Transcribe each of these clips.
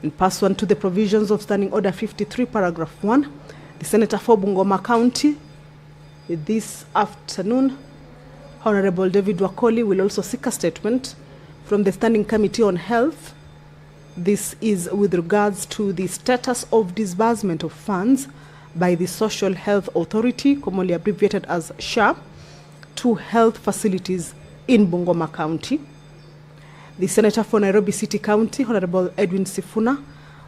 In pursuant to the provisions of Standing Order 53, Paragraph 1, the Senator for Bungoma County this afternoon, Honorable David Wakoli, will also seek a statement from the Standing Committee on Health. This is with regards to the status of disbursement of funds by the Social Health Authority, commonly abbreviated as SHA, to health facilities in Bungoma County. The Senator for Nairobi City County, Honorable Edwin Sifuna,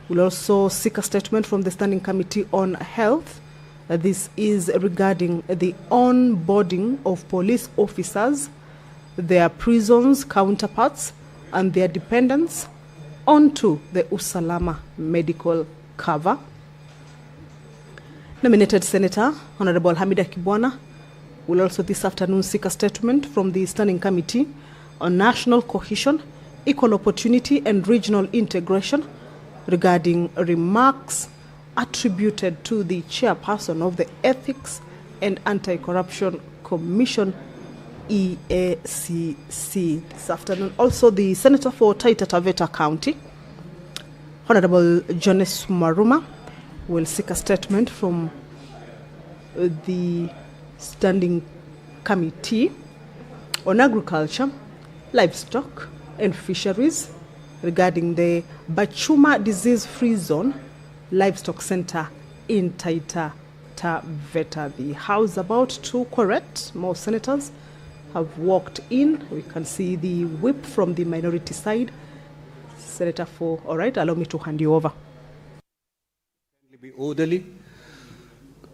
will also seek a statement from the Standing Committee on Health. This is regarding the onboarding of police officers, their prisons counterparts, and their dependents onto the Usalama medical cover. Nominated Senator Honorable Hamida Kibwana will also this afternoon seek a statement from the Standing Committee on National Cohesion, Equal Opportunity and Regional Integration regarding remarks attributed to the chairperson of the Ethics and Anti-Corruption Commission, EACC. This afternoon, also the Senator for Taita Taveta County, Honorable Jonas Maruma, will seek a statement from the Standing Committee on Agriculture, Livestock and Fisheries regarding the Bachuma Disease-Free Zone Livestock Center in Taita Taveta. The House about to correct. More senators have walked in. We can see the whip from the minority side. Senator for, all right, allow me to hand you over. Be orderly.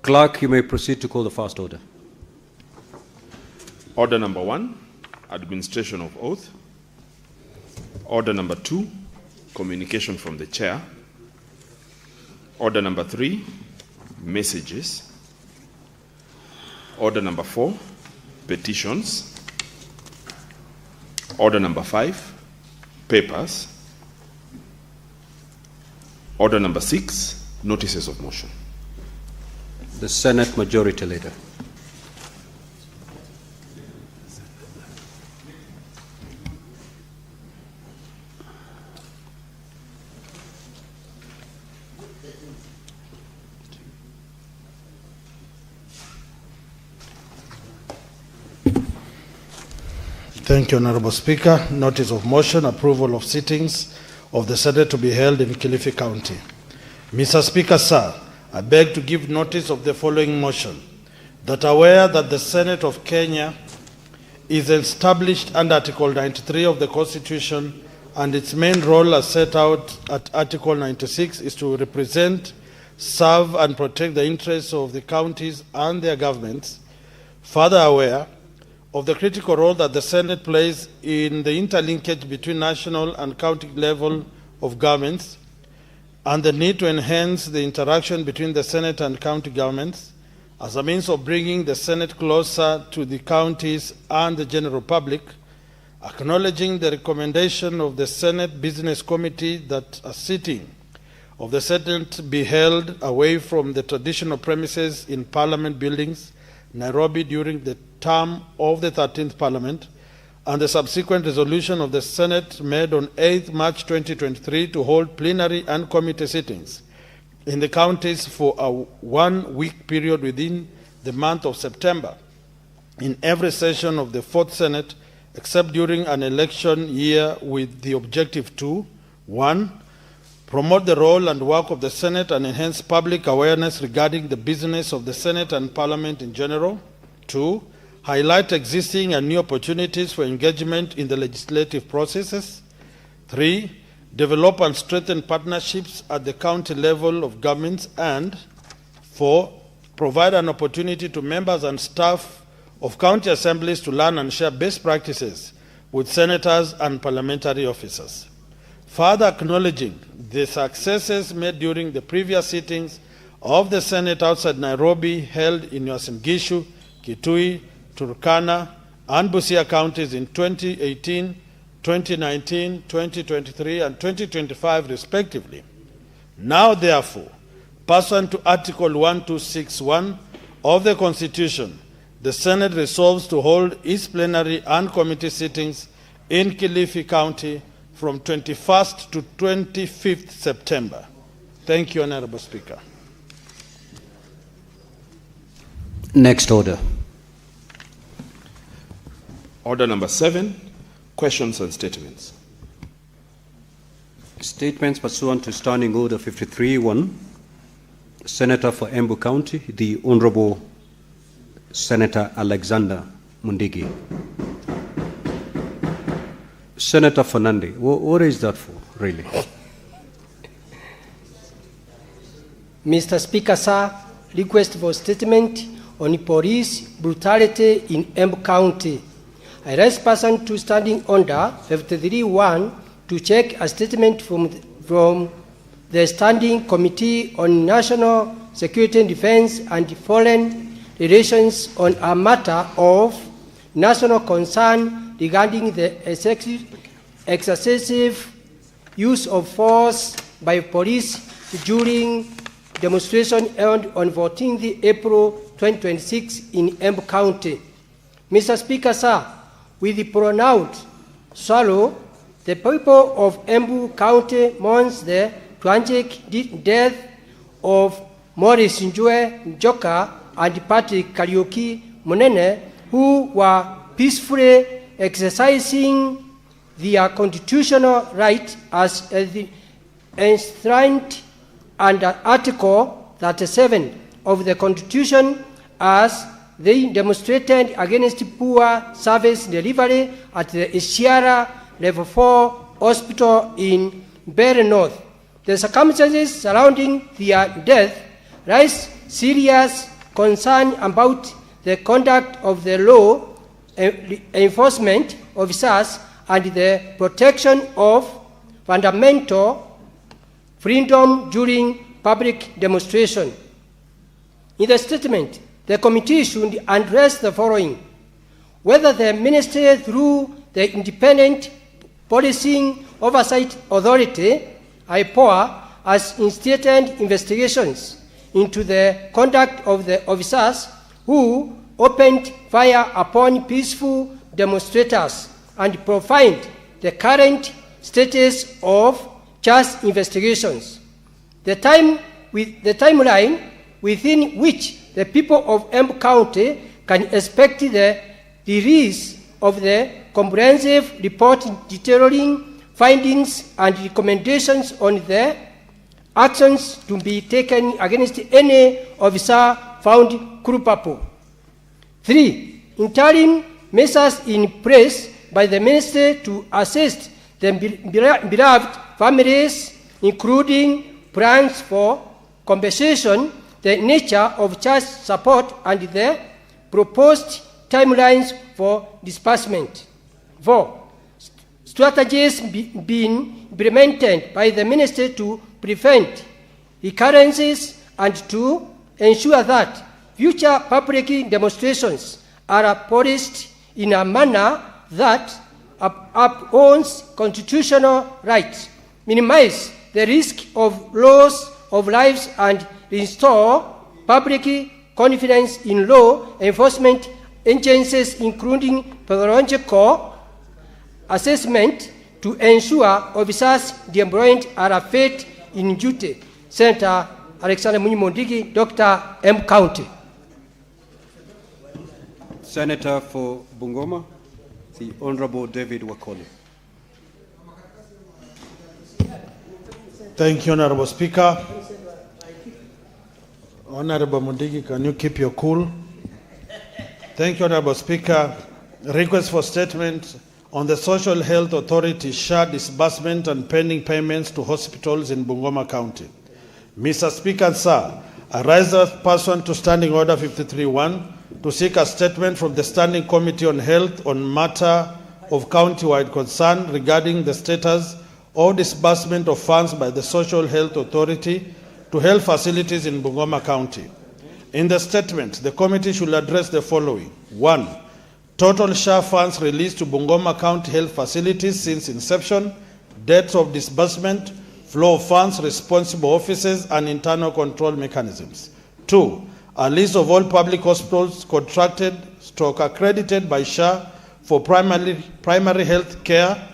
Clerk, you may proceed to call the first order. Order number 1, administration of oath. Order number 2, communication from the chair. Order number 3, messages. Order number 4, petitions. Order number 5, papers. Order number 6, notices of motion. The Senate Majority Leader. Thank you, Honorable Speaker. Notice of motion, approval of sittings of the Senate to be held in Kilifi County. Mr. Speaker, sir, I beg to give notice of the following motion. That aware that the Senate of Kenya is established under Article 93 of the Constitution, and its main role as set out at Article 96 is to represent, serve and protect the interests of the counties and their governments. Further aware of the critical role that the Senate plays in the interlinkage between national and county level of governments, and the need to enhance the interaction between the Senate and county governments as a means of bringing the Senate closer to the counties and the general public, acknowledging the recommendation of the Senate Business Committee that a sitting of the Senate be held away from the traditional premises in Parliament buildings, Nairobi, during the term of the 13th Parliament, and the subsequent resolution of the Senate made on 8th March 2023 to hold plenary and committee sittings in the counties for a 1-week period within the month of September in every session of the 4th Senate, except during an election year, with the objective to 1. Promote the role and work of the Senate and enhance public awareness regarding the business of the Senate and Parliament in general. 2. Highlight existing and new opportunities for engagement in the legislative processes. 3. Develop and strengthen partnerships at the county level of governments. And 4. Provide an opportunity to members and staff of county assemblies to learn and share best practices with senators and parliamentary officers. Further acknowledging the successes made during the previous sittings of the Senate outside Nairobi, held in Uasin Gishu, Kitui, Turkana, and Busia counties in 2018, 2019, 2023, and 2025, respectively. Now, therefore, pursuant to Article 1261 of the Constitution, the Senate resolves to hold its plenary and committee sittings in Kilifi County from 21st to 25th September. Thank you, Honorable Speaker. Next order. Order number 7, questions and statements. Statements pursuant to Standing Order 53-1. Senator for Embu County, the Honorable Senator Alexander Mundigi. Senator Fernandi, what is that for, really? Mr. Speaker, sir, request for statement on police brutality in Embu County. I rise person to Standing Order 53-1 to check a statement from the Standing Committee on National Security and Defense and Foreign Relations on a matter of national concern regarding the excessive use of force by police during demonstration held on 14th April 2026 in Embu County. Mr. Speaker, sir, with the pronounced sorrow, the people of Embu County mourns the tragic death of Morris Njue Njoka and Patrick Kariuki Munene, who were peacefully exercising their constitutional right as enshrined under Article 37 of the Constitution, as they demonstrated against poor service delivery at the Isiara Level 4 Hospital in Berry North. The circumstances surrounding their death raise serious concern about the conduct of the law enforcement officers and the protection of fundamental freedom during public demonstration. In the statement, the committee should address the following: whether the ministry, through the Independent Policing Oversight Authority, IPOA, has initiated investigations into the conduct of the officers who opened fire upon peaceful demonstrators, and provide the current status of such investigations, the timeline within which the people of Embu County can expect the release of the comprehensive report detailing findings and recommendations on the actions to be taken against any officer found culpable. 3. Interim measures in place by the ministry to assist the beloved families, including plans for compensation, the nature of child support, and the proposed timelines for disbursement. 4. Strategies being implemented by the ministry to prevent recurrences and to ensure that future public demonstrations are policed in a manner that upholds constitutional rights, minimize the risk of loss of lives, and restore public confidence in law enforcement agencies, including pathological assessment, to ensure officers deployed are fit in duty. Senator Alexander Munyimondigi, Dr. M. County. Senator for Bungoma, the Honorable David Wakoli. Thank you, Honorable Speaker. Honorable Mundigi, can you keep your cool? Thank you, Honorable Speaker. Request for statement on the Social Health Authority SHA disbursement and pending payments to hospitals in Bungoma County. Mr. Speaker, sir, I rise as person to Standing Order 53-1 to seek a statement from the Standing Committee on Health on matter of county-wide concern regarding the status or disbursement of funds by the Social Health Authority to health facilities in Bungoma County. In the statement, the committee should address the following. 1. Total SHA funds released to Bungoma County health facilities since inception, dates of disbursement, flow of funds, responsible offices, and internal control mechanisms. 2. A list of all public hospitals contracted/accredited by SHA for primary health care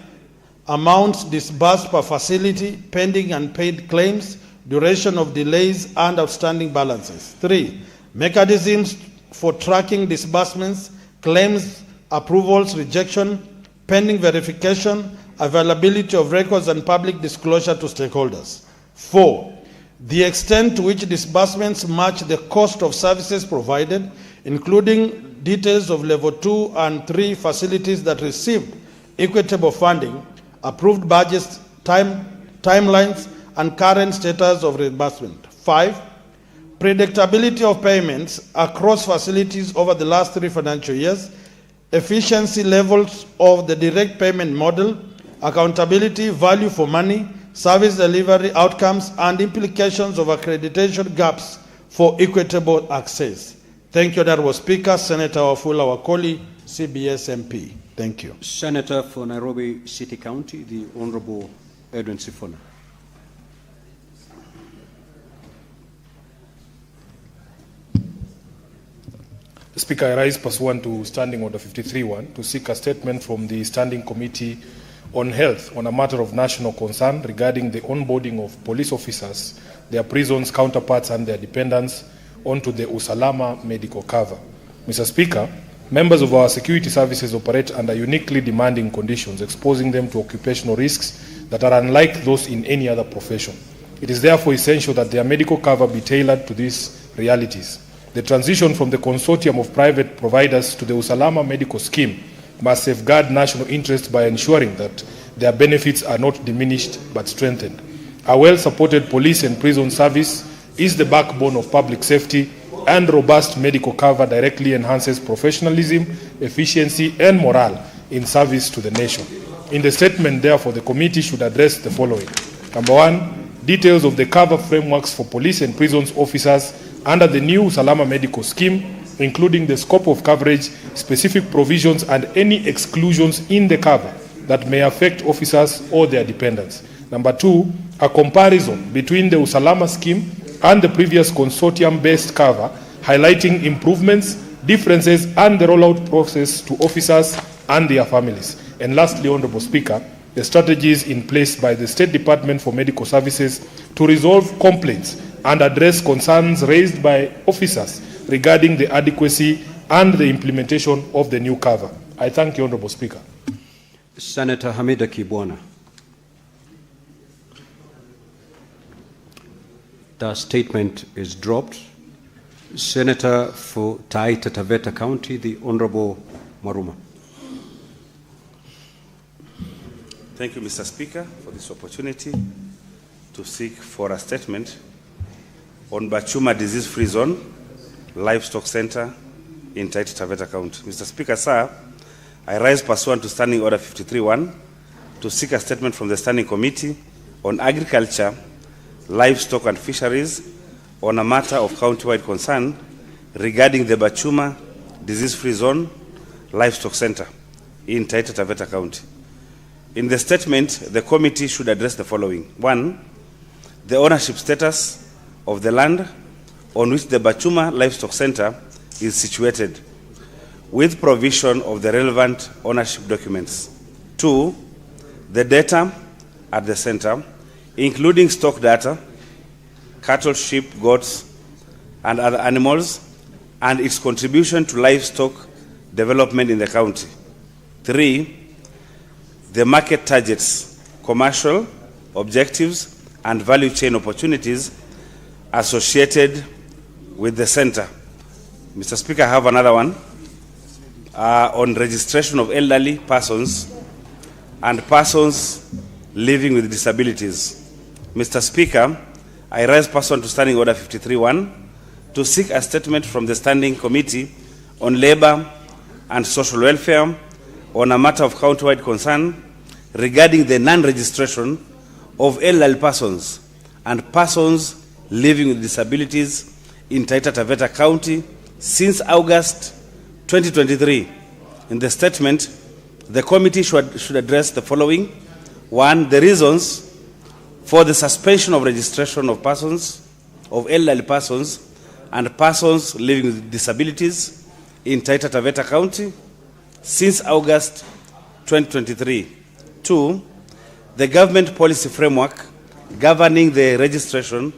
amounts disbursed per facility, pending unpaid claims, duration of delays, and outstanding balances. 3. Mechanisms for tracking disbursements, claims, approvals, rejection, pending verification, availability of records, and public disclosure to stakeholders. 4. The extent to which disbursements match the cost of services provided, including details of level 2 and 3 facilities that received equitable funding, approved budgets, timelines, and current status of reimbursement. 5. Predictability of payments across facilities over the last 3 financial years, efficiency levels of the direct payment model, accountability, value for money, service delivery outcomes, and implications of accreditation gaps for equitable access. Thank you, Honorable Speaker. Senator Wafula Wakoli, CBS MP. Thank you. Senator for Nairobi City County, the Honorable Edwin Sifuna. Speaker, I rise pursuant to Standing Order 53.1 to seek a statement from the Standing Committee on Health on a matter of national concern regarding the onboarding of police officers, their prisons counterparts, and their dependents onto the Usalama medical cover. Mr. Speaker, members of our security services operate under uniquely demanding conditions, exposing them to occupational risks that are unlike those in any other profession. It is therefore essential that their medical cover be tailored to these realities. The transition from the consortium of private providers to the Usalama medical scheme must safeguard national interests by ensuring that their benefits are not diminished but strengthened. A well-supported police and prison service is the backbone of public safety, and robust medical cover directly enhances professionalism, efficiency, and morale in service to the nation. In the statement, therefore, the committee should address the following. Number 1, details of the cover frameworks for police and prisons officers under the new Salama medical scheme, including the scope of coverage, specific provisions, and any exclusions in the cover that may affect officers or their dependents. Number 2, a comparison between the Usalama scheme and the previous consortium-based cover, highlighting improvements, differences, and the rollout process to officers and their families. And lastly, Honorable Speaker, the strategies in place by the State Department for Medical Services to resolve complaints and address concerns raised by officers regarding the adequacy and the implementation of the new cover. I thank you, Honorable Speaker. Senator Hamida Kibwana. The statement is dropped. Senator for Taita Taveta County, the Honorable Maruma. Thank you, Mr. Speaker, for this opportunity to seek for a statement on Bachuma Disease-Free Zone, Livestock Center in Taita Taveta County. Mr. Speaker, sir, I rise pursuant to Standing Order 53.1 to seek a statement from the Standing Committee on Agriculture, Livestock and Fisheries on a matter of county-wide concern regarding the Bachuma Disease-Free Zone, Livestock Center in Taita Taveta County. In the statement, the committee should address the following. 1, the ownership status of the land on which the Bachuma Livestock Center is situated, with provision of the relevant ownership documents. 2, the data at the center, including stock data, cattle, sheep, goats, and other animals, and its contribution to livestock development in the county. 3, the market targets, commercial objectives, and value chain opportunities associated with the center. Mr. Speaker, I have another one on registration of elderly persons and persons living with disabilities. Mr. Speaker, I rise pursuant to Standing Order 53.1 to seek a statement from the Standing Committee on Labor and Social Welfare on a matter of county-wide concern regarding the non-registration of elderly persons and persons living with disabilities in Taita Taveta County since August 2023. In the statement, the committee should address the following. 1, the reasons for the suspension of registration of persons, of elderly persons, and persons living with disabilities in Taita Taveta County since August 2023. 2, the government policy framework governing the registration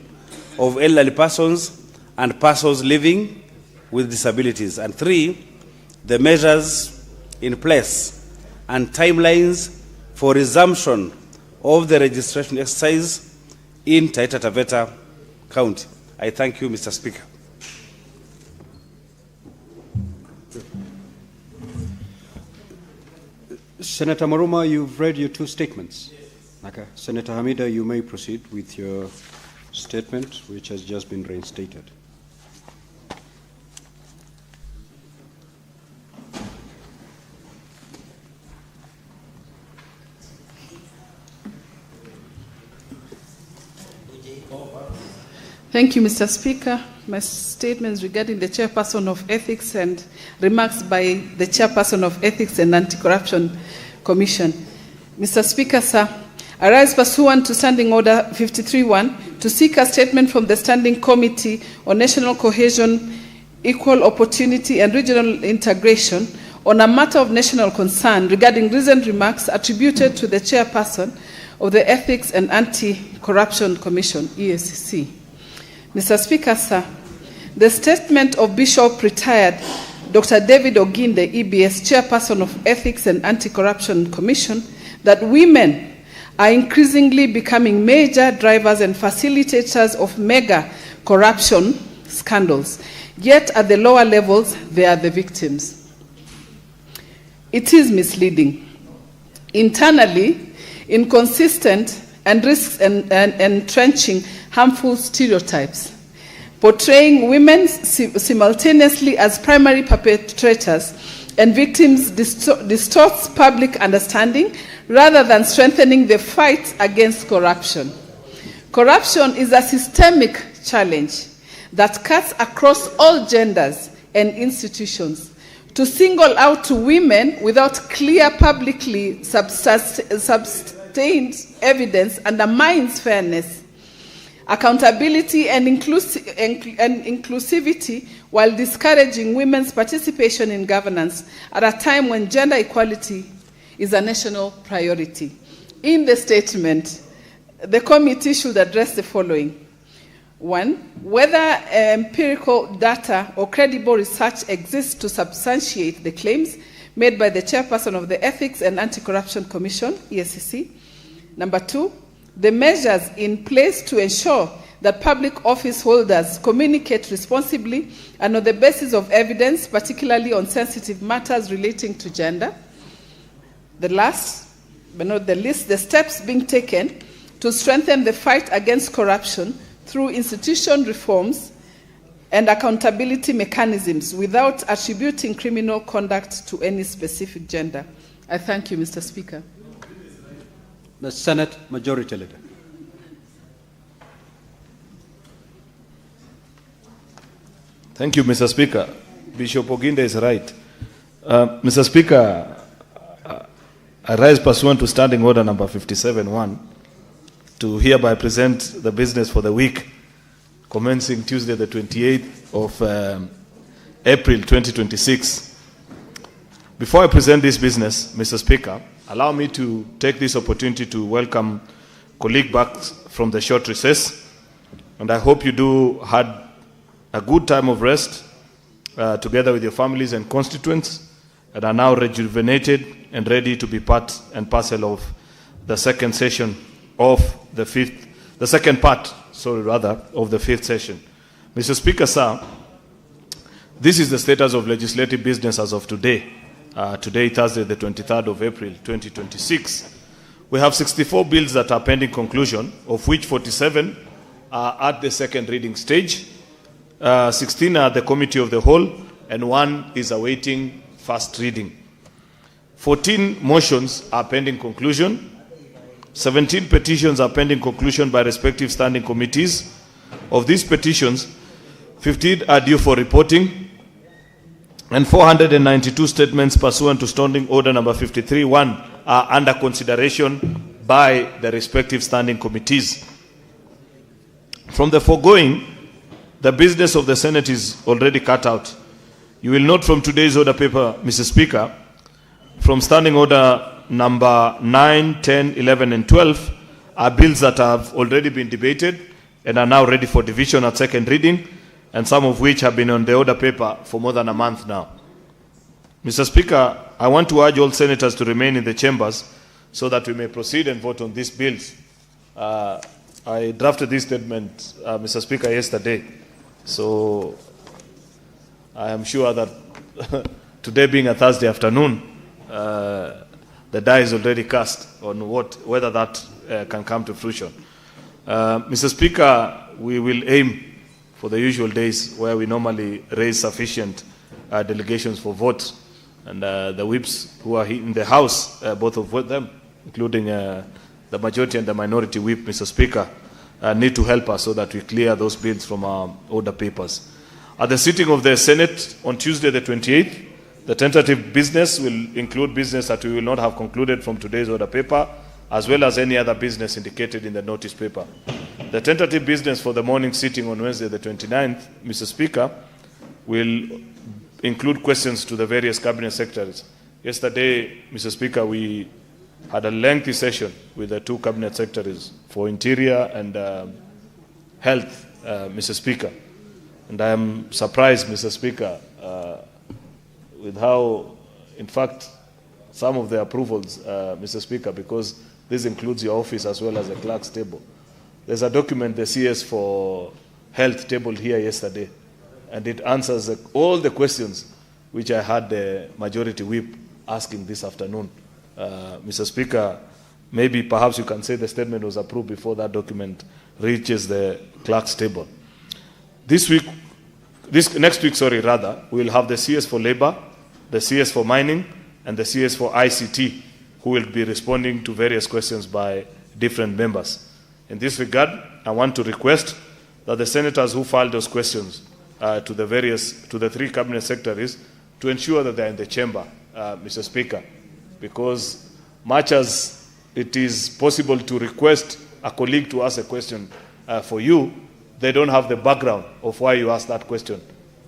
of elderly persons and persons living with disabilities. And 3, the measures in place and timelines for resumption of the registration exercise in Taita Taveta County. I thank you, Mr. Speaker. Senator Maruma, you've read your 2 statements. Okay. Senator Hamida, you may proceed with your statement, which has just been reinstated. Thank you, Mr. Speaker. My statements regarding the Chairperson of Ethics and remarks by the Chairperson of Ethics and Anti-Corruption Commission. Mr. Speaker, sir, I rise pursuant to Standing Order 53-1 to seek a statement from the Standing Committee on National Cohesion, Equal Opportunity and Regional Integration on a matter of national concern regarding recent remarks attributed to the Chairperson of the Ethics and Anti-Corruption Commission, EACC. Mr. Speaker, sir, the statement of Bishop Retired Dr. David Oginde, EBS, Chairperson of Ethics and Anti-Corruption Commission, that women are increasingly becoming major drivers and facilitators of mega corruption scandals, yet at the lower levels, they are the victims. It is misleading, internally inconsistent, and risks entrenching harmful stereotypes, portraying women simultaneously as primary perpetrators and victims distorts public understanding rather than strengthening the fight against corruption. Corruption is a systemic challenge that cuts across all genders and institutions. To single out to women without clear, publicly sustained evidence undermines fairness, accountability, and inclusivity, while discouraging women's participation in governance at a time when gender equality is a national priority. In the statement, the committee should address the following. 1, whether empirical data or credible research exists to substantiate the claims made by the Chairperson of the Ethics and Anti-Corruption Commission, EACC. Number 2, the measures in place to ensure that public office holders communicate responsibly and on the basis of evidence, particularly on sensitive matters relating to gender. The last, but not the least, the steps being taken to strengthen the fight against corruption through institution reforms and accountability mechanisms without attributing criminal conduct to any specific gender. I thank you, Mr. Speaker. The Senate Majority Leader. Thank you, Mr. Speaker. Bishop Oginde is right. Mr. Speaker, I rise pursuant to Standing Order number 57-1 to hereby present the business for the week commencing Tuesday the 28th of April 2026. Before I present this business, Mr. Speaker, allow me to take this opportunity to welcome colleagues back from the short recess, and I hope you had a good time of rest together with your families and constituents, and are now rejuvenated and ready to be part and parcel of the second session of the second part of the fifth session. Mr. Speaker, sir, this is the status of legislative business as of today. Today, Thursday, the 23rd of April, 2026. We have 64 bills that are pending conclusion, of which 47 are at the second reading stage, 16 are at the committee of the whole, and 1 is awaiting first reading. 14 motions are pending conclusion. 17 petitions are pending conclusion by respective standing committees. Of these petitions, 15 are due for reporting, and 492 statements pursuant to Standing Order number 53-1 are under consideration by the respective standing committees. From the foregoing, the business of the Senate is already cut out. You will note from today's order paper, Mr. Speaker, from Standing Order number 9, 10, 11, and 12 are bills that have already been debated and are now ready for division at second reading, and some of which have been on the order paper for more than a month now. Mr. Speaker, I want to urge all senators to remain in the chambers so that we may proceed and vote on these bills. I drafted this statement, Mr. Speaker, yesterday, so I am sure that today being a Thursday afternoon, the die is already cast on whether that can come to fruition. Mr. Speaker, we will aim for the usual days where we normally raise sufficient delegations for vote, and the whips who are in the House, both of them, including the majority and the minority whip, Mr. Speaker, need to help us so that we clear those bills from our order papers. At the sitting of the Senate on Tuesday the 28th, the tentative business will include business that we will not have concluded from today's order paper, as well as any other business indicated in the notice paper. The tentative business for the morning sitting on Wednesday the 29th, Mr. Speaker, will include questions to the various cabinet secretaries. Yesterday, Mr. Speaker, we had a lengthy session with the two cabinet secretaries for Interior and Health, Mr. Speaker. And I am surprised, Mr. Speaker, with how, in fact, some of the approvals, Mr. Speaker, because this includes your office as well as the clerk's table. There's a document the CS for Health tabled here yesterday, and it answers all the questions which I had the majority whip asking this afternoon. Mr. Speaker, maybe perhaps you can say the statement was approved before that document reaches the clerk's table. Next week, we will have the CS for Labor, the CS for Mining, and the CS for ICT, who will be responding to various questions by different members. In this regard, I want to request that the senators who filed those questions to the three cabinet secretaries to ensure that they are in the chamber, Mr. Speaker, because much as it is possible to request a colleague to ask a question for you, they don't have the background of why you asked that question.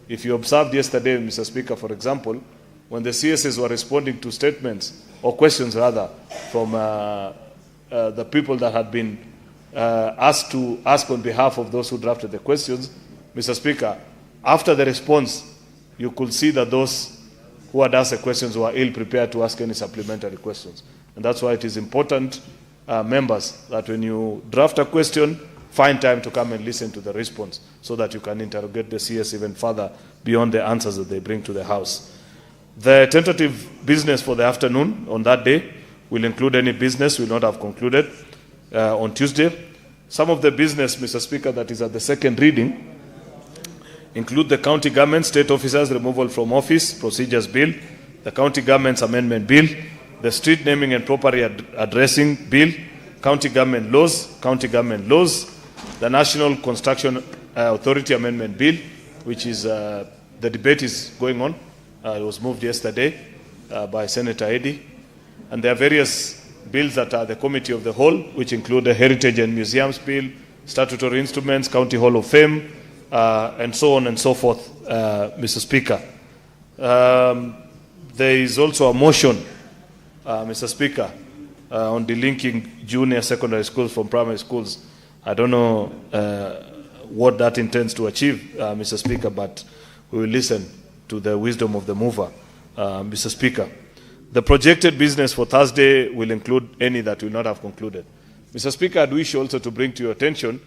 If you observed yesterday, Mr. Speaker, for example, when the CSs were responding to statements, or questions rather, from the people that had been asked to ask on behalf of those who drafted the questions, Mr. Speaker, after the response, you could see that those who had asked the questions were ill-prepared to ask any supplementary questions. And that's why it is important, members, that when you draft a question, find time to come and listen to the response so that you can interrogate the CS even further beyond the answers that they bring to the House. The tentative business for the afternoon on that day will include any business we will not have concluded on Tuesday. Some of the business, Mr. Speaker, that is at the second reading include the County Government State Officers Removal from Office Procedures Bill, the County Government's Amendment Bill, the Street Naming and Property Addressing Bill, County Government Laws, the National Construction Authority Amendment Bill, which is, the debate is going on. It was moved yesterday by Senator Eddy. And there are various bills that are the Committee of the Whole, which include the Heritage and Museums Bill, Statutory Instruments, County Hall of Fame, and so on and so forth, Mr. Speaker. There is also a motion, Mr. Speaker, on delinking junior secondary schools from primary schools. I don't know what that intends to achieve, Mr. Speaker, but we will listen to the wisdom of the mover, Mr. Speaker. The projected business for Thursday will include any that will not have concluded. Mr. Speaker, I'd wish also to bring to your attention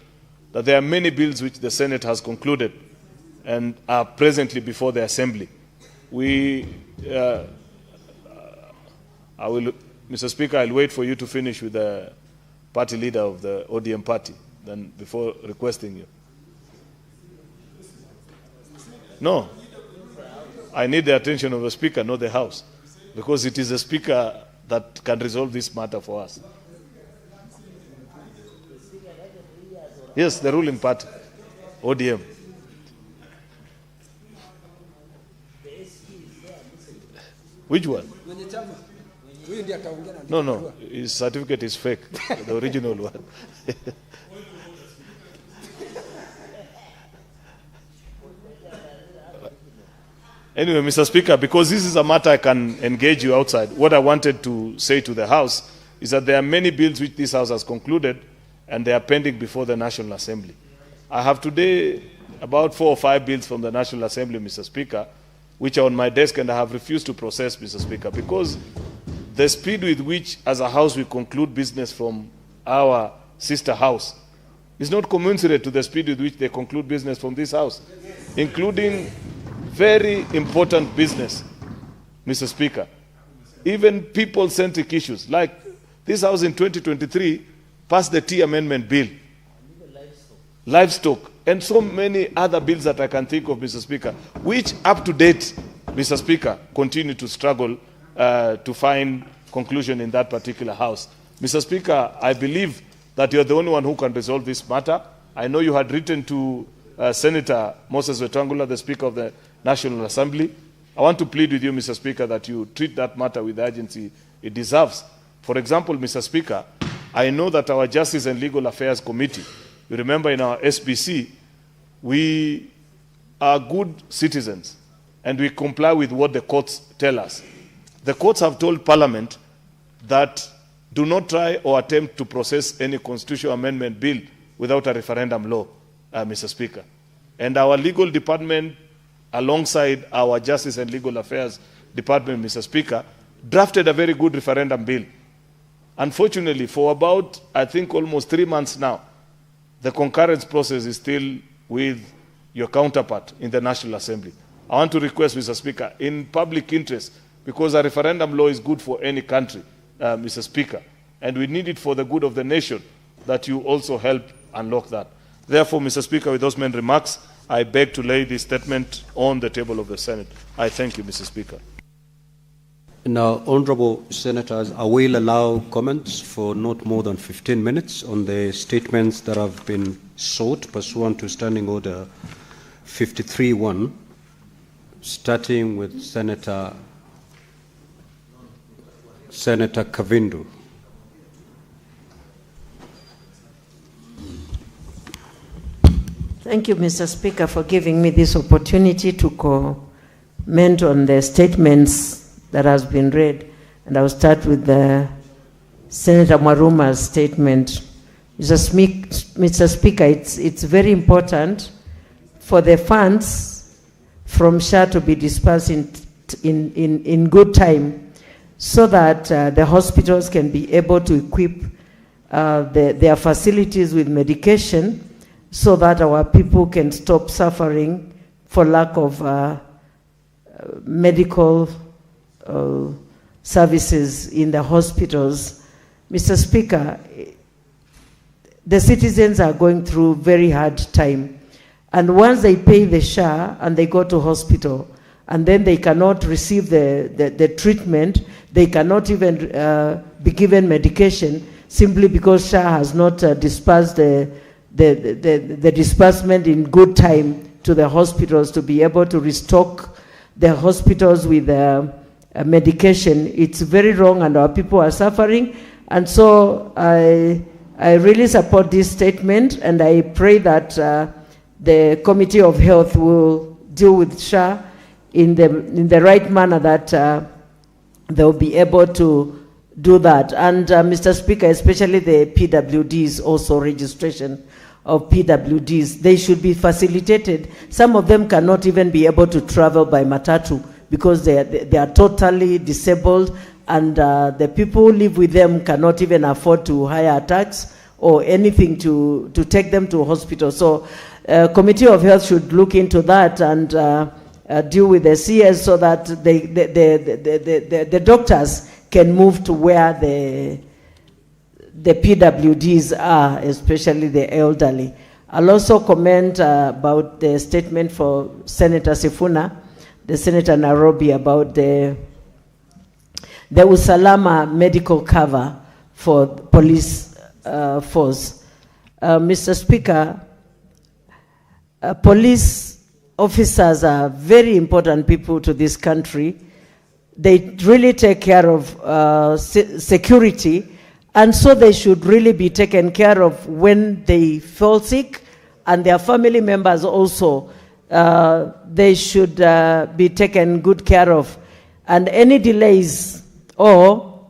that there are many bills which the Senate has concluded and are presently before the Assembly. Mr. Speaker, I'll wait for you to finish with the party leader of the ODM party, then before requesting you. No, I need the attention of the Speaker, not the House, because it is the Speaker that can resolve this matter for us. Yes, the ruling party, ODM. Which one? No, his certificate is fake, the original one. Anyway, Mr. Speaker, because this is a matter I can engage you outside, what I wanted to say to the House is that there are many bills which this House has concluded and they are pending before the National Assembly. I have today about 4 or 5 bills from the National Assembly, Mr. Speaker, which are on my desk and I have refused to process, Mr. Speaker, because the speed with which, as a House, we conclude business from our sister House is not commensurate to the speed with which they conclude business from this House, including very important business, Mr. Speaker. Even people-centric issues, like this House in 2023 passed the Tea Amendment Bill, livestock, and so many other bills that I can think of, Mr. Speaker, which up to date, Mr. Speaker, continue to struggle to find conclusion in that particular House. Mr. Speaker, I believe that you're the only one who can resolve this matter. I know you had written to Senator Moses Wetangula, the Speaker of the National Assembly. I want to plead with you, Mr. Speaker, that you treat that matter with the urgency it deserves. For example, Mr. Speaker, I know that our Justice and Legal Affairs Committee, you remember in our SBC, we are good citizens and we comply with what the courts tell us. The courts have told Parliament that do not try or attempt to process any constitutional amendment bill without a referendum law, Mr. Speaker. And our legal department, alongside our Justice and Legal Affairs Department, Mr. Speaker, drafted a very good referendum bill. Unfortunately, for about, I think, almost 3 months now, the concurrence process is still with your counterpart in the National Assembly. I want to request, Mr. Speaker, in public interest, because a referendum law is good for any country, Mr. Speaker, and we need it for the good of the nation, that you also help unlock that. Therefore, Mr. Speaker, with those many remarks, I beg to lay this statement on the table of the Senate. I thank you, Mr. Speaker. Now, honourable senators, I will allow comments for not more than 15 minutes on the statements that have been sought pursuant to Standing Order 53-1, starting with Senator Kavindu. Thank you, Mr. Speaker, for giving me this opportunity to comment on the statements that has been read. And I'll start with the Senator Mwaruma's statement. Mr. Speaker, it's very important for the funds from SHA to be dispersed in good time, so that the hospitals can be able to equip their facilities with medication, so that our people can stop suffering for lack of medical services in the hospitals. Mr. Speaker, the citizens are going through very hard time. And once they pay the SHA and they go to hospital, and then they cannot receive the treatment, they cannot even be given medication, simply because SHA has not dispersed the disbursement in good time to the hospitals to be able to restock the hospitals with medication. It's very wrong and our people are suffering. And so I really support this statement, and I pray that the Committee of Health will deal with SHA in the right manner, that they'll be able to do that. And Mr. Speaker, especially the PWDs, also registration of PWDs, they should be facilitated. Some of them cannot even be able to travel by matatu because they are totally disabled, and the people who live with them cannot even afford to hire a taxi or anything to take them to hospital. So Committee of Health should look into that and deal with the CS, so that the doctors can move to where the PWDs are, especially the elderly. I'll also comment about the statement for Senator Sifuna, the Senator Nairobi, about the Usalama medical cover for police force. Mr. Speaker, police officers are very important people to this country. They really take care of security, and so they should really be taken care of when they fall sick, and their family members also they should be taken good care of. And any delays or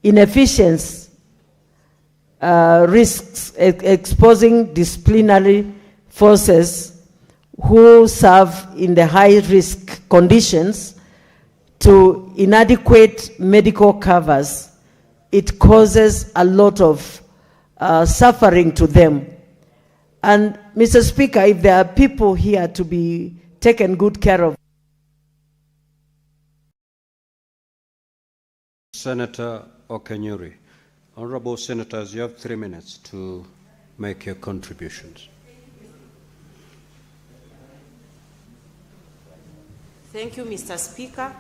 inefficiencies, risks exposing disciplinary forces who serve in the high-risk conditions to inadequate medical covers. It causes a lot of suffering to them. And Mr. Speaker, if there are people here to be taken good care of. Senator Okenyuri. Honorable Senators, you have 3 minutes to make your contributions. Thank you, Mr. Speaker.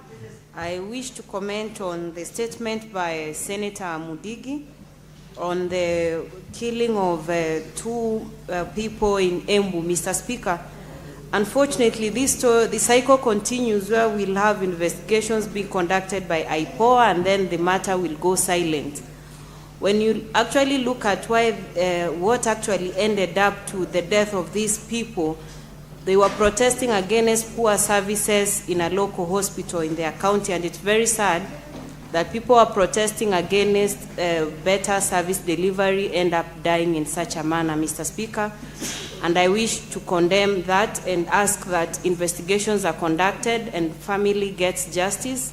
I wish to comment on the statement by Senator Mudigi on the killing of two people in Embu. Mr. Speaker, unfortunately, the cycle continues where we'll have investigations being conducted by IPOA and then the matter will go silent. When you actually look at what actually ended up to the death of these people, they were protesting against poor services in a local hospital in their county, and it's very sad that people are protesting against better service delivery end up dying in such a manner, Mr. Speaker. And I wish to condemn that and ask that investigations are conducted and family gets justice.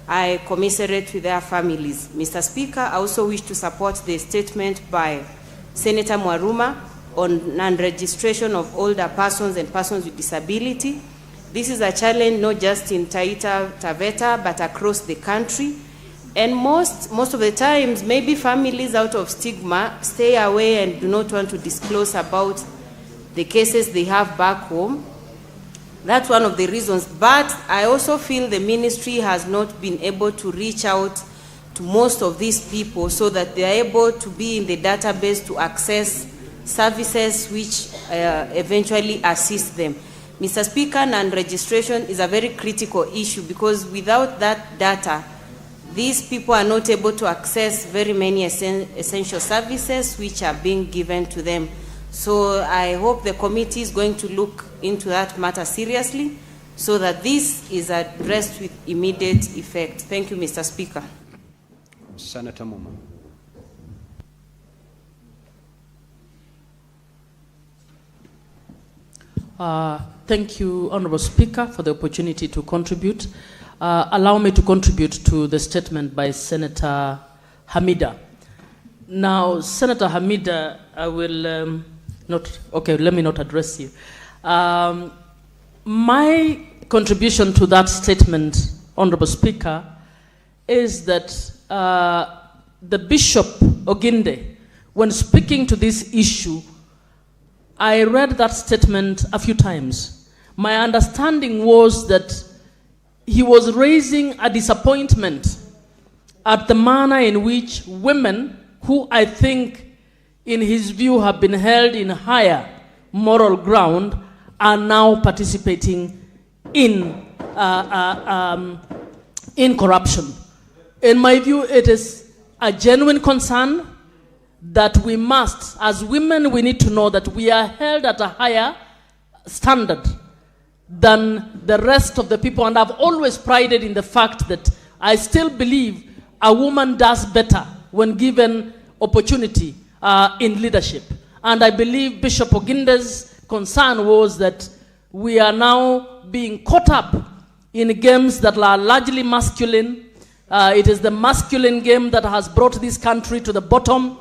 I commiserate with their families. Mr. Speaker, I also wish to support the statement by Senator Mwaruma on non-registration of older persons and persons with disability. This is a challenge not just in Taita Taveta, but across the country. And most of the times, maybe families out of stigma stay away and do not want to disclose about the cases they have back home. That's one of the reasons. But I also feel the ministry has not been able to reach out to most of these people so that they are able to be in the database to access services which eventually assist them. Mr. Speaker, non-registration is a very critical issue because without that data, these people are not able to access very many essential services which are being given to them. So I hope the committee is going to look into that matter seriously so that this is addressed with immediate effect. Thank you, Mr. Speaker. Senator Muma. Thank you, Honorable Speaker, for the opportunity to contribute. Allow me to contribute to the statement by Senator Hamida. Now, Senator Hamida, I will let me not address you. My contribution to that statement, Honorable Speaker, is that the Bishop Oginde, when speaking to this issue, I read that statement a few times. My understanding was that he was raising a disappointment at the manner in which women, who I think in his view have been held in higher moral ground, are now participating in corruption. In my view, it is a genuine concern that we must, as women, we need to know that we are held at a higher standard than the rest of the people. And I've always prided in the fact that I still believe a woman does better when given opportunity in leadership. And I believe Bishop Oginde's concern was that we are now being caught up in games that are largely masculine. It is the masculine game that has brought this country to the bottom.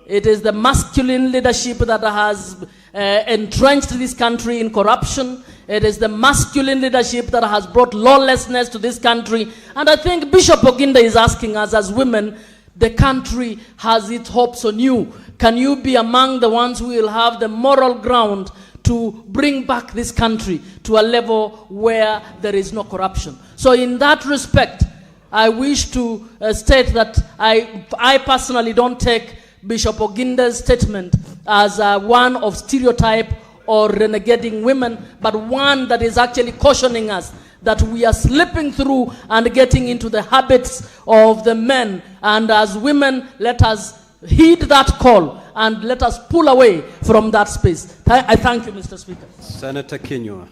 It is the masculine leadership that has entrenched this country in corruption. It is the masculine leadership that has brought lawlessness to this country. And I think Bishop Oginde is asking us as women, the country has its hopes on you. Can you be among the ones who will have the moral ground to bring back this country to a level where there is no corruption? So in that respect, I wish to state that I personally don't take Bishop Oginde's statement as one of stereotype or renegading women, but one that is actually cautioning us that we are slipping through and getting into the habits of the men. And as women, let us heed that call and let us pull away from that space. I thank you, Mr. Speaker. Senator Kinyua.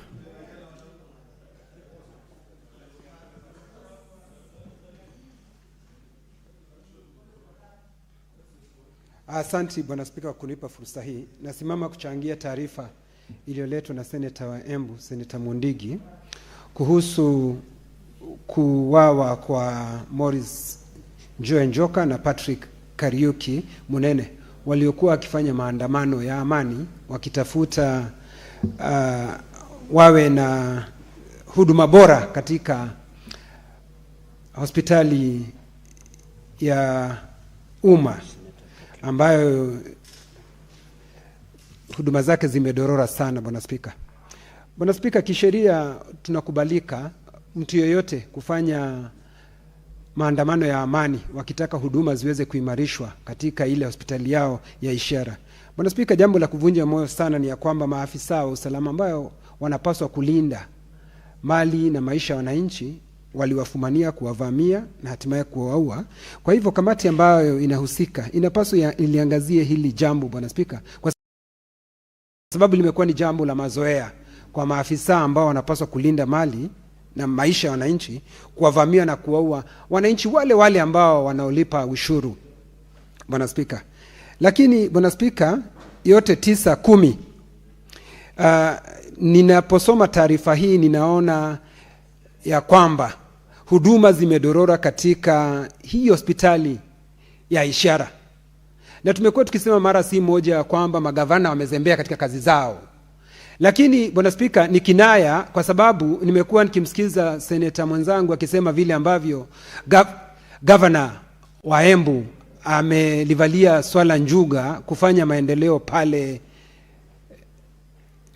Asante Bwana Spika kwa kunipa fursa hii. Nasimama kuchangia taarifa iliyoletwa na Seneta wa Embu, Seneta Mundigi, kuhusu kuwawa kwa Morris Joe Njoka na Patrick Kariuki Munene waliokuwa wakifanya maandamano ya amani wakitafuta wawe na huduma bora katika hospitali ya umma ambayo huduma zake zimedorora sana. Bwana Spika, Bwana Spika, kisheria tunakubalika mtu yeyote kufanya maandamano ya amani wakitaka huduma ziweze kuimarishwa katika ile hospitali yao ya ishara. Bwana Spika, jambo la kuvunja moyo sana ni ya kwamba maafisa wa usalama ambao wanapaswa kulinda mali na maisha ya wananchi waliwafumania, kuwavamia na hatimaye kuwaua. Kwa hivyo kamati ambayo inahusika inapaswa iliangazie hili jambo, Bwana Spika, kwa sababu limekuwa ni jambo la mazoea kwa maafisa ambao wanapaswa kulinda mali na maisha ya wananchi kuwavamia na kuwaua wananchi wale wale ambao wanaolipa ushuru, Bwana Spika. Lakini Bwana Spika, yote 9-10, ninaposoma taarifa hii ninaona ya kwamba huduma zimedorora katika hii hospitali ya ishara, na tumekuwa tukisema mara si moja ya kwamba magavana wamezembea katika kazi zao. Lakini Bwana Spika, ni kinaya kwa sababu nimekuwa nikimsikiza seneta mwenzangu akisema vile ambavyo governor wa Embu amelivalia swala njuga kufanya maendeleo pale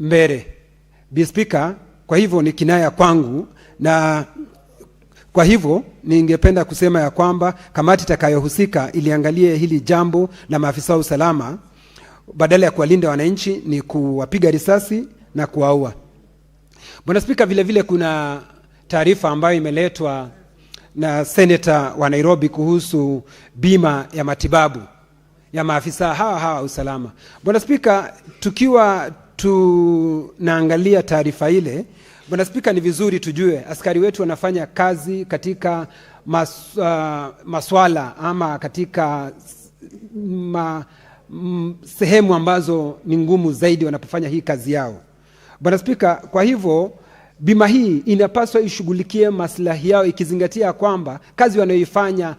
Mbere. Bi Spika, kwa hivyo ni kinaya kwangu, na kwa hivyo ningependa kusema ya kwamba kamati itakayohusika iliangalie hili jambo la maafisa wa usalama, badala ya kuwalinda wananchi ni kuwapiga risasi na kuwaua. Bwana Spika, vile vile kuna taarifa ambayo imeletwa na seneta wa Nairobi kuhusu bima ya matibabu ya maafisa hawa usalama. Bwana Spika, tukiwa tunaangalia taarifa ile, Bwana Spika, ni vizuri tujue askari wetu wanafanya kazi katika maswala ama katika sehemu ambazo ni ngumu zaidi wanapofanya hii kazi yao, Bwana Spika. Kwa hivyo bima hii inapaswa ishughulikie maslahi yao, ikizingatia kwamba kazi wanayoifanya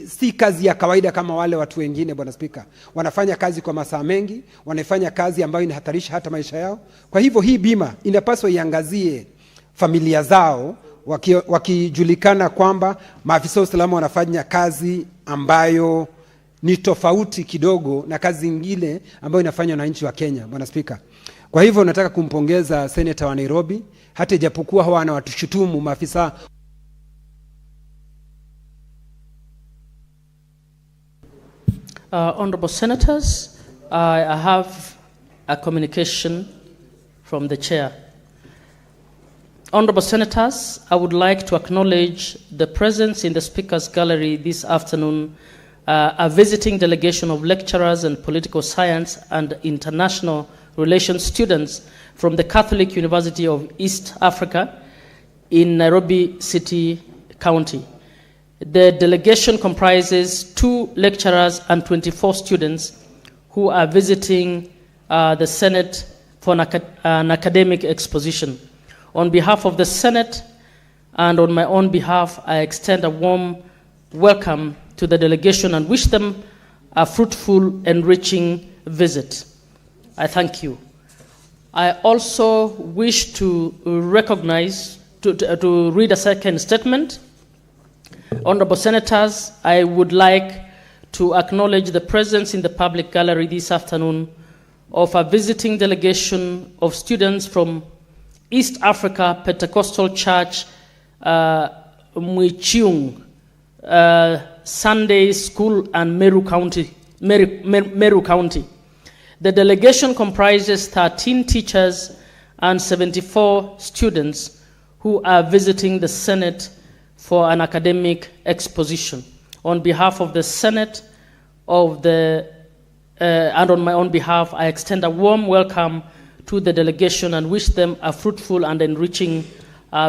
si kazi ya kawaida kama wale watu wengine, Bwana Spika. Wanafanya kazi kwa masaa mengi, wanafanya kazi ambayo inahatarisha hata maisha yao. Kwa hivyo hii bima inapaswa iangazie familia zao, wakijulikana kwamba maafisa wa usalama wanafanya kazi ambayo ni tofauti kidogo na kazi nyingine ambayo inafanywa na nchi wa Kenya, Bwana Spika. Kwa hivyo nataka kumpongeza seneta wa Nairobi, hata ijapokuwa hawa wanawatushutumu maafisa. Honorable Senators, I have a communication from the chair. Honorable Senators, I would like to acknowledge the presence in the Speaker's Gallery this afternoon a visiting delegation of lecturers and political science and international relations students from the Catholic University of East Africa in Nairobi City County. The delegation comprises 2 lecturers and 24 students who are visiting the Senate for an academic exposition. On behalf of the Senate and on my own behalf, I extend a warm welcome to the delegation and wish them a fruitful, enriching visit. I thank you. I also wish to recognize, to read a second statement. Honorable Senators, I would like to acknowledge the presence in the public gallery this afternoon of a visiting delegation of students from East Africa Pentecostal Church, Mwichiung, Sunday School, and Meru County. The delegation comprises 13 teachers and 74 students who are visiting the Senate for an academic exposition. On behalf of the Senate, of the and on my own behalf, I extend a warm welcome to the delegation and wish them a fruitful and enriching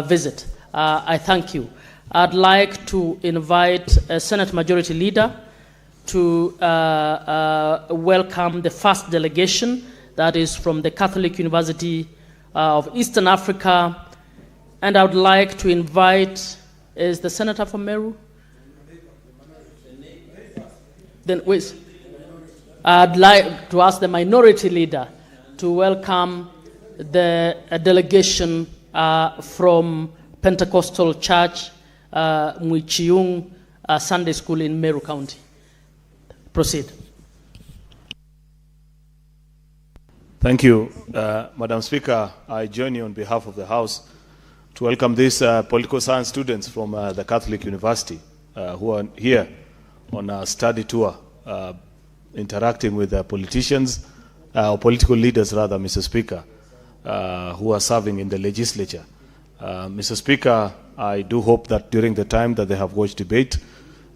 visit. I thank you. I'd like to invite Senate Majority Leader to welcome the first delegation that is from the Catholic University of Eastern Africa. And I would like to invite, is the Senator from Meru? Then wait. I'd like to ask the Minority Leader to welcome the delegation from Pentecostal Church, Mwichiung Sunday School in Meru County. Proceed. Thank you, Madam Speaker. I join you on behalf of the House to welcome these political science students from the Catholic University who are here on a study tour, interacting with politicians, or political leaders rather, Mr. Speaker, who are serving in the legislature. Mr. Speaker, I do hope that during the time that they have watched debate,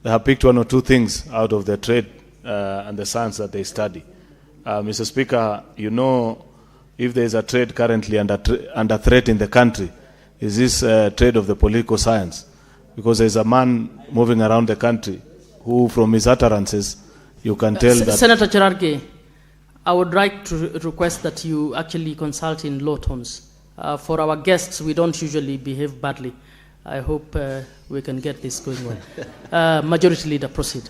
they have picked one or two things out of their trade and the science that they study. Mr. Speaker, you know, if there is a trade currently under threat in the country, is this trade of the political science? Because there is a man moving around the country who, from his utterances, you can tell that... Senator Cherargei, I would like to request that you actually consult in low tones. For our guests, we don't usually behave badly. I hope we can get this going well. Majority Leader, proceed.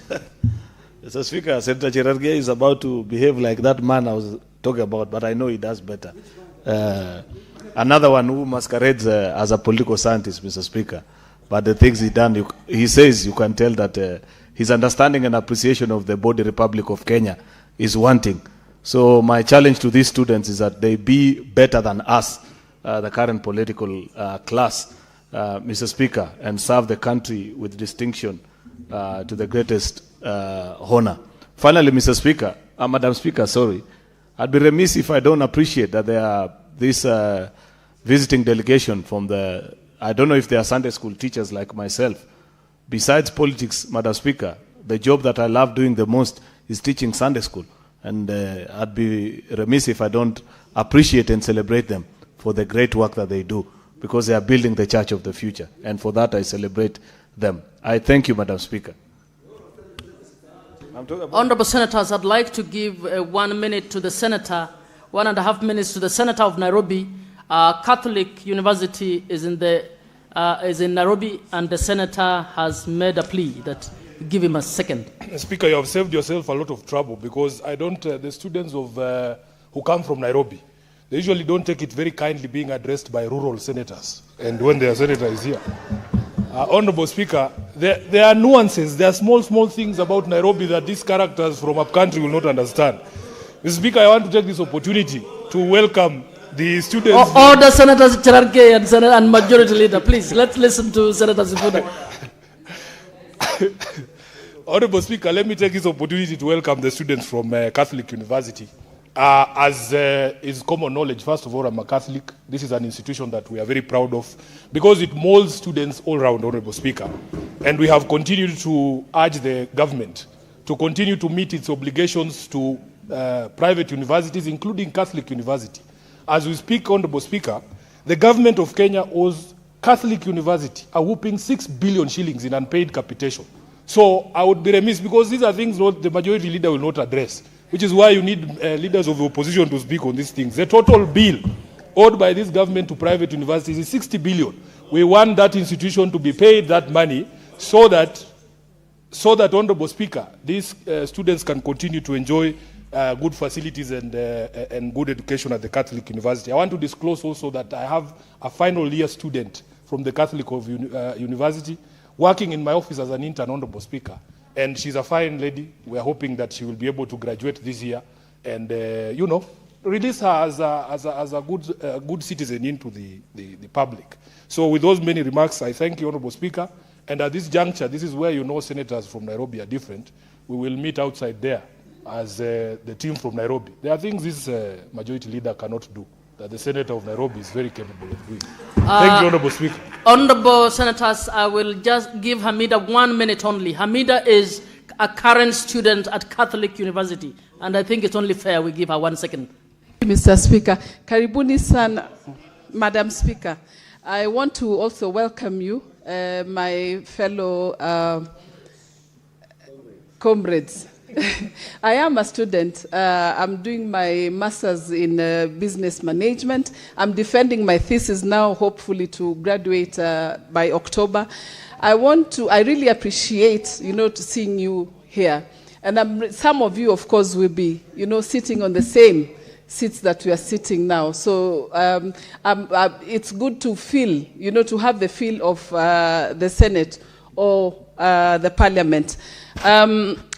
Mr. Speaker, Senator Cherargei is about to behave like that man I was talking about, but I know he does better. Another one who masquerades as a political scientist, Mr. Speaker, but the things he says, you can tell that his understanding and appreciation of the body Republic of Kenya is wanting. So my challenge to these students is that they be better than us, the current political class, Mr. Speaker, and serve the country with distinction to the greatest honor. Finally, Mr. Speaker, Madam Speaker, sorry, I'd be remiss if I don't appreciate that there are this visiting delegation from the, I don't know if they are Sunday school teachers like myself. Besides politics, Madam Speaker, the job that I love doing the most is teaching Sunday school. And I'd be remiss if I don't appreciate and celebrate them for the great work that they do, because they are building the church of the future. And for that, I celebrate them. I thank you, Madam Speaker. Honorable Senators, I'd like to give 1 minute to the Senator, 1.5 minutes to the Senator of Nairobi. Catholic University is in Nairobi, and the Senator has made a plea that give him a second. Speaker, you have saved yourself a lot of trouble, because I don't, the students of who come from Nairobi, they usually don't take it very kindly being addressed by rural senators, and when their senator is here. Honorable Speaker, there are nuances, there are small things about Nairobi that these characters from upcountry will not understand. Mr. Speaker, I want to take this opportunity to welcome the students... Order Senators Cherargei and Majority Leader, please, let's listen to Senator Sifuna. Honorable Speaker, let me take this opportunity to welcome the students from Catholic University. As is common knowledge, first of all, I'm a Catholic. This is an institution that we are very proud of because it molds students all around, Honorable Speaker. And we have continued to urge the government to continue to meet its obligations to private universities, including Catholic University. As we speak, Honorable Speaker, the government of Kenya owes Catholic University a whooping 6 billion shillings in unpaid capitation. So I would be remiss, because these are things the Majority Leader will not address, which is why you need leaders of the opposition to speak on these things. The total bill owed by this government to private universities is 60 billion. We want that institution to be paid that money so that Honorable Speaker, these students can continue to enjoy good facilities and good education at the Catholic University. I want to disclose also that I have a final year student from the Catholic University working in my office as an intern, Honorable Speaker. And she's a fine lady. We are hoping that she will be able to graduate this year and, release her as a good citizen into the public. So with those many remarks, I thank you, Honorable Speaker. And at this juncture, this is where senators from Nairobi are different. We will meet outside there as the team from Nairobi. There are things this Majority Leader cannot do, that the Senator of Nairobi is very capable of doing. Thank you, Honorable Speaker. Honorable Senators, I will just give Hamida 1 minute only. Hamida is a current student at Catholic University, and I think it's only fair we give her 1 second. Mr. Speaker, karibuni sana, Madam Speaker. I want to also welcome you, my fellow comrades. I am a student. I'm doing my master's in business management. I'm defending my thesis now, hopefully to graduate by October. I really appreciate, to seeing you here. And some of you, of course, will be, sitting on the same seats that we are sitting now. So it's good to feel, to have the feel of the Senate or the Parliament.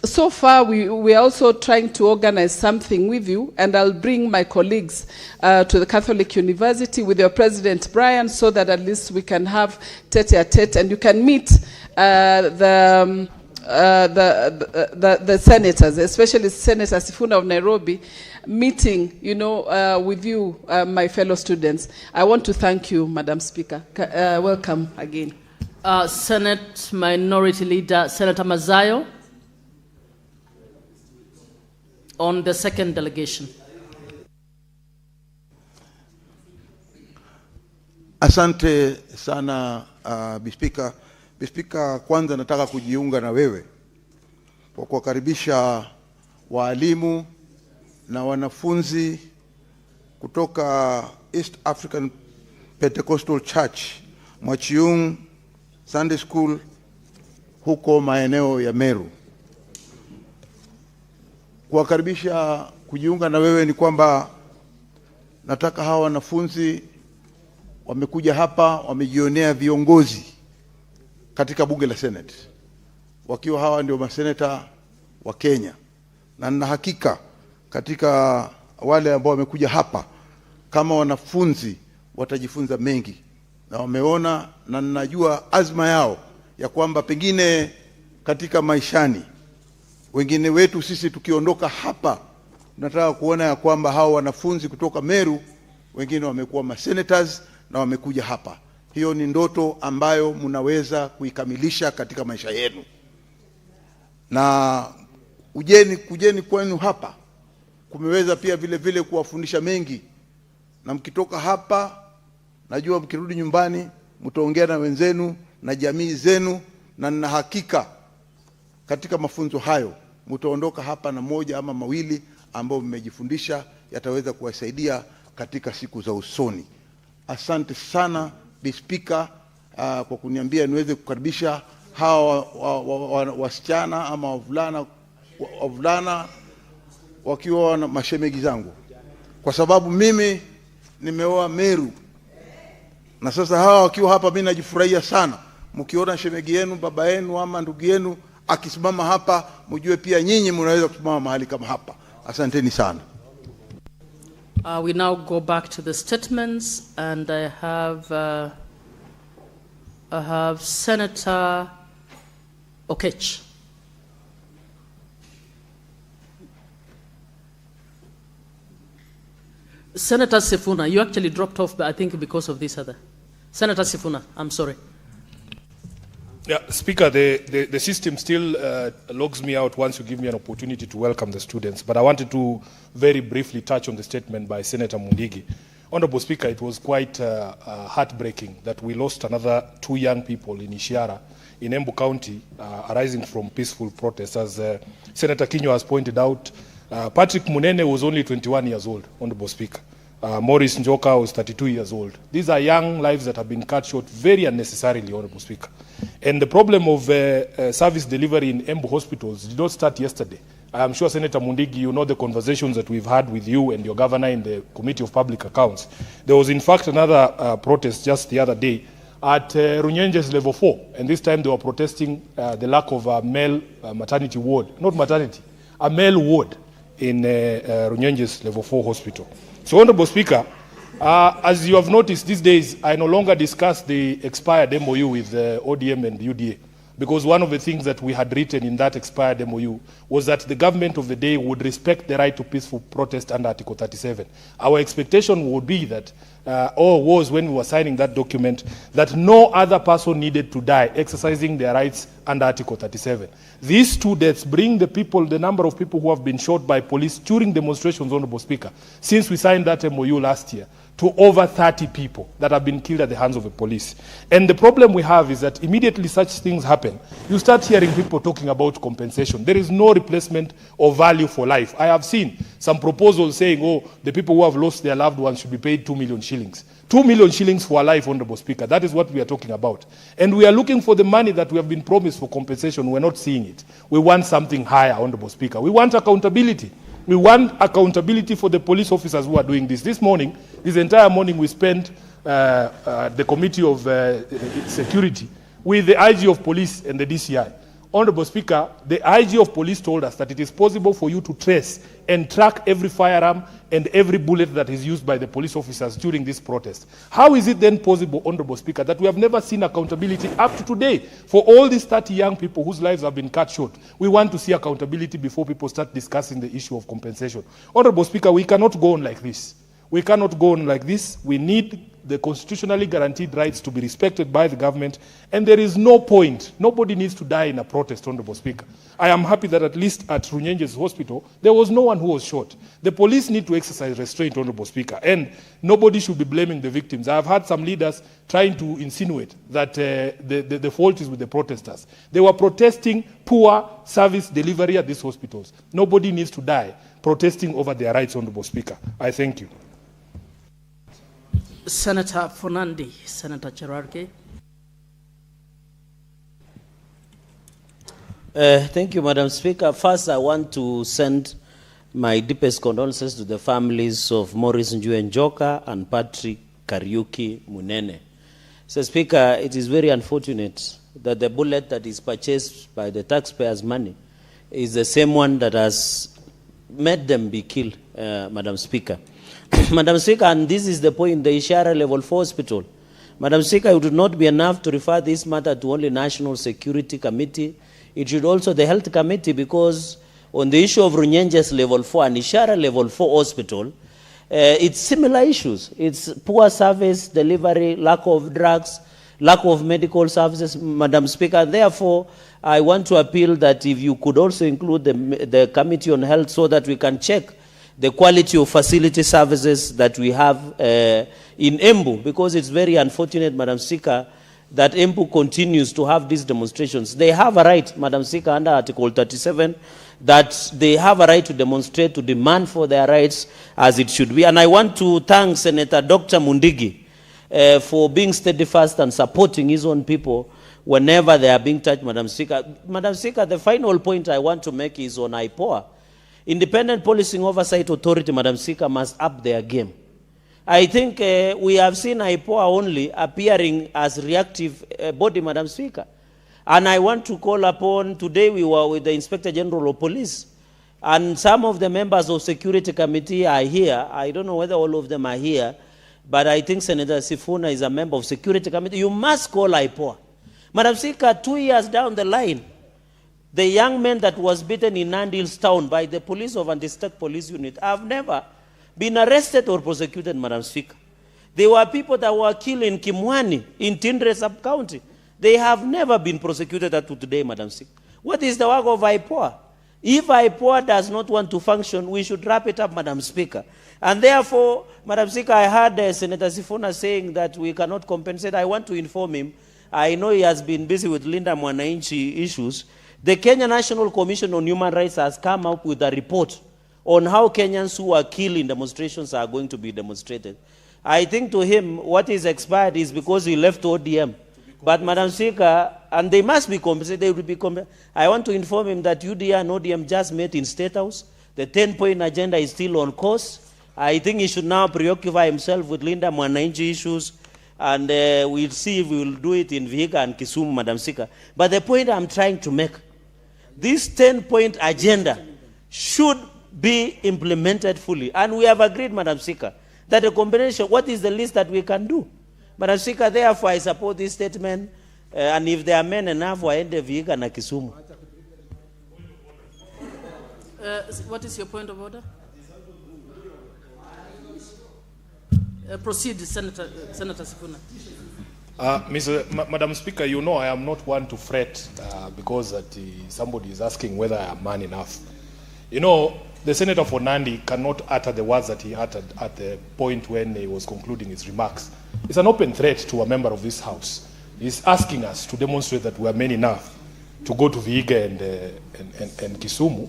So far, we are also trying to organize something with you, and I'll bring my colleagues to the Catholic University with your President Brian, so that at least we can have tete-a-tete, and you can meet the senators, especially Senator Sifuna of Nairobi, meeting, with you, my fellow students. I want to thank you, Madam Speaker. Welcome again. Senate Minority Leader, Senator Mazayo, on the second delegation. Asante sana Bispika. Bispika, kwanza nataka kujiunga na wewe kwa kuwakaribisha waalimu na wanafunzi kutoka East African Pentecostal Church Mwachiung Sunday School huko maeneo ya Meru. Kuwakaribisha kujiunga na wewe ni kwamba nataka hawa wanafunzi wamekuja hapa, wamejionea viongozi katika bunge la Senate, wakiwa hawa ndio maseneta wa Kenya, na nina hakika katika wale ambao wamekuja hapa kama wanafunzi watajifunza mengi, na wameona, na ninajua azma yao ya kwamba pengine katika maishani wengine wetu sisi tukiondoka hapa tunataka kuona ya kwamba hao wanafunzi kutoka Meru wengine wamekuwa masenators na wamekuja hapa. Hiyo ni ndoto ambayo mnaweza kuikamilisha katika maisha yenu, na kujeni kwenu hapa kumeweza pia vile vile kuwafundisha mengi, na mkitoka hapa najua mkirudi nyumbani mtaongea na wenzenu na jamii zenu, na nina hakika katika mafunzo hayo mtaondoka hapa na moja ama mawili ambao mmejifundisha yataweza kuwasaidia katika siku za usoni. Asante sana Bispika kwa kuniambia niweze kukaribisha hawa wasichana ama wavulana wakiwa na mashemegi zangu, kwa sababu mimi nimeoa Meru, na sasa hawa wakiwa hapa mimi najifurahia sana. Mkiona shemegi yenu, baba yenu ama ndugu yenu akisimama hapa, mjue pia nyinyi mnaweza kusimama mahali kama hapa. Asanteni sana. We now go back to the statements, and I have Senator Okech. Senator Sifuna, you actually dropped off, but I think because of this other. Senator Sifuna, I'm sorry. Yeah, Speaker, the system still logs me out once you give me an opportunity to welcome the students. But I wanted to very briefly touch on the statement by Senator Mundigi. Honorable Speaker, it was quite heartbreaking that we lost another 2 young people in Ishiara, in Embu County, arising from peaceful protests. As Senator Kinyo has pointed out, Patrick Munene was only 21 years old, Honorable Speaker. Maurice Njoka was 32 years old. These are young lives that have been cut short very unnecessarily, Honorable Speaker. And the problem of service delivery in Embu hospitals did not start yesterday. I am sure, Senator Mundigi, you know the conversations that we've had with you and your governor in the Committee of Public Accounts. There was, in fact, another protest just the other day at Runyenjes Level 4, and this time they were protesting the lack of a male maternity ward, not maternity, a male ward in Runyenjes Level 4 hospital. So, Honorable Speaker, as you have noticed these days, I no longer discuss the expired MOU with ODM and UDA. because one of the things that we had written in that expired MOU was that the government of the day would respect the right to peaceful protest under Article 37. Our expectation would be that, or was when we were signing that document, that no other person needed to die exercising their rights under Article 37. These 2 deaths bring the number of people who have been shot by police during demonstrations, Honorable Speaker, since we signed that MOU last year, to over 30 people that have been killed at the hands of the police. And the problem we have is that immediately such things happen, you start hearing people talking about compensation. There is no replacement of value for life. I have seen some proposals saying, oh, the people who have lost their loved ones should be paid 2 million shillings. 2 million shillings for a life, Honorable Speaker. That is what we are talking about. And we are looking for the money that we have been promised for compensation. We're not seeing it. We want something higher, Honorable Speaker. We want accountability. We want accountability for the police officers who are doing this. This morning, this entire morning, we spent the Committee of Security with the IG of Police and the DCI. Honorable Speaker, the IG of Police told us that it is possible for you to trace and track every firearm and every bullet that is used by the police officers during this protest. How is it then possible, Honorable Speaker, that we have never seen accountability up to today for all these 30 young people whose lives have been cut short? We want to see accountability before people start discussing the issue of compensation. Honorable Speaker, we cannot go on like this. We cannot go on like this. We need the constitutionally guaranteed rights to be respected by the government, and there is no point. Nobody needs to die in a protest, Honorable Speaker. I am happy that at least at Runyenje's hospital, there was no one who was shot. The police need to exercise restraint, Honorable Speaker, and nobody should be blaming the victims. I have had some leaders trying to insinuate that the fault is with the protesters. They were protesting poor service delivery at these hospitals. Nobody needs to die protesting over their rights, Honorable Speaker. I thank you. Senator Fonandi, Senator Cherarke. Thank you, Madam Speaker. First, I want to send my deepest condolences to the families of Maurice Njoka and Patrick Kariuki Munene. So, Speaker, it is very unfortunate that the bullet that is purchased by the taxpayers' money is the same one that has made them be killed, Madam Speaker. Madam Speaker, and this is the point, the Ishara Level 4 Hospital. Madam Speaker, it would not be enough to refer this matter to only National Security Committee. It should also the Health Committee, because on the issue of Runyenje's Level 4 and Ishara Level 4 Hospital, it's similar issues. It's poor service delivery, lack of drugs, lack of medical services, Madam Speaker. Therefore, I want to appeal that if you could also include the Committee on Health so that we can check the quality of facility services that we have in Embu, because it's very unfortunate, Madam Speaker, that Embu continues to have these demonstrations. They have a right, Madam Speaker, under Article 37, that they have a right to demonstrate, to demand for their rights as it should be. And I want to thank Senator Dr. Mundigi for being steadfast and supporting his own people whenever they are being touched, Madam Speaker. Madam Speaker, the final point I want to make is on IPOA. Independent Policing Oversight Authority, Madam Speaker, must up their game. I think we have seen IPOA only appearing as reactive body, Madam Speaker. And I want to call upon, today we were with the Inspector General of Police, and some of the members of Security Committee are here. I don't know whether all of them are here, but I think Senator Sifuna is a member of Security Committee. You must call IPOA. Madam Speaker, 2 years down the line, the young man that was beaten in Nandils town by the police of Anti-State Police Unit have never been arrested or prosecuted, Madam Speaker. There were people that were killed in Kimwani, in Tindre sub-county. They have never been prosecuted up to today, Madam Speaker. What is the work of IPOA? If IPOA does not want to function, we should wrap it up, Madam Speaker. And therefore, Madam Speaker, I heard Senator Sifuna saying that we cannot compensate. I want to inform him. I know he has been busy with Linda Mwananchi issues. The Kenya National Commission on Human Rights has come up with a report on how Kenyans who are killed in demonstrations are going to be demonstrated. I think to him, what is expired is because he left ODM. But Madam Speaker, and they must be compensated, they will be compensated. I want to inform him that UDA and ODM just met in State House. The 10-point agenda is still on course. I think he should now preoccupy himself with Linda Mwananchi issues, and we'll see if we will do it in Vihiga and Kisumu, Madam Speaker. But the point I'm trying to make, this 10-point agenda should be implemented fully. And we have agreed, Madam Speaker, that a combination, what is the least that we can do? Madam Speaker, therefore, I support this statement. And if there are men enough, waende Vihiga na Kisumu. What is your point of order? Proceed, Senator Sifuna. Madam Speaker, you know I am not one to fret because that somebody is asking whether I am man enough. You know, the Senator for Nandi cannot utter the words that he uttered at the point when he was concluding his remarks. It's an open threat to a member of this House. He's asking us to demonstrate that we are men enough to go to Vihiga and Kisumu.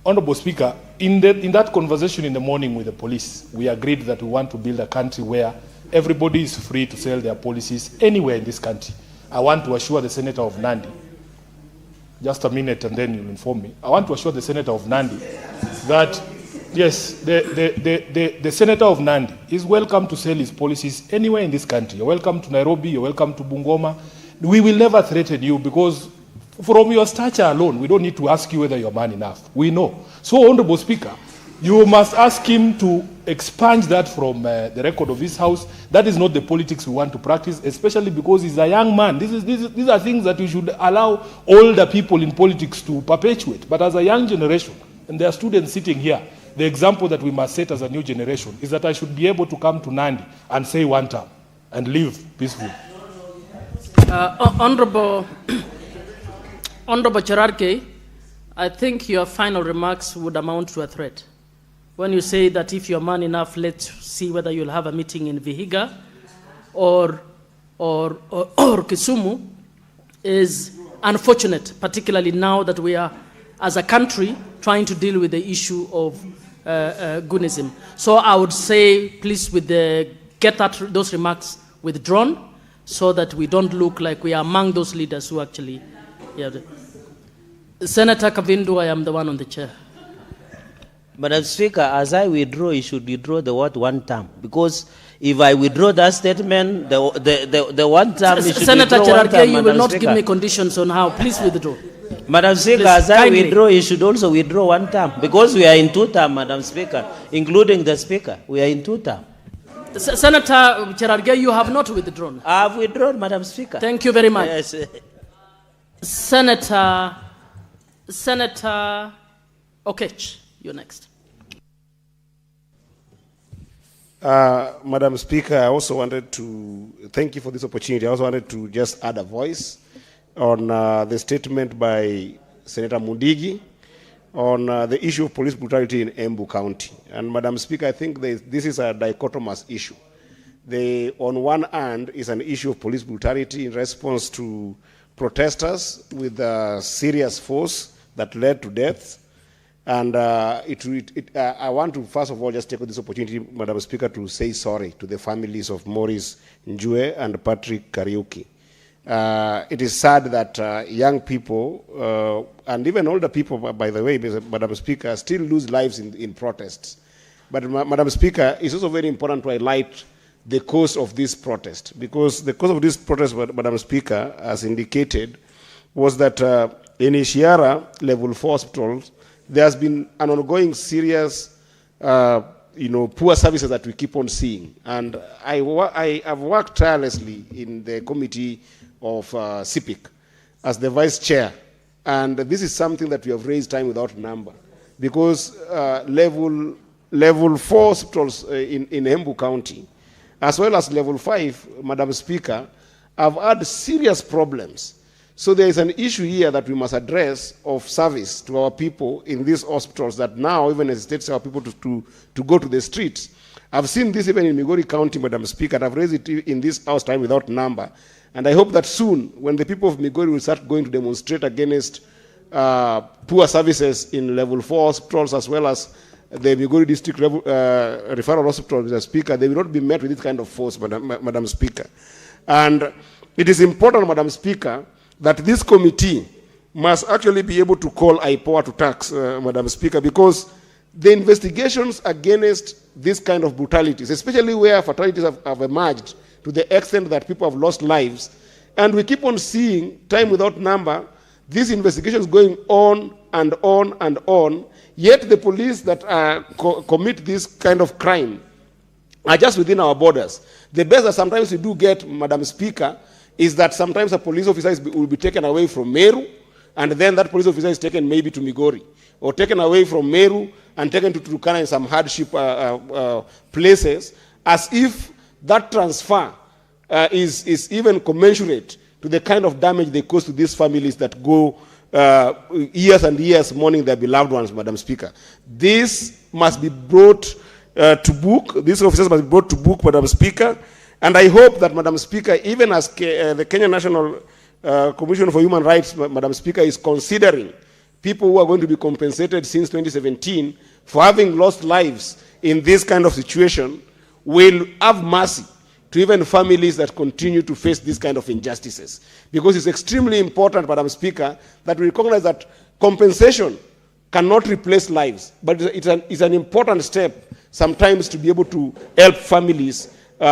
Honorable Speaker, in that conversation in the morning with the police, we agreed that we want to build a country where everybody is free to sell their policies anywhere in this country. I want to assure the Senator of Nandi, just a minute and then you'll inform me. I want to assure the Senator of Nandi that, yes, the Senator of Nandi is welcome to sell his policies anywhere in this country. You're welcome to Nairobi, you're welcome to Bungoma. We will never threaten you because from your stature alone, we don't need to ask you whether you're man enough. We know. So, Honorable Speaker, you must ask him to expunge that from the record of this House. That is not the politics we want to practice, especially because he's a young man. These are things that we should allow older people in politics to perpetuate. But as a young generation, and there are students sitting here, the example that we must set as a new generation is that I should be able to come to Nandi and say one term and live peacefully. Honorable Cherargei, I think your final remarks would amount to a threat. When you say that if you're man enough, let's see whether you'll have a meeting in Vihiga or Kisumu, is unfortunate, particularly now that we are, as a country, trying to deal with the issue of Gunism. So I would say, please, get those remarks withdrawn so that we don't look like we are among those leaders who actually... Yeah. Senator Kavindu, I am the one on the chair. Madam Speaker, as I withdraw, you should withdraw the word one term. Because if I withdraw that statement, the one term... Senator Cherargei, you will not give me conditions on how. Please withdraw. Madam Speaker, Please, as I kindly withdraw, you should also withdraw one term. Because we are in two terms, Madam Speaker, including the Speaker. We are in two terms. Senator Cherargei, you have not withdrawn. I have withdrawn, Madam Speaker. Thank you very much. Yes. Senator Okech, you're next. Madam Speaker, I also wanted to thank you for this opportunity. I also wanted to just add a voice on the statement by Senator Mudigi on the issue of police brutality in Embu County. And Madam Speaker, I think this is a dichotomous issue. On one hand is an issue of police brutality in response to protesters with serious force that led to deaths. And I want to, first of all, just take this opportunity, Madam Speaker, to say sorry to the families of Maurice Njue and Patrick Kariuki. It is sad that young people, and even older people, by the way, Madam Speaker, still lose lives in protests. But Madam Speaker, it's also very important to highlight the cause of this protest, because the cause of this protest, Madam Speaker, as indicated, was that in Ishiara Level 4 hospitals, there has been an ongoing serious, poor services that we keep on seeing. And I have worked tirelessly in the committee of CIPIC as the vice chair. And this is something that we have raised time without number, because level 4 hospitals in Embu County, as well as level 5, Madam Speaker, have had serious problems. So there is an issue here that we must address of service to our people in these hospitals that now even hesitates our people to go to the streets. I've seen this even in Migori County, Madam Speaker, and I've raised it in this house time without number. And I hope that soon, when the people of Migori will start going to demonstrate against poor services in level 4 hospitals as well as the Migori District Referral Hospital, Mr. Speaker, they will not be met with this kind of force, Madam Speaker. And it is important, Madam Speaker, that this committee must actually be able to call IPOA to tax, Madam Speaker, because the investigations against this kind of brutalities, especially where fatalities have emerged to the extent that people have lost lives, and we keep on seeing, time without number, these investigations going on and on and on, yet the police that commit this kind of crime are just within our borders. The best that sometimes we do get, Madam Speaker, is that sometimes a police officer will be taken away from Meru, and then that police officer is taken maybe to Migori, or taken away from Meru and taken to Turkana in some hardship places, as if that transfer is even commensurate to the kind of damage they cause to these families that go years and years mourning their beloved ones, Madam Speaker. This must be brought to book. These officers must be brought to book, Madam Speaker. And I hope that, Madam Speaker, even as the Kenya National Commission for Human Rights, Madam Speaker, is considering people who are going to be compensated since 2017 for having lost lives in this kind of situation, will have mercy to even families that continue to face these kind of injustices. Because it's extremely important, Madam Speaker, that we recognize that compensation cannot replace lives, but it's an important step sometimes to be able to help families be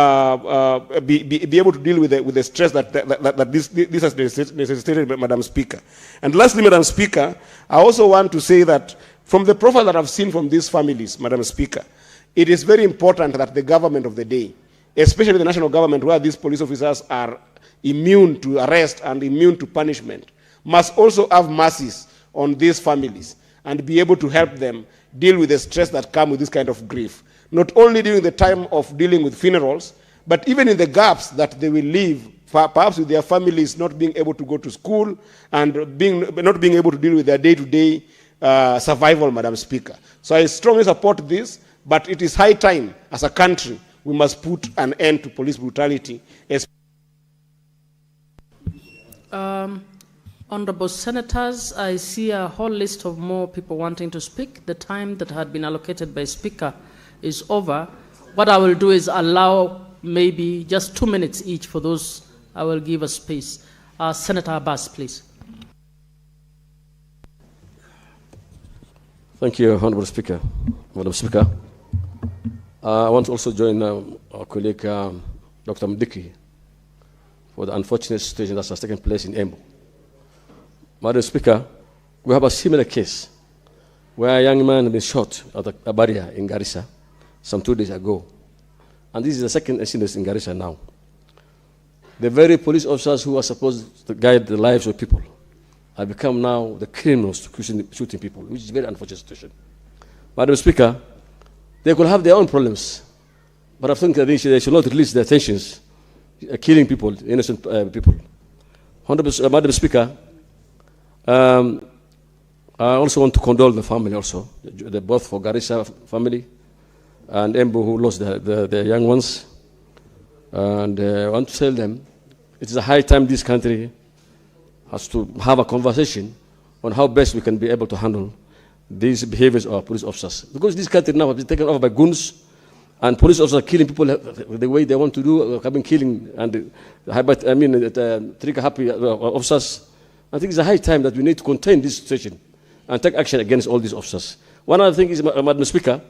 able to deal with the stress that this has necessitated, Madam Speaker. And lastly, Madam Speaker, I also want to say that from the profile that I've seen from these families, Madam Speaker, it is very important that the government of the day, especially the national government, where these police officers are immune to arrest and immune to punishment, must also have mercies on these families and be able to help them deal with the stress that comes with this kind of grief. Not only during the time of dealing with funerals, but even in the gaps that they will leave, perhaps with their families not being able to go to school and not being able to deal with their day-to-day survival, Madam Speaker. So I strongly support this, but it is high time, as a country, we must put an end to police brutality. Honorable Senators, I see a whole list of more people wanting to speak. The time that had been allocated by Speaker is over. What I will do is allow maybe just 2 minutes each for those. I will give a space. Senator Abbas, please. Thank you, Honorable Speaker. Madam Speaker, I want to also join our colleague, Dr. Mdiki, for the unfortunate situation that has taken place in Embu. Madam Speaker, we have a similar case where a young man has been shot at a barrier in Garissa some 2 days ago. And this is the second incident in Garissa now. The very police officers who are supposed to guide the lives of people have become now the criminals shooting people, which is a very unfortunate situation. Madam Speaker, they could have their own problems, but I think that they should not release their tensions, killing people, innocent people. Honorable Madam Speaker, I also want to condole the family also, both for Garissa family and Embu who lost their young ones. And I want to tell them it is a high time this country has to have a conversation on how best we can be able to handle these behaviors of our police officers. Because this country now has been taken over by goons, and police officers are killing people the way they want to do, have been killing and trigger-happy officers. I think it's a high time that we need to contain this situation and take action against all these officers. One other thing is, Madam Speaker,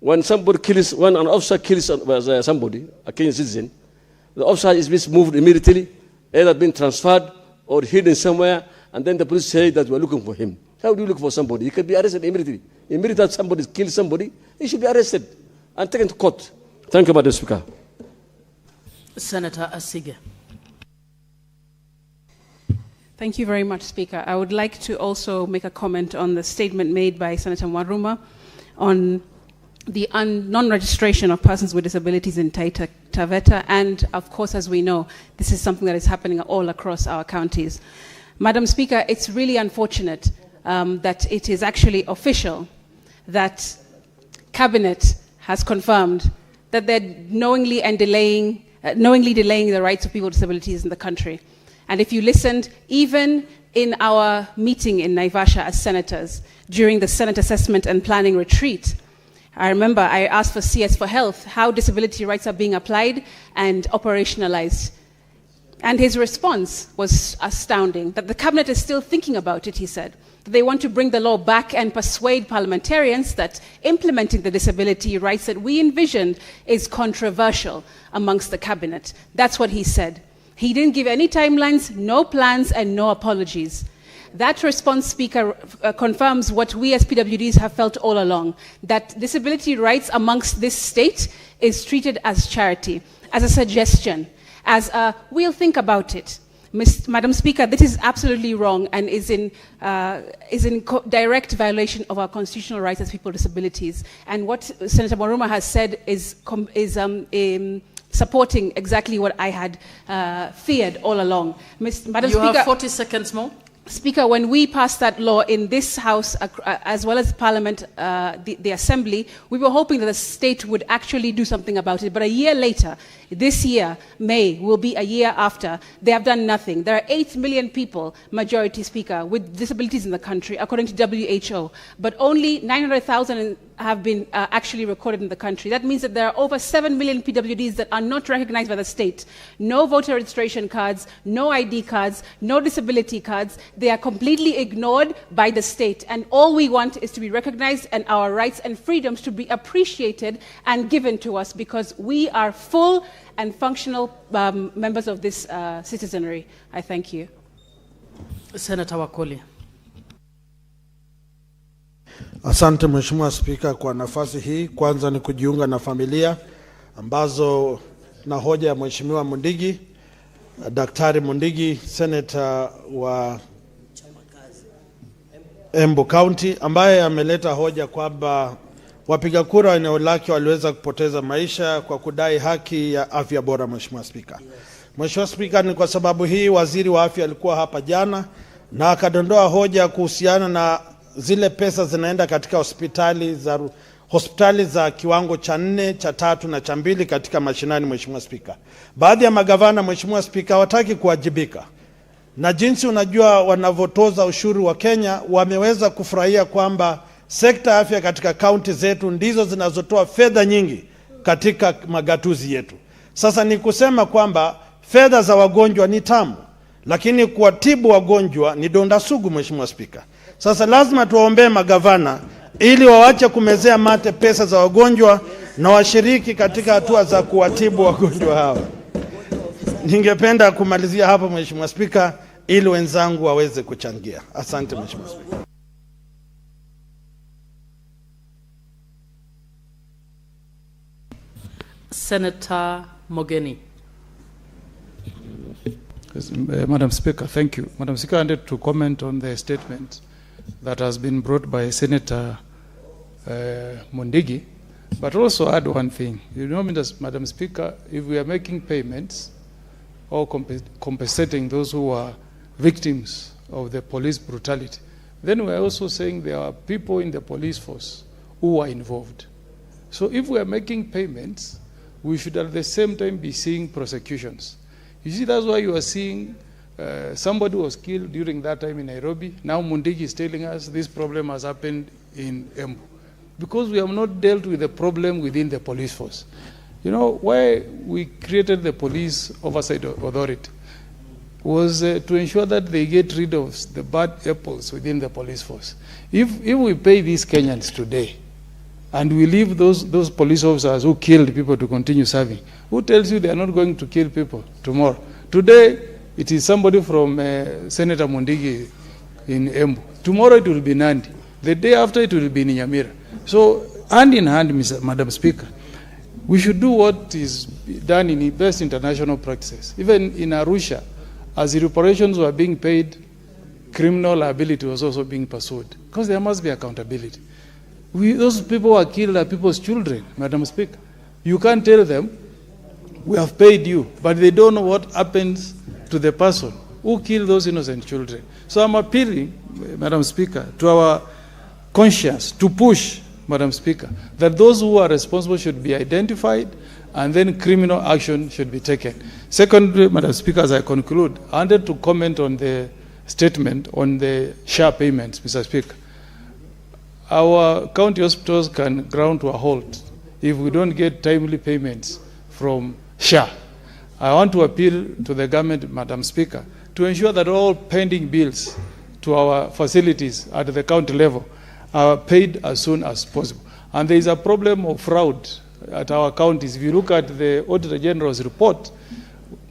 when an officer kills somebody, a Kenyan citizen, the officer is being moved immediately, either being transferred or hidden somewhere, and then the police say that we're looking for him. How do you look for somebody? He can be arrested immediately. Immediately that somebody kills somebody, he should be arrested and taken to court. Thank you, Madam Speaker. Senator Asige. Thank you very much, Speaker. I would like to also make a comment on the statement made by Senator Mwaruma on the non-registration of persons with disabilities in Taita Taveta, and of course, as we know, this is something that is happening all across our counties. Madam Speaker, it's really unfortunate that it is actually official that Cabinet has confirmed that they're knowingly delaying the rights of people with disabilities in the country. And if you listened, even in our meeting in Naivasha as senators, during the Senate Assessment and Planning Retreat, I remember I asked for CS for Health, how disability rights are being applied and operationalized. And his response was astounding, that the Cabinet is still thinking about it, he said. They want to bring the law back and persuade parliamentarians that implementing the disability rights that we envisioned is controversial amongst the Cabinet. That's what he said. He didn't give any timelines, no plans, and no apologies. That response, Speaker, confirms what we as PWDs have felt all along, that disability rights amongst this state is treated as charity, as a suggestion. as a, we'll think about it. Madam Speaker, this is absolutely wrong and is in direct violation of our constitutional rights as people with disabilities. And what Senator Mwaruma has said is supporting exactly what I had feared all along. Madam You Speaker, have 40 seconds more. Speaker, when we passed that law in this House, as well as Parliament, the Assembly, we were hoping that the state would actually do something about it. But a year later, this year, May, will be a year after, they have done nothing. There are 8 million people, Majority Speaker, with disabilities in the country, according to WHO. But only 900,000 have been actually recorded in the country. That means that there are over 7 million PWDs that are not recognized by the state. No voter registration cards, no ID cards, no disability cards. They are completely ignored by the state. And all we want is to be recognized and our rights and freedoms to be appreciated and given to us because we are full and functional members of this citizenry. I thank you. Senator Wakoli. Asante Mheshimiwa Spika kwa nafasi hii. Kwanza ni kujiunga na familia ambazo na hoja ya Mheshimiwa Mundigi, Daktari Mundigi, Senator wa Embu County, ambaye ameleta hoja kwamba wapiga kura wa eneo lake waliweza kupoteza maisha kwa kudai haki ya afya bora. Mheshimiwa Spika, Mheshimiwa Spika, ni kwa sababu hii waziri wa afya alikuwa hapa jana na akadondoa hoja kuhusiana na zile pesa zinaenda katika hospitali za kiwango cha 4, cha 3 na cha 2 katika mashinani. Mheshimiwa Spika, baadhi ya magavana, Mheshimiwa Spika, hawataki kuwajibika na jinsi unajua wanavotoza ushuru wa Kenya. Wameweza kufurahia kwamba sekta ya afya katika kaunti zetu ndizo zinazotoa fedha nyingi katika magatuzi yetu. Sasa ni kusema kwamba fedha za wagonjwa ni tamu, lakini kuwatibu wagonjwa ni donda sugu. Mheshimiwa Spika, sasa lazima tuwaombee magavana ili waache kumezea mate pesa za wagonjwa na washiriki katika hatua za kuwatibu wagonjwa hawa. Ningependa kumalizia hapo Mheshimiwa Spika ili wenzangu waweze kuchangia. Asante Mheshimiwa Spika. Senator Mogeni. Yes, Madam Speaker, thank you. Madam Speaker, I wanted to comment on the statement that has been brought by Senator Mundigi, but also add one thing. You know, Madam Speaker, if we are making payments or compensating those who are victims of the police brutality, then we are also saying there are people in the police force who are involved. So if we are making payments, we should at the same time be seeing prosecutions. You see, that's why you are seeing somebody was killed during that time in Nairobi. Now Mundigi is telling us this problem has happened in Embu. Because we have not dealt with the problem within the police force. You know, why we created the Police Oversight Authority was to ensure that they get rid of the bad apples within the police force. If we pay these Kenyans today, and we leave those police officers who killed people to continue serving, who tells you they are not going to kill people tomorrow? Today, it is somebody from Senator Mundigi in Embu. Tomorrow it will be Nandi. The day after it will be in Nyamira. So, hand in hand, Madam Speaker, we should do what is done in the best international practices. Even in Arusha, as the reparations were being paid, criminal liability was also being pursued. Because there must be accountability. Those people who are killed are people's children, Madam Speaker. You can't tell them, we have paid you, but they don't know what happens to the person who killed those innocent children. So I'm appealing, Madam Speaker, to our conscience to push, Madam Speaker, that those who are responsible should be identified and then criminal action should be taken. Secondly, Madam Speaker, as I conclude, I wanted to comment on the statement on the SHA payments, Mr. Speaker. Our county hospitals can ground to a halt if we don't get timely payments from SHA. I want to appeal to the government, Madam Speaker, to ensure that all pending bills to our facilities at the county level are paid as soon as possible. And there is a problem of fraud at our counties. If you look at the Auditor General's report,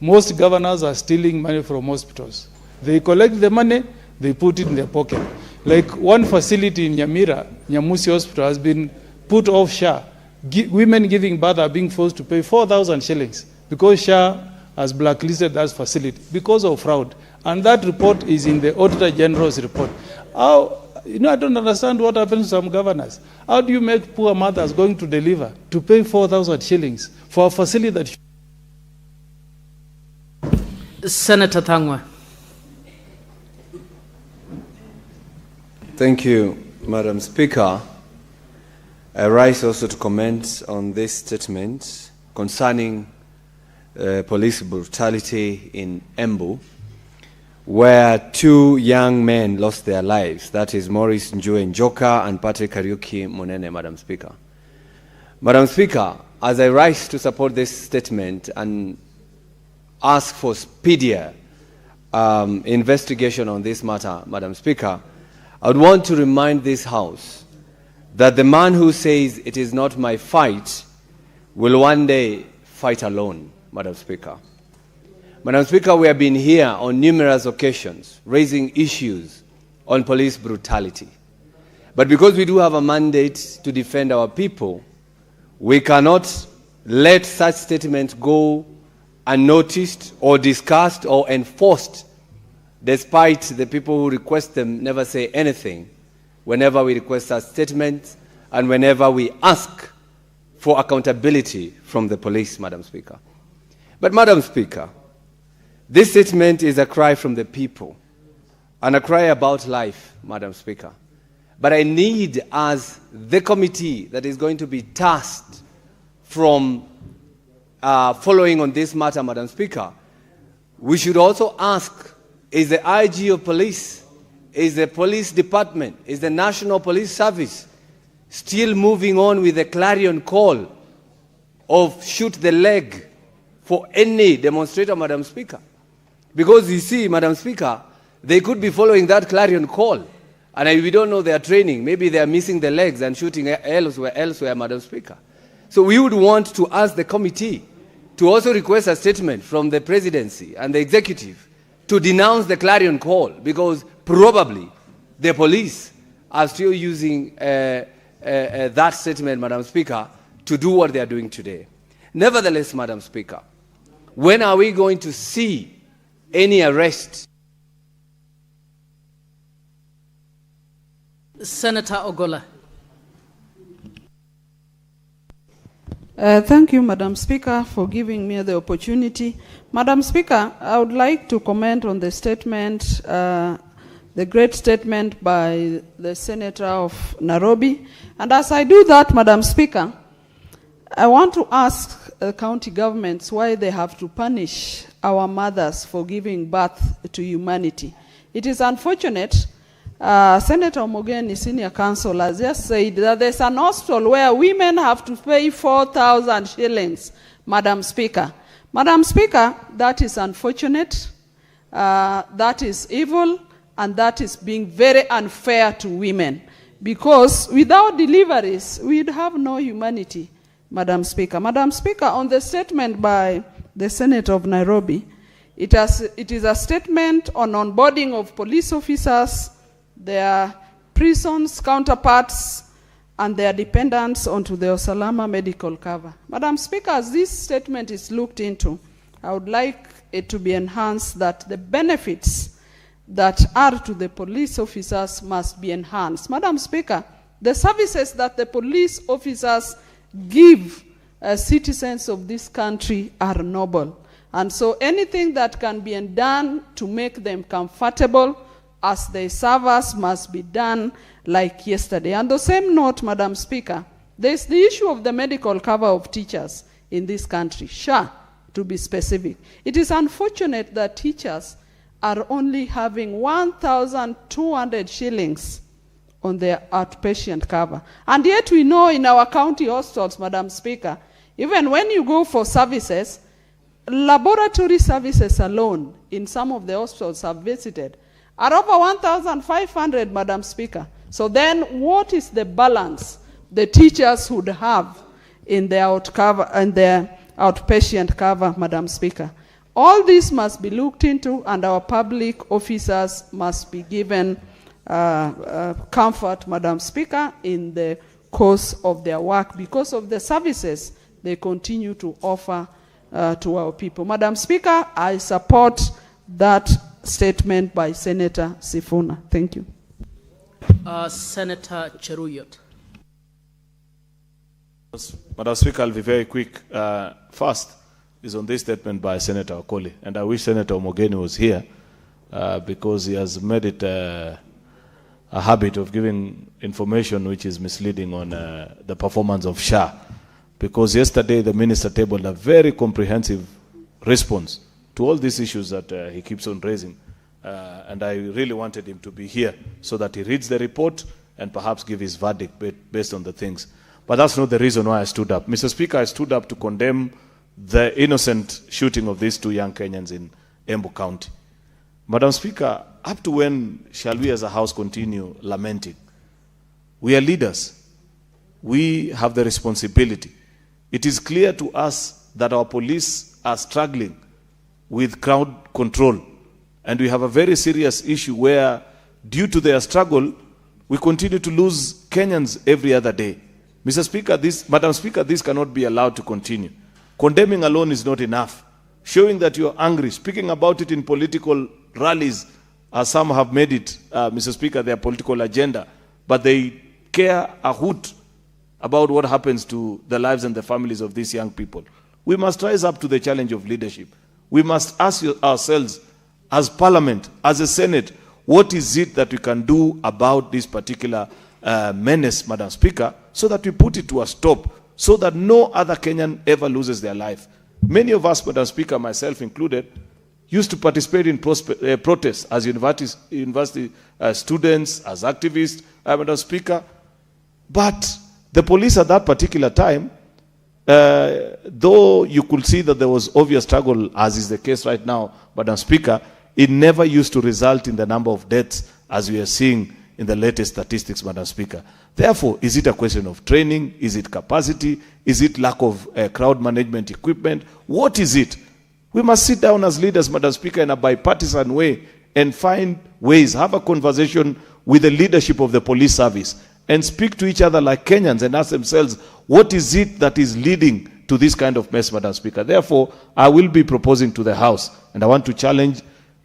most governors are stealing money from hospitals. They collect the money, they put it in their pocket. Like one facility in Nyamira, Nyamusi Hospital, has been put off SHA. Women giving birth are being forced to pay 4,000 shillings because SHA has blacklisted that facility because of fraud. And that report is in the Auditor General's report. How, I don't understand what happens to some governors. How do you make poor mothers going to deliver to pay 4,000 shillings for a facility that... Senator Thangwa. Thank you, Madam Speaker. I rise also to comment on this statement concerning police brutality in Embu, where 2 young men lost their lives. That is Maurice Njue Njoka and Patrick Kariuki Munene, Madam Speaker. Madam Speaker, as I rise to support this statement and ask for speedier investigation on this matter, Madam Speaker, I would want to remind this House that the man who says it is not my fight will one day fight alone, Madam Speaker. Madam Speaker, we have been here on numerous occasions raising issues on police brutality. But because we do have a mandate to defend our people, we cannot let such statements go unnoticed or discussed or enforced, despite the people who request them never say anything whenever we request such statements and whenever we ask for accountability from the police, Madam Speaker. But, Madam Speaker, this statement is a cry from the people and a cry about life, Madam Speaker. But I need, as the committee that is going to be tasked from following on this matter, Madam Speaker, we should also ask, is the IG of police, is the police department, is the National Police Service still moving on with the clarion call of shoot the leg for any demonstrator, Madam Speaker? Because you see, Madam Speaker, they could be following that clarion call, and we don't know their training. Maybe they are missing the legs and shooting elsewhere, Madam Speaker. So we would want to ask the committee to also request a statement from the presidency and the executive to denounce the clarion call, because probably the police are still using that statement, Madam Speaker, to do what they are doing today. Nevertheless, Madam Speaker, when are we going to see any arrest? Senator Ogola. Thank you, Madam Speaker, for giving me the opportunity. Madam Speaker, I would like to comment on the statement, the great statement by the Senator of Nairobi. And as I do that, Madam Speaker, I want to ask county governments why they have to punish our mothers for giving birth to humanity. It is unfortunate. Senator Omogeni, senior counsel, has just said that there's an hospital where women have to pay 4,000 shillings, Madam Speaker. Madam Speaker, that is unfortunate, that is evil, and that is being very unfair to women. Because without deliveries, we'd have no humanity, Madam Speaker. Madam Speaker, on the statement by the Senate of Nairobi, it is a statement on onboarding of police officers, their prisons counterparts, and their dependents onto the Usalama medical cover. Madam Speaker, as this statement is looked into, I would like it to be enhanced that the benefits that are to the police officers must be enhanced. Madam Speaker, the services that the police officers give citizens of this country are noble. And so anything that can be done to make them comfortable as they serve us must be done like yesterday. On the same note, Madam Speaker, there's the issue of the medical cover of teachers in this country, SHA, to be specific. It is unfortunate that teachers are only having 1,200 shillings on their outpatient cover. And yet we know in our county hospitals, Madam Speaker, even when you go for services, laboratory services alone in some of the hospitals I've visited are over 1,500, Madam Speaker. So then what is the balance the teachers would have in their outpatient cover, Madam Speaker? All this must be looked into, and our public officers must be given comfort, Madam Speaker, in the course of their work because of the services they continue to offer to our people. Madam Speaker, I support that statement by Senator Sifuna. Thank you. Senator Cheruyot. Madam Speaker, I'll be very quick. First is on this statement by Senator Okoli, and I wish Senator Omogeni was here because he has made it a habit of giving information which is misleading on the performance of SHA. Because yesterday the minister tabled a very comprehensive response to all these issues that he keeps on raising. And I really wanted him to be here so that he reads the report and perhaps give his verdict based on the things. But that's not the reason why I stood up. Mr. Speaker, I stood up to condemn the innocent shooting of these two young Kenyans in Embu County. Madam Speaker, up to when shall we as a House continue lamenting? We are leaders. We have the responsibility. It is clear to us that our police are struggling with crowd control. And we have a very serious issue where, due to their struggle, we continue to lose Kenyans every other day. Mr. Speaker, Madam Speaker, this cannot be allowed to continue. Condemning alone is not enough. Showing that you are angry, speaking about it in political rallies, as some have made it, Mr. Speaker, their political agenda, but they care a hoot about what happens to the lives and the families of these young people. We must rise up to the challenge of leadership. We must ask ourselves, as Parliament, as a Senate, what is it that we can do about this particular menace, Madam Speaker, so that we put it to a stop, so that no other Kenyan ever loses their life. Many of us, Madam Speaker, myself included, used to participate in protests as university students, as activists, Madam Speaker. But the police at that particular time, though you could see that there was obvious struggle, as is the case right now, Madam Speaker, it never used to result in the number of deaths as we are seeing in the latest statistics, Madam Speaker. Therefore, is it a question of training? Is it capacity? Is it lack of crowd management equipment? What is it? We must sit down as leaders, Madam Speaker, in a bipartisan way and find ways, have a conversation with the leadership of the police service and speak to each other like Kenyans and ask themselves, what is it that is leading to this kind of mess, Madam Speaker? Therefore, I will be proposing to the House, and I want to challenge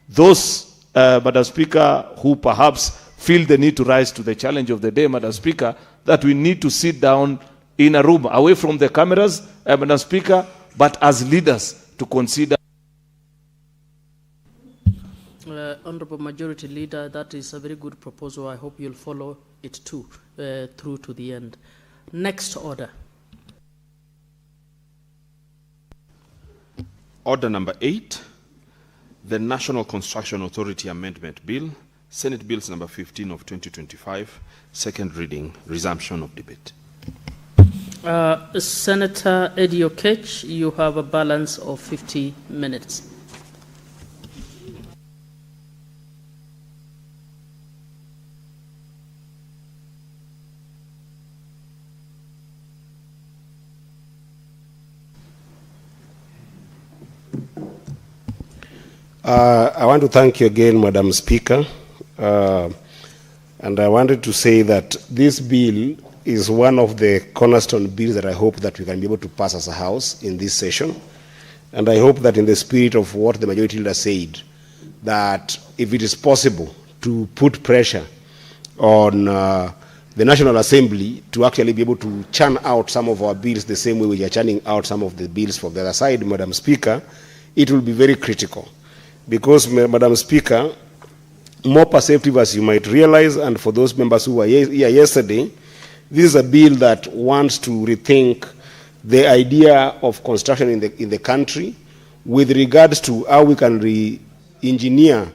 those, Madam Speaker, who perhaps feel the need to rise to the challenge of the day, Madam Speaker, that we need to sit down in a room, away from the cameras, Madam Speaker, but as leaders to consider. Honorable Majority Leader, that is a very good proposal. I hope you'll follow it too, through to the end. Next order. Order number 8, the National Construction Authority Amendment Bill, Senate Bills number 15 of 2025, second reading, resumption of debate. Senator Eddie Okech, you have a balance of 50 minutes. I want to thank you again, Madam Speaker. And I wanted to say that this bill is one of the cornerstone bills that I hope that we can be able to pass as a House in this session. And I hope that in the spirit of what the Majority Leader said, that if it is possible to put pressure on the National Assembly to actually be able to churn out some of our bills the same way we are churning out some of the bills from the other side, Madam Speaker, it will be very critical. Because, Madam Speaker, more perceptive as you might realize, and for those members who were here yesterday, this is a bill that wants to rethink the idea of construction in the country with regards to how we can re-engineer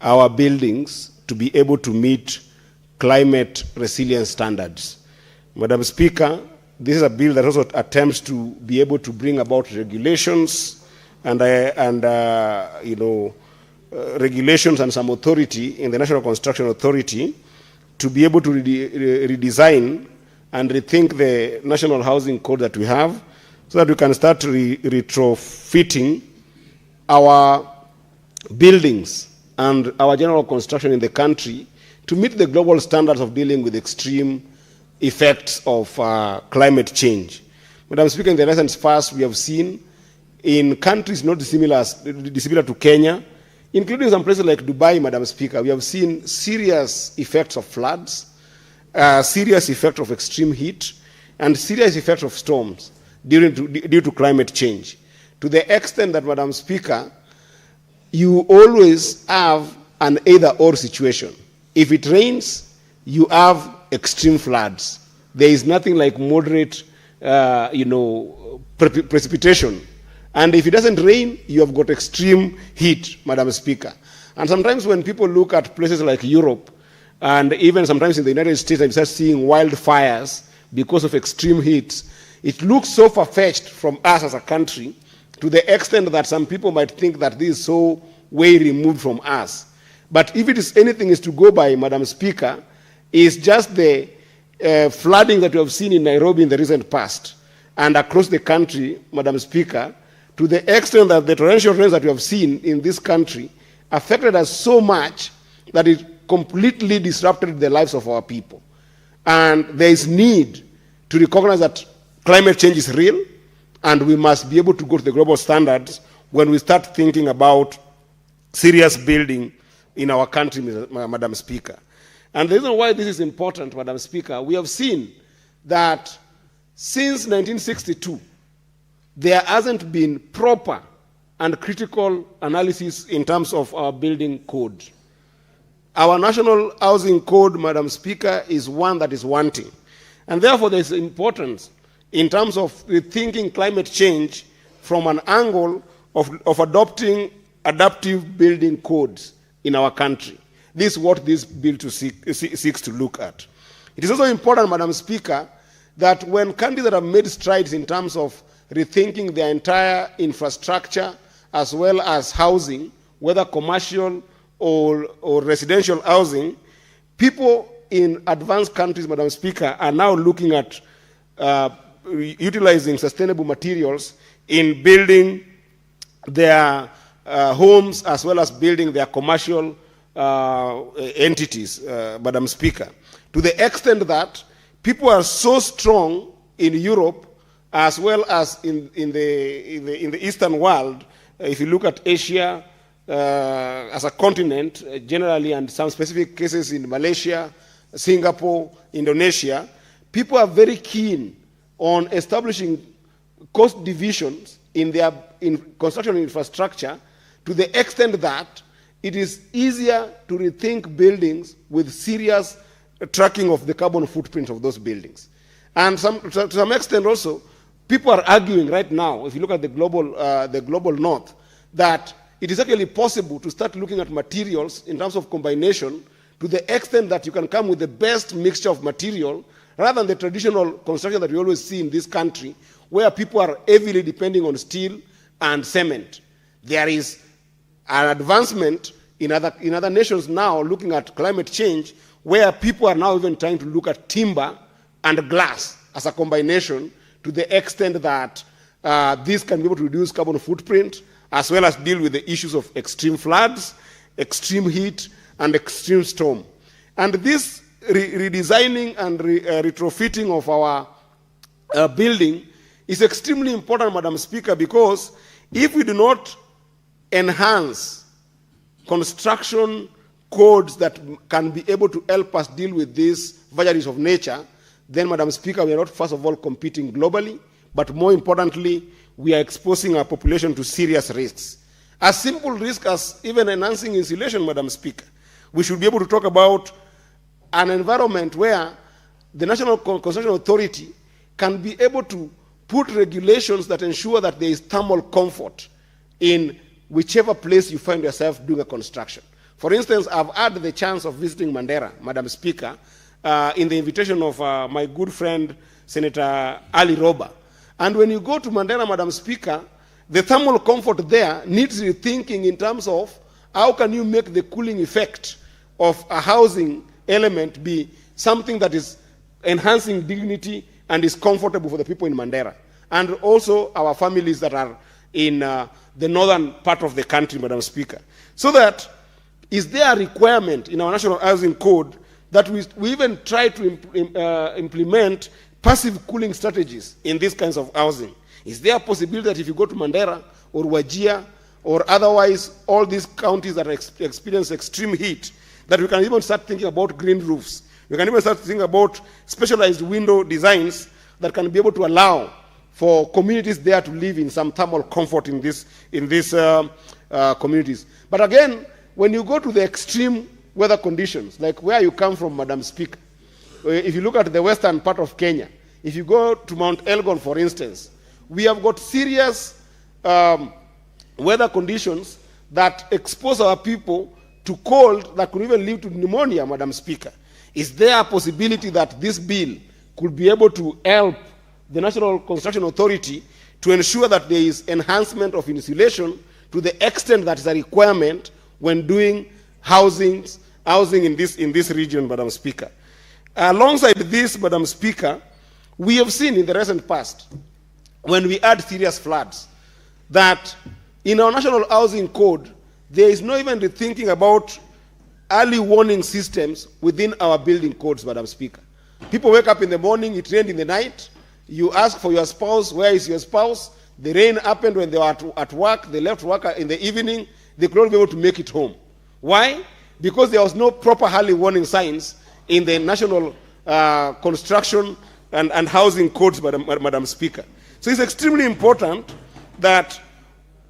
our buildings to be able to meet climate resilience standards. Madam Speaker, this is a bill that also attempts to be able to bring about regulations regulations and some authority in the National Construction Authority to be able to redesign and rethink the National Housing Code that we have so that we can start retrofitting our buildings and our general construction in the country to meet the global standards of dealing with extreme effects of climate change. Madam Speaker, in the recent past, we have seen in countries not dissimilar to Kenya, including some places like Dubai, Madam Speaker, we have seen serious effects of floods, serious effect of extreme heat, and serious effect of storms due to climate change. To the extent that, Madam Speaker, you always have an either-or situation. If it rains, you have extreme floods. There is nothing like moderate, precipitation. And if it doesn't rain, you have got extreme heat, Madam Speaker. And sometimes when people look at places like Europe, and even sometimes in the United States, I start seeing wildfires because of extreme heat, it looks so far-fetched from us as a country, to the extent that some people might think that this is so way removed from us. But if it is anything is to go by, Madam Speaker, is just the flooding that we have seen in Nairobi in the recent past and across the country, Madam Speaker, to the extent that the torrential rains that we have seen in this country affected us so much that it completely disrupted the lives of our people. And there is need to recognize that climate change is real, and we must be able to go to the global standards when we start thinking about serious building in our country, Madam Speaker. And the reason why this is important, Madam Speaker, we have seen that since 1962, there hasn't been proper and critical analysis in terms of our building code. Our National Housing Code, Madam Speaker, is one that is wanting. And therefore, there is importance in terms of rethinking climate change from an angle of adopting adaptive building codes in our country. This is what this bill seeks to look at. It is also important, Madam Speaker, that when countries that have made strides in terms of rethinking their entire infrastructure as well as housing, whether commercial or residential housing, people in advanced countries, Madam Speaker, are now looking at utilizing sustainable materials in building their homes as well as building their commercial entities, Madam Speaker. To the extent that people are so strong in Europe as well as in the Eastern world, if you look at Asia as a continent generally, and some specific cases in Malaysia, Singapore, Indonesia, people are very keen on establishing cost divisions in construction infrastructure, to the extent that it is easier to rethink buildings with serious tracking of the carbon footprint of those buildings. And to some extent also, people are arguing right now, if you look at the global north, that it is actually possible to start looking at materials in terms of combination to the extent that you can come with the best mixture of material rather than the traditional construction that we always see in this country, where people are heavily depending on steel and cement. There is an advancement in other nations now looking at climate change, where people are now even trying to look at timber and glass as a combination, to the extent that this can be able to reduce carbon footprint as well as deal with the issues of extreme floods, extreme heat, and extreme storm. And this redesigning and retrofitting of our building is extremely important, Madam Speaker, because if we do not enhance construction codes that can be able to help us deal with these vagaries of nature, then, Madam Speaker, we are not, first of all, competing globally, but more importantly, we are exposing our population to serious risks. A simple risk as even enhancing insulation, Madam Speaker. We should be able to talk about an environment where the National Construction Authority can be able to put regulations that ensure that there is thermal comfort in whichever place you find yourself doing a construction. For instance, I've had the chance of visiting Mandera, Madam Speaker, in the invitation of my good friend, Senator Ali Roba. And when you go to Mandera, Madam Speaker, the thermal comfort there needs rethinking in terms of how can you make the cooling effect of a housing element be something that is enhancing dignity and is comfortable for the people in Mandera, and also our families that are in the northern part of the country, Madam Speaker. So that, is there a requirement in our National Housing Code that we even try to implement passive cooling strategies in these kinds of housing? Is there a possibility that if you go to Mandera or Wajir or otherwise all these counties that experience extreme heat, that we can even start thinking about green roofs? We can even start thinking about specialized window designs that can be able to allow for communities there to live in some thermal comfort in these communities. But again, when you go to the extreme weather conditions, like where you come from, Madam Speaker, if you look at the western part of Kenya, if you go to Mount Elgon, for instance, we have got serious weather conditions that expose our people to cold that could even lead to pneumonia, Madam Speaker. Is there a possibility that this bill could be able to help the National Construction Authority to ensure that there is enhancement of insulation to the extent that is a requirement when doing housing in this region, Madam Speaker? Alongside this, Madam Speaker, we have seen in the recent past, when we had serious floods, that in our National Housing Code, there is no even rethinking about early warning systems within our building codes, Madam Speaker. People wake up in the morning, it rained in the night, you ask for your spouse, where is your spouse? The rain happened when they were at work, they left work in the evening, they could not be able to make it home. Why? Because there was no proper early warning signs in the National Construction and Housing Codes, Madam Speaker. So it's extremely important that,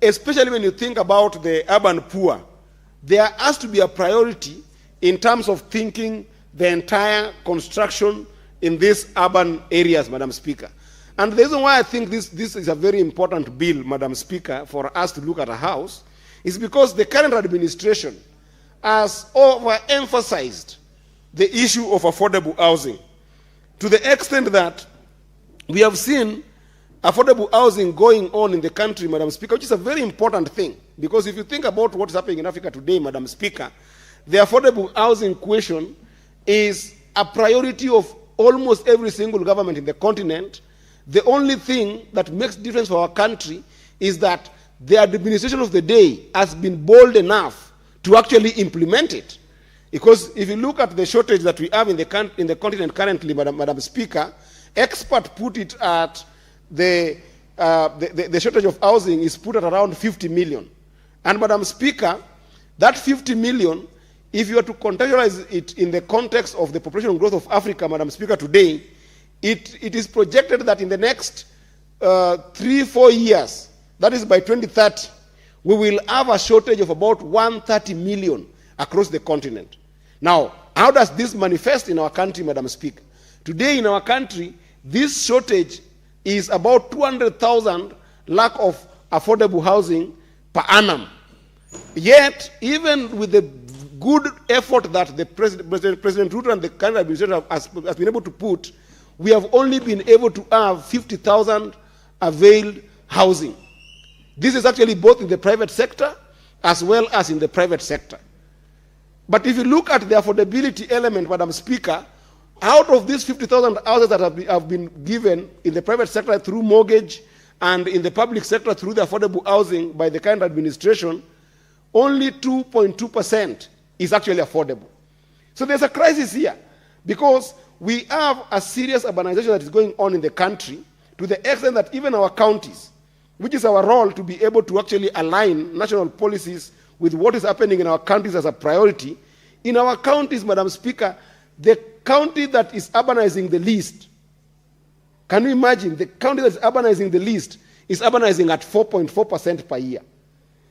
especially when you think about the urban poor, there has to be a priority in terms of thinking the entire construction in these urban areas, Madam Speaker. And the reason why I think this is a very important bill, Madam Speaker, for us to look at a house, is because the current administration has overemphasized the issue of affordable housing, to the extent that we have seen affordable housing going on in the country, Madam Speaker, which is a very important thing. Because if you think about what's happening in Africa today, Madam Speaker, the affordable housing question is a priority of almost every single government in the continent. The only thing that makes difference for our country is that the administration of the day has been bold enough to actually implement it. Because if you look at the shortage that we have in the continent currently, Madam Speaker, experts put it at the shortage of housing is put at around 50 million. And Madam Speaker, that 50 million, if you are to contextualize it in the context of the population growth of Africa, Madam Speaker, today, it is projected that in the next 3-4 years, that is by 2030, we will have a shortage of about 130 million across the continent. Now, how does this manifest in our country, Madam Speaker? Today in our country, this shortage is about 200,000 lack of affordable housing per annum. Yet, even with the good effort that the President Ruto and the current administration has been able to put, we have only been able to have 50,000 availed housing. This is actually both in the private sector as well as in the private sector. But if you look at the affordability element, Madam Speaker, out of these 50,000 houses that have been given in the private sector through mortgage and in the public sector through the affordable housing by the current administration, only 2.2% is actually affordable. So there's a crisis here because we have a serious urbanization that is going on in the country to the extent that even our counties, which is our role to be able to actually align national policies with what is happening in our counties as a priority. In our counties, Madam Speaker, the county that is urbanizing the least, can you imagine, the county that is urbanizing the least is urbanizing at 4.4% per year.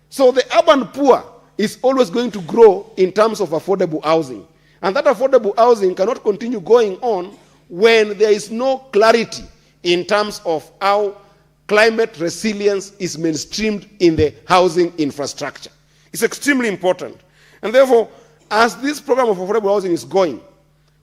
So the urban poor is always going to grow in terms of affordable housing. And that affordable housing cannot continue going on when there is no clarity in terms of how climate resilience is mainstreamed in the housing infrastructure. It's extremely important. And therefore, as this program of affordable housing is going,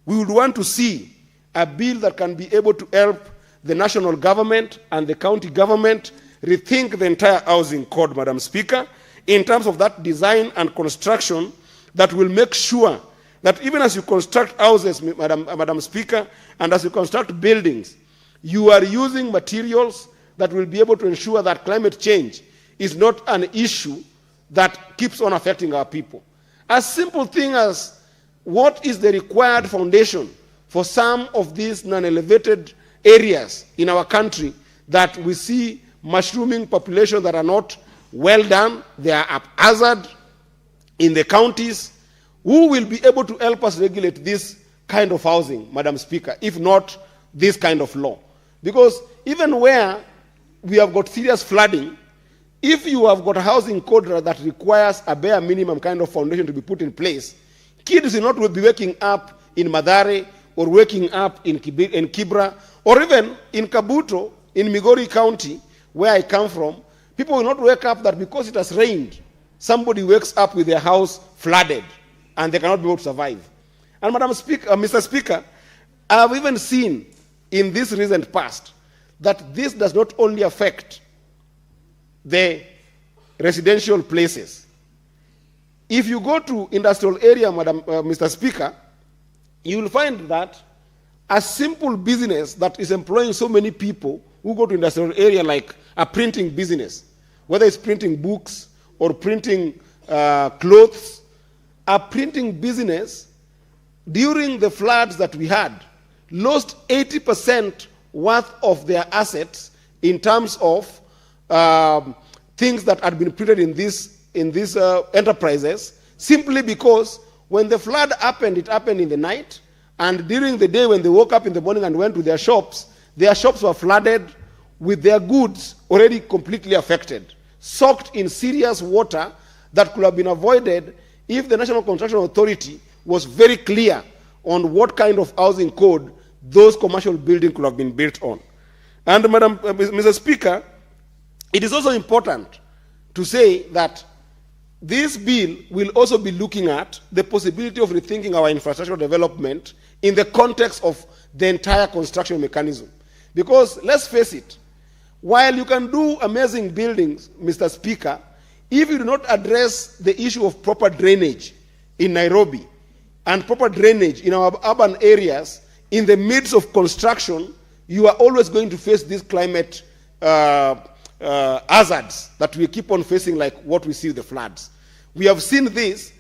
we would want to see a bill that can be able to help the national government and the county government rethink the entire housing code, Madam Speaker, in terms of that design and construction that will make sure that even as you construct houses, Madam Speaker, and as you construct buildings, you are using materials that will be able to ensure that climate change is not an issue that keeps on affecting our people. A simple thing as what is the required foundation for some of these non-elevated areas in our country that we see mushrooming populations that are not well done. They are haphazard in the counties. Who will be able to help us regulate this kind of housing, Madam Speaker, if not this kind of law? Because even where we have got serious flooding, if you have got a housing code that requires a bare minimum kind of foundation to be put in place, kids will not be waking up in Madare or waking up in Kibra or even in Kabuto in Migori County, where I come from. People will not wake up that because it has rained, somebody wakes up with their house flooded and they cannot be able to survive. And Madam Speaker, Mr. Speaker, I have even seen in this recent past that this does not only affect the residential places. If you go to industrial area, Mr. Speaker, you will find that a simple business that is employing so many people who go to industrial area, like a printing business, whether it's printing books or printing clothes, a printing business during the floods that we had lost 80% worth of their assets in terms of things that had been printed in these enterprises, simply because when the flood happened, it happened in the night, and during the day when they woke up in the morning and went to their shops were flooded with their goods already completely affected, soaked in serious water that could have been avoided if the National Construction Authority was very clear on what kind of housing code those commercial buildings could have been built on. And Mr. Speaker, it is also important to say that this bill will also be looking at the possibility of rethinking our infrastructure development in the context of the entire construction mechanism. Because let's face it, while you can do amazing buildings, Mr. Speaker, if you do not address the issue of proper drainage in Nairobi and proper drainage in our urban areas in the midst of construction, you are always going to face these climate hazards that we keep on facing, like what we see with the floods. We have seen this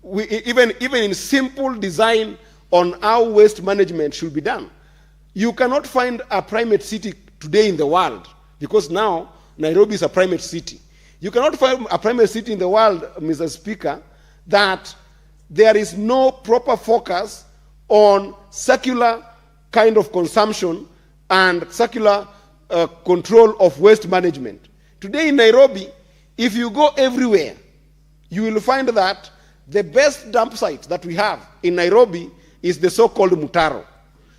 even in simple design on how waste management should be done. You cannot find a primate city today in the world, because now Nairobi is a primate city. You cannot find a primate city in the world, Mr. Speaker, that there is no proper focus on circular kind of consumption and circular control of waste management. Today in Nairobi, if you go everywhere, you will find that the best dump site that we have in Nairobi is the so-called mutaro.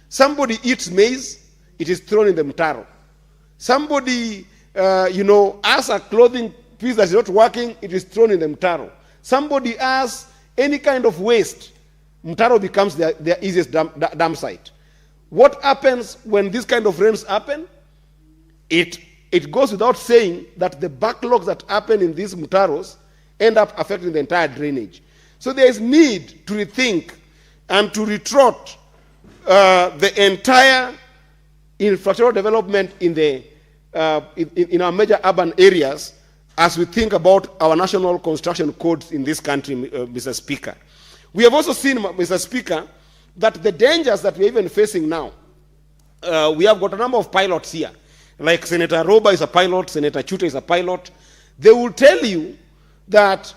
Somebody eats maize, it is thrown in the mutaro. Somebody, has a clothing piece that is not working, it is thrown in the mutaro. Somebody has any kind of waste, mutaro becomes their easiest dump site. What happens when this kind of rains happen? It goes without saying that the backlogs that happen in these mutaros end up affecting the entire drainage. So there is need to rethink and to retrot the entire infrastructural development in our major urban areas as we think about our national construction codes in this country, Mr. Speaker. We have also seen, Mr. Speaker, that the dangers that we're even facing now, we have got a number of pilots here. Like Senator Roba is a pilot, Senator Chute is a pilot. They will tell you that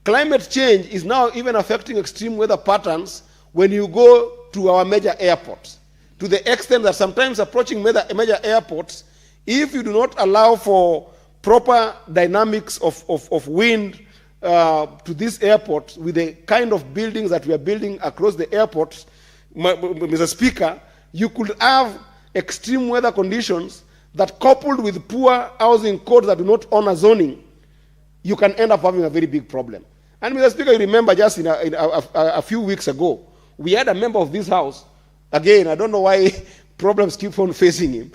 climate change is now even affecting extreme weather patterns when you go to our major airports, to the extent that sometimes approaching major airports, if you do not allow for proper dynamics of wind to these airports with the kind of buildings that we are building across the airports, Mr. Speaker, you could have extreme weather conditions that, coupled with poor housing codes that do not honor zoning, you can end up having a very big problem. And Mr. Speaker, you remember just in a few weeks ago, we had a member of this House, again, I don't know why problems keep on facing him,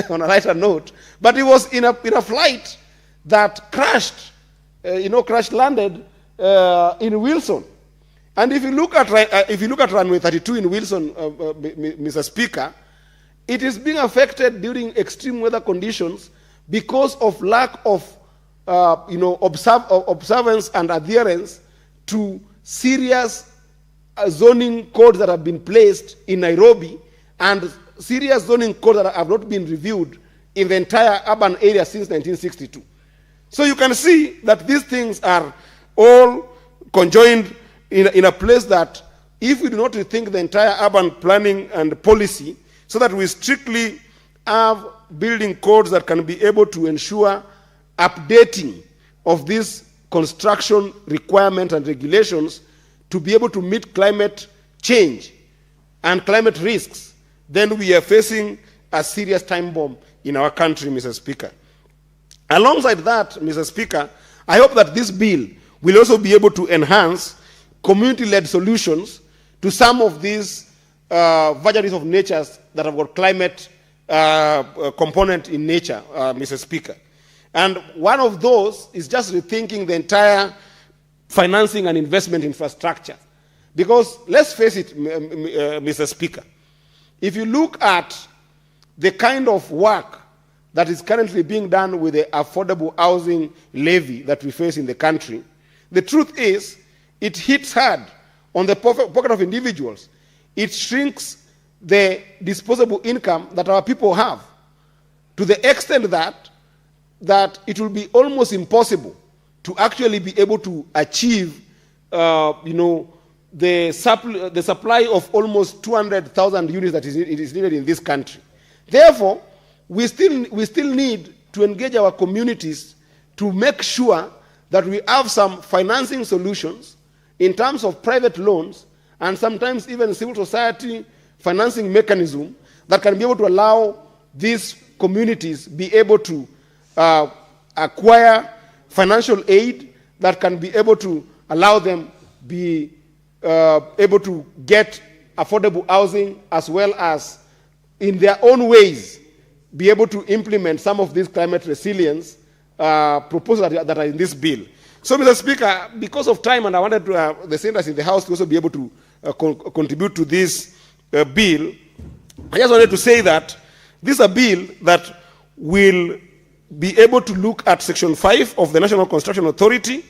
on a lighter note, but he was in a flight that crashed, landed in Wilson. And if you look at runway 32 in Wilson, Mr. Speaker, it is being affected during extreme weather conditions because of lack of observance and adherence to serious zoning codes that have been placed in Nairobi and serious zoning codes that have not been reviewed in the entire urban area since 1962. So you can see that these things are all conjoined in a place that if we do not rethink the entire urban planning and policy so that we strictly have building codes that can be able to ensure updating of these construction requirements and regulations to be able to meet climate change and climate risks, then we are facing a serious time bomb in our country, Mr. Speaker. Alongside that, Mr. Speaker, I hope that this bill will also be able to enhance community-led solutions to some of these vagaries of nature that have got climate component in nature, Mr. Speaker. And one of those is just rethinking the entire financing and investment infrastructure. Because let's face it, Mr. Speaker, if you look at the kind of work that is currently being done with the affordable housing levy that we face in the country, the truth is it hits hard on the pocket of individuals. It shrinks the disposable income that our people have to the extent that it will be almost impossible to actually be able to achieve, the supply of almost 200,000 units that is needed in this country. Therefore, we still need to engage our communities to make sure that we have some financing solutions in terms of private loans and sometimes even civil society financing mechanism that can be able to allow these communities be able to acquire financial aid that can be able to allow them be able to get affordable housing as well as in their own ways be able to implement some of these climate resilience proposals that are in this bill. So, Mr. Speaker, because of time, and I wanted the senators in the House to also be able to contribute to this bill, I just wanted to say that this is a bill that will be able to look at Section 5 of the National Construction Authority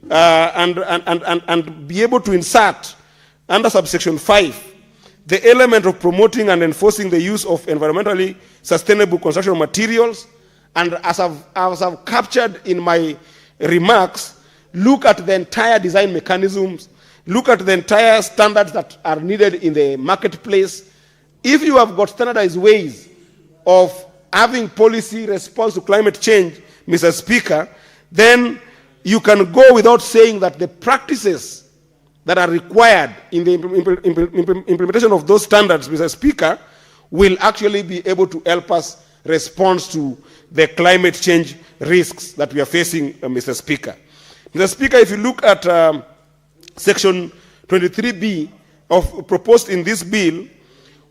and be able to insert under subsection 5 the element of promoting and enforcing the use of environmentally sustainable construction materials, and as I've captured in my remarks, look at the entire design mechanisms, look at the entire standards that are needed in the marketplace. If you have got standardized ways of having policy response to climate change, Mr. Speaker, then you can go without saying that the practices that are required in the implementation of those standards, Mr. Speaker, will actually be able to help us respond to the climate change risks that we are facing, Mr. Speaker. Mr. Speaker, if you look at Section 23B proposed in this bill,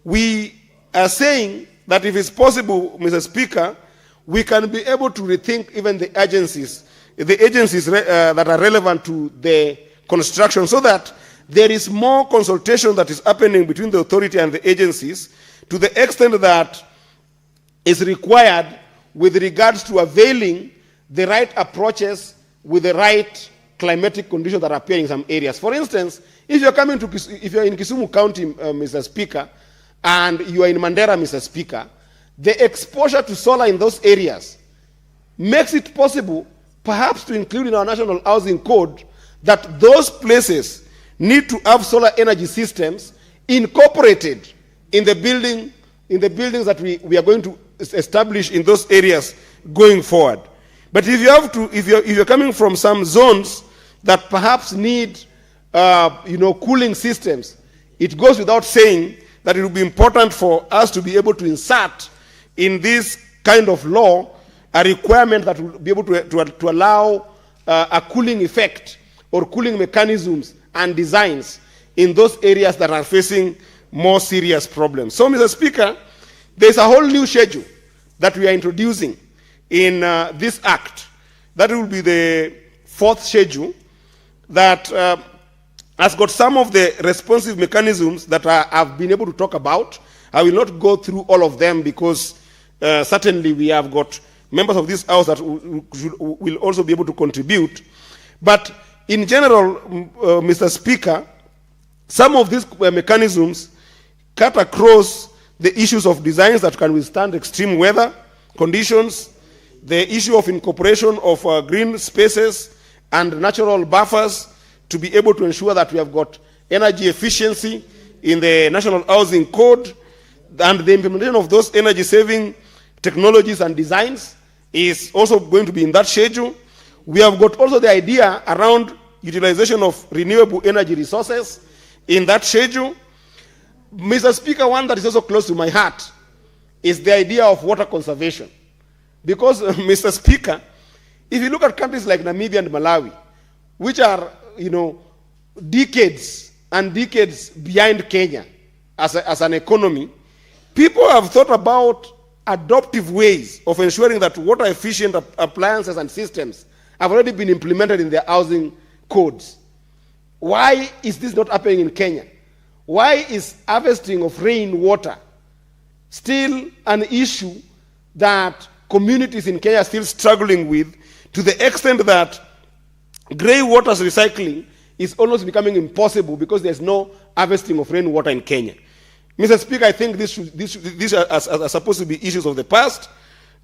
we are saying that if it's possible, Mr. Speaker, we can be able to rethink even the agencies that are relevant to the construction, so that there is more consultation that is happening between the authority and the agencies to the extent that is required with regards to availing the right approaches with the right climatic conditions that appear in some areas. For instance, if you're in Kisumu County, Mr. Speaker, and you are in Mandera, Mr. Speaker, the exposure to solar in those areas makes it possible perhaps to include in our National Housing Code that those places need to have solar energy systems incorporated in the buildings that we are going to establish in those areas going forward. But if you're coming from some zones that perhaps need cooling systems, it goes without saying that it will be important for us to be able to insert in this kind of law a requirement that will be able to allow a cooling effect or cooling mechanisms and designs in those areas that are facing more serious problems. So, Mr. Speaker, there's a whole new schedule that we are introducing in this act. That will be the fourth schedule that has got some of the responsive mechanisms that I've been able to talk about. I will not go through all of them because certainly we have got members of this House that will also be able to contribute. But in general, Mr. Speaker, some of these mechanisms cut across the issues of designs that can withstand extreme weather, conditions, the issue of incorporation of green spaces and natural buffers to be able to ensure that we have got energy efficiency in the National Housing Code, and the implementation of those energy-saving technologies and designs is also going to be in that schedule. We have got also the idea around utilization of renewable energy resources in that schedule. Mr. Speaker, one that is also close to my heart is the idea of water conservation. Because, Mr. Speaker, if you look at countries like Namibia and Malawi, which are, decades and decades behind Kenya as an economy, people have thought about adoptive ways of ensuring that water-efficient appliances and systems have already been implemented in their housing codes. Why is this not happening in Kenya? Why is harvesting of rainwater still an issue that communities in Kenya are still struggling with, to the extent that grey water recycling is almost becoming impossible because there's no harvesting of rainwater in Kenya? Mr. Speaker, I think these are supposed to be issues of the past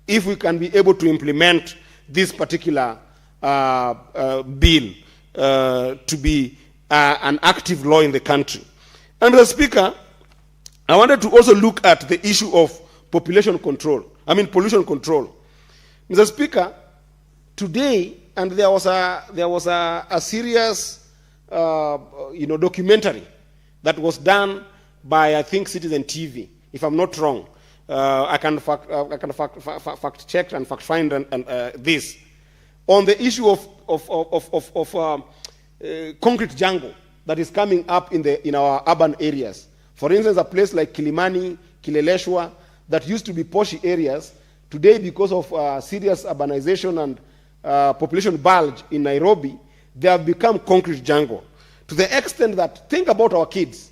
if we can be able to implement this particular bill to be an active law in the country. And Mr. Speaker, I wanted to also look at the issue of pollution control. Mr. Speaker, today, and there was a serious documentary that was done by, I think, Citizen TV, if I'm not wrong. I can fact check and fact find this on the issue of concrete jungle that is coming up in our urban areas. For instance, a place like Kilimani, Kileleshwa, that used to be posh areas, today, because of serious urbanization and population bulge in Nairobi, they have become concrete jungle. To the extent that, think about our kids.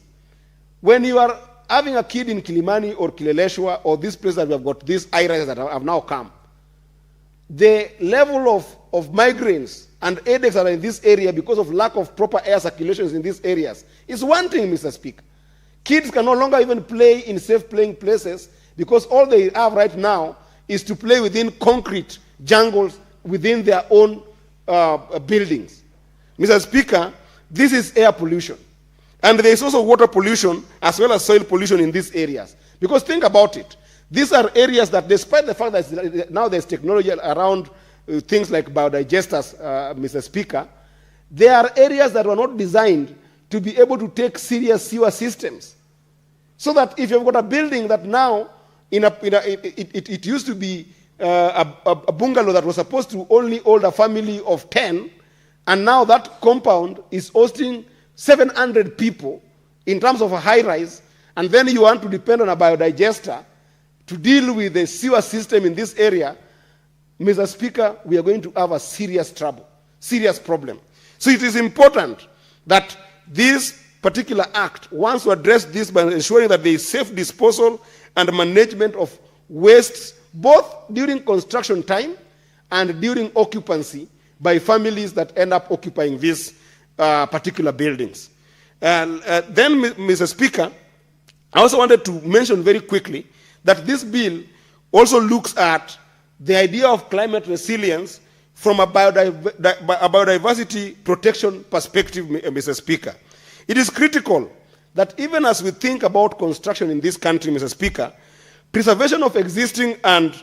When you are having a kid in Kilimani or Kileleshwa or this place that we have got these high-rises that have now come, the level of migraines and headaches that are in this area because of lack of proper air circulations in these areas is one thing, Mr. Speaker. Kids can no longer even play in safe playing places because all they have right now is to play within concrete jungles within their own buildings. Mr. Speaker, this is air pollution. And there is also water pollution as well as soil pollution in these areas. Because think about it. These are areas that, despite the fact that now there's technology around things like biodigesters, Mr. Speaker, there are areas that were not designed to be able to take serious sewer systems. So that if you've got a building that now, it used to be a bungalow that was supposed to only hold a family of 10, and now that compound is hosting 700 people in terms of a high-rise, and then you want to depend on a biodigester to deal with the sewer system in this area, Mr. Speaker, we are going to have a serious trouble, serious problem. So it is important that this particular act wants to address this by ensuring that there is safe disposal and management of wastes, both during construction time and during occupancy by families that end up occupying these particular buildings. Then, Mr. Speaker, I also wanted to mention very quickly that this bill also looks at the idea of climate resilience from a biodiversity protection perspective, Mr. Speaker. It is critical that even as we think about construction in this country, Mr. Speaker, preservation of existing and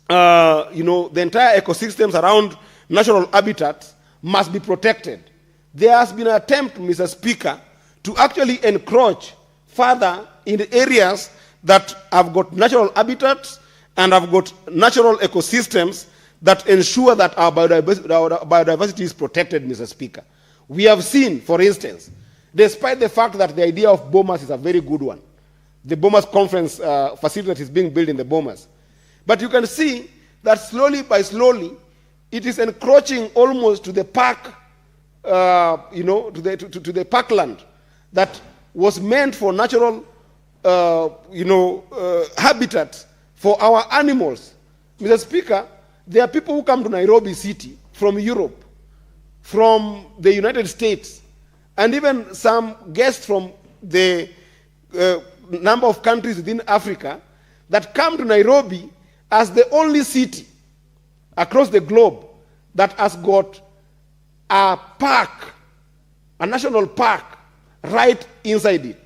the entire ecosystems around natural habitats must be protected. There has been an attempt, Mr. Speaker, to actually encroach further in the areas that have got natural habitats and have got natural ecosystems that ensure that our biodiversity is protected, Mr. Speaker. We have seen, for instance, despite the fact that the idea of Bomas is a very good one, the Bomas conference facility that is being built in the Bomas, but you can see that slowly by slowly, it is encroaching almost to the park, to the parkland that was meant for natural, habitat for our animals. Mr. Speaker, there are people who come to Nairobi City from Europe, from the United States, and even some guests from the number of countries within Africa that come to Nairobi as the only city across the globe that has got a park, a national park, right inside it.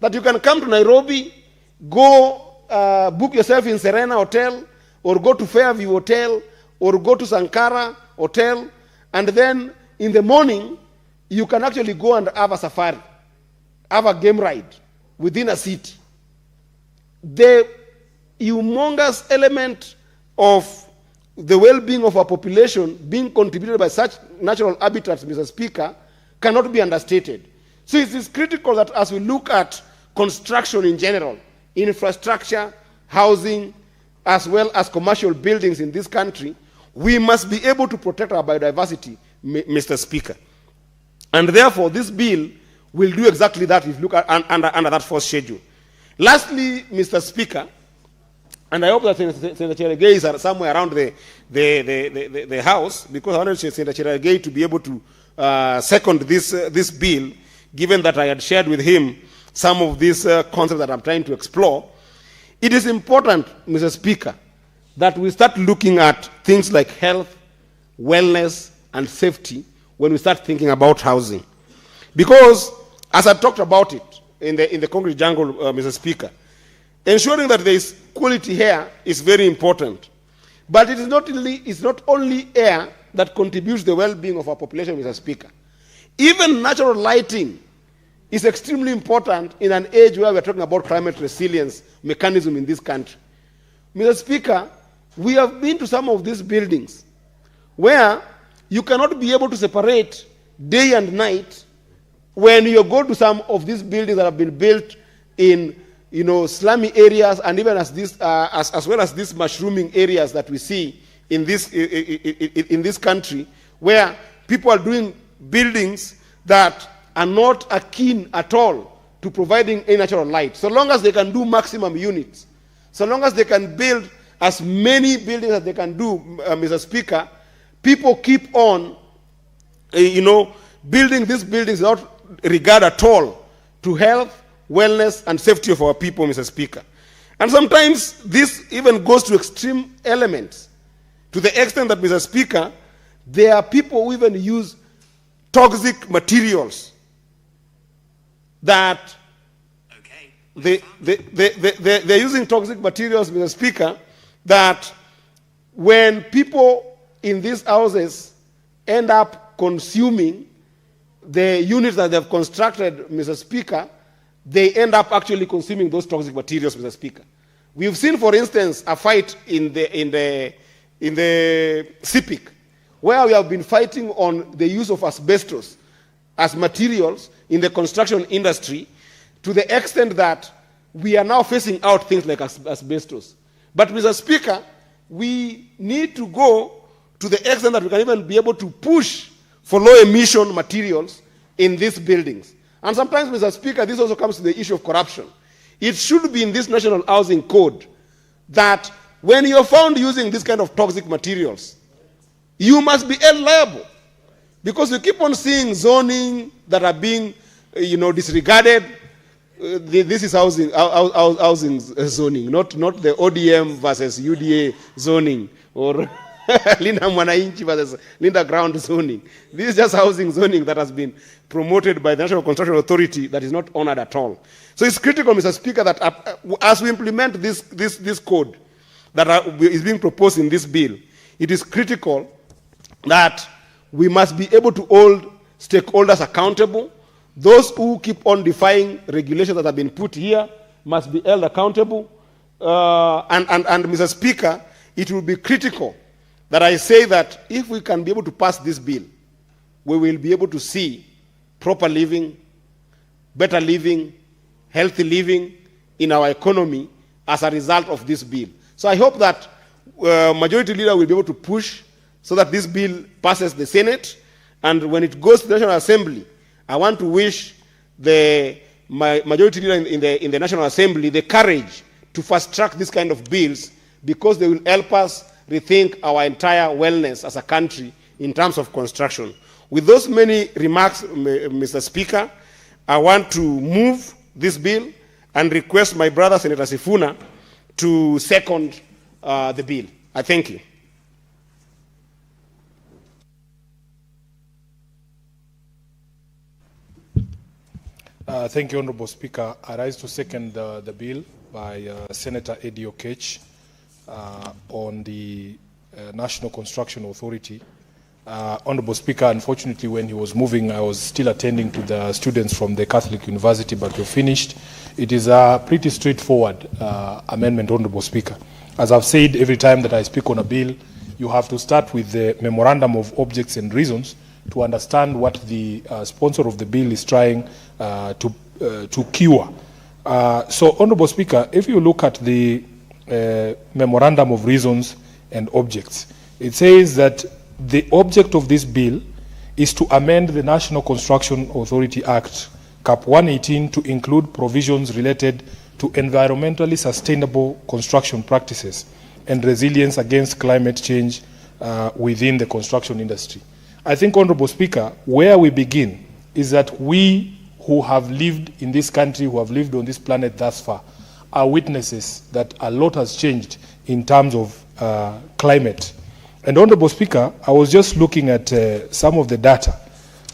That you can come to Nairobi, go book yourself in Serena Hotel, or go to Fairview Hotel, or go to Sankara Hotel, and then in the morning, you can actually go and have a safari, have a game ride within a city. The humongous element of the well-being of our population being contributed by such natural habitats, Mr. Speaker, cannot be understated. So it is critical that as we look at construction in general, infrastructure, housing, as well as commercial buildings in this country, we must be able to protect our biodiversity, Mr. Speaker. And therefore, this bill will do exactly that if you look at under that first schedule. Lastly, Mr. Speaker, and I hope that Senator Cherargei is somewhere around the House, because I wanted Senator Cherargei to be able to second this bill, given that I had shared with him some of these concepts that I'm trying to explore. It is important, Mr. Speaker, that we start looking at things like health, wellness, and safety when we start thinking about housing. Because, as I talked about it in the concrete jungle, Mr. Speaker, ensuring that there is quality air is very important. But it's not only air that contributes to the well-being of our population, Mr. Speaker. Even natural lighting is extremely important in an age where we're talking about climate resilience mechanism in this country. Mr. Speaker, we have been to some of these buildings where you cannot be able to separate day and night when you go to some of these buildings that have been built in slummy areas, and even as well as these mushrooming areas that we see in this country, where people are doing buildings that are not akin at all to providing a natural light. So long as they can do maximum units, so long as they can build as many buildings as they can do, Mr. Speaker, people keep on, building these buildings without regard at all to health, wellness, and safety of our people, Mr. Speaker. And sometimes this even goes to extreme elements, to the extent that, Mr. Speaker, there are people who even use toxic materials that they're using toxic materials, Mr. Speaker, that when people in these houses end up consuming the units that they've constructed, Mr. Speaker, they end up actually consuming those toxic materials, Mr. Speaker. We've seen, for instance, a fight in the CIPIC, where we have been fighting on the use of asbestos as materials in the construction industry, to the extent that we are now phasing out things like asbestos. But, Mr. Speaker, we need to go to the extent that we can even be able to push for low emission materials in these buildings. And sometimes, Mr. Speaker, this also comes to the issue of corruption. It should be in this National Housing Code that when you're found using this kind of toxic materials, you must be held liable. Because we keep on seeing zoning that are being disregarded. This is housing zoning, not the ODM versus UDA zoning, or Linda Mwananchi versus Linda Ground zoning. This is just housing zoning that has been promoted by the National Construction Authority that is not honored at all. So it's critical, Mr. Speaker, that as we implement this code that is being proposed in this bill, it is critical that we must be able to hold stakeholders accountable. Those who keep on defying regulations that have been put here must be held accountable. And Mr. Speaker, it will be critical that I say that if we can be able to pass this bill, we will be able to see proper living, better living, healthy living in our economy as a result of this bill. So I hope that Majority Leader will be able to push so that this bill passes the Senate, and when it goes to the National Assembly, I want to wish the Majority Leader in the National Assembly the courage to fast-track this kind of bills, because they will help us rethink our entire wellness as a country in terms of construction. With those many remarks, Mr. Speaker, I want to move this bill and request my brother, Senator Sifuna, to second the bill. I thank you. Thank you, Honorable Speaker. I rise to second the bill by Senator Eddie Okech on the National Construction Authority. Honorable Speaker, unfortunately, when he was moving, I was still attending to the students from the Catholic University, but we finished. It is a pretty straightforward amendment, Honorable Speaker. As I've said, every time that I speak on a bill, you have to start with the memorandum of objects and reasons to understand what the sponsor of the bill is trying to cure. So, Honorable Speaker, if you look at the memorandum of reasons and objects, it says that the object of this bill is to amend the National Construction Authority Act, Cap 118, to include provisions related to environmentally sustainable construction practices and resilience against climate change within the construction industry. I think, Honorable Speaker, where we begin is that we who have lived in this country, who have lived on this planet thus far, are witnesses that a lot has changed in terms of climate. And Honorable Speaker, I was just looking at some of the data.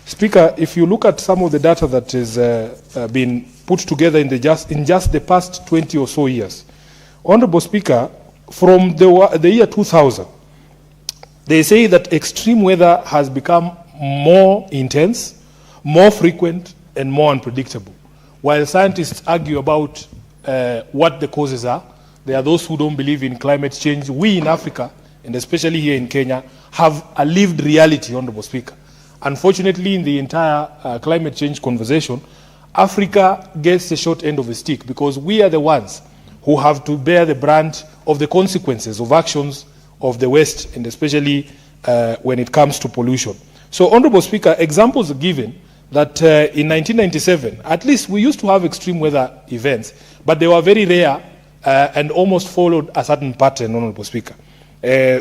Speaker, if you look at some of the data that has been put together in just the past 20 or so years, Honorable Speaker, from the year 2000, they say that extreme weather has become more intense, more frequent, and more unpredictable. While scientists argue about what the causes are, there are those who don't believe in climate change. We in Africa, and especially here in Kenya, have a lived reality, Honorable Speaker. Unfortunately, in the entire climate change conversation, Africa gets the short end of the stick because we are the ones who have to bear the brunt of the consequences of actions of the West, and especially when it comes to pollution. So, Honorable Speaker, examples are given that in 1997, at least we used to have extreme weather events, but they were very rare and almost followed a certain pattern, Honorable Speaker.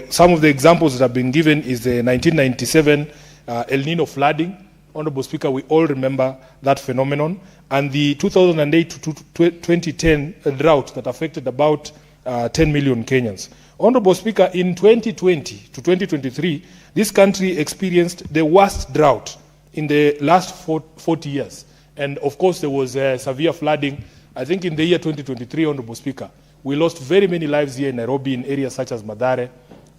Some of the examples that have been given is the 1997 El Nino flooding. Honorable Speaker, we all remember that phenomenon. And the 2008 to 2010 drought that affected about 10 million Kenyans. Honorable Speaker, in 2020 to 2023, this country experienced the worst drought in the last 40 years. And of course, there was severe flooding. I think in the year 2023, Honorable Speaker, we lost very many lives here in Nairobi in areas such as Mathare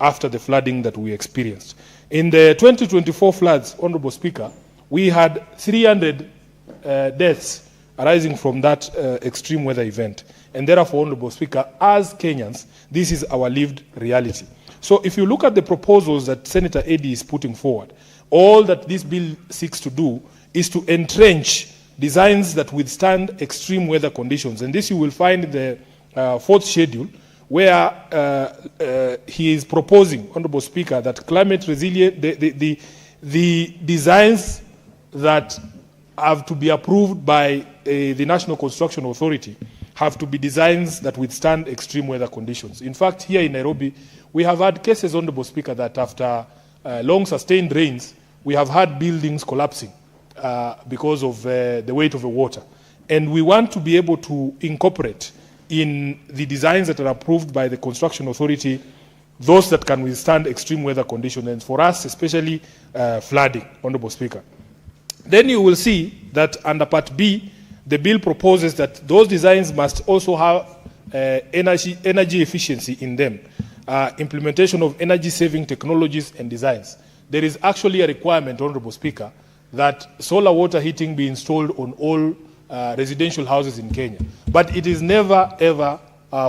after the flooding that we experienced. In the 2024 floods, Honorable Speaker, we had 300 deaths arising from that extreme weather event. And therefore, Honorable Speaker, as Kenyans, this is our lived reality. So if you look at the proposals that Senator Eddie is putting forward, all that this bill seeks to do is to entrench designs that withstand extreme weather conditions. And this you will find in the fourth schedule, where he is proposing, Honorable Speaker, that climate resilient, the designs that have to be approved by the National Construction Authority have to be designs that withstand extreme weather conditions. In fact, here in Nairobi, we have had cases, Honorable Speaker, that after long sustained rains, we have had buildings collapsing because of the weight of the water. And we want to be able to incorporate in the designs that are approved by the Construction Authority those that can withstand extreme weather conditions, and for us, especially flooding, Honorable Speaker. Then you will see that under Part B, the bill proposes that those designs must also have energy efficiency in them, implementation of energy-saving technologies and designs. There is actually a requirement, Honorable Speaker, that solar water heating be installed on all residential houses in Kenya. But it is never, ever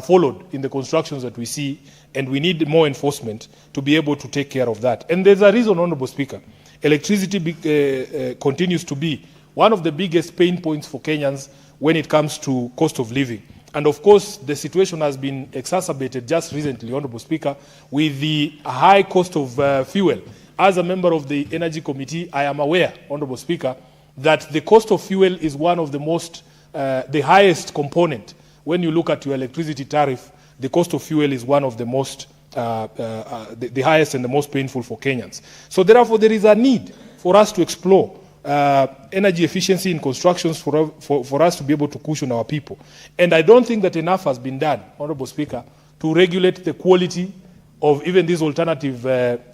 followed in the constructions that we see, and we need more enforcement to be able to take care of that. And there's a reason, Honorable Speaker. Electricity continues to be one of the biggest pain points for Kenyans when it comes to cost of living. And of course, the situation has been exacerbated just recently, Honorable Speaker, with the high cost of fuel. As a member of the Energy Committee, I am aware, Honorable Speaker, that the cost of fuel is one of the most, the highest component. When you look at your electricity tariff, the cost of fuel is one of the most, the highest and the most painful for Kenyans. So therefore, there is a need for us to explore energy efficiency in constructions for us to be able to cushion our people. And I don't think that enough has been done, Honorable Speaker, to regulate the quality of even these alternative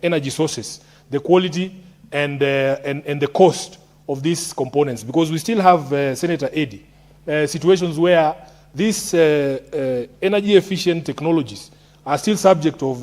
energy sources, the quality and the cost of these components, because we still have, Senator Eddy, situations where these energy efficient technologies are still subject of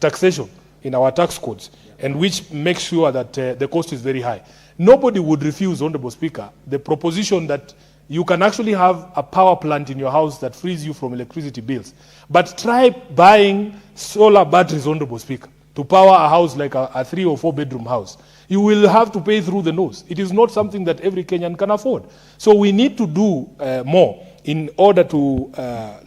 taxation in our tax codes, and which makes sure that the cost is very high. Nobody would refuse, Honorable Speaker, the proposition that you can actually have a power plant in your house that frees you from electricity bills. But try buying solar batteries, Honorable Speaker, to power a house like a 3 or 4 bedroom house. You will have to pay through the nose. It is not something that every Kenyan can afford. So we need to do more in order to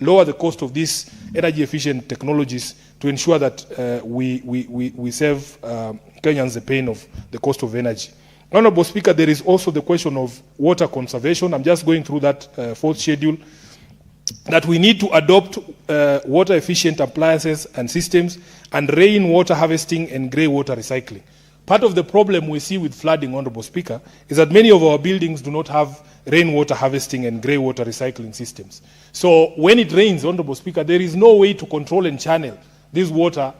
lower the cost of these energy efficient technologies to ensure that we save Kenyans the pain of the cost of energy. Honorable Speaker, there is also the question of water conservation. I'm just going through that fourth schedule, that we need to adopt water efficient appliances and systems and rainwater harvesting and grey water recycling. Part of the problem we see with flooding, Honorable Speaker, is that many of our buildings do not have rainwater harvesting and grey water recycling systems. So when it rains, Honorable Speaker, there is no way to control and channel this water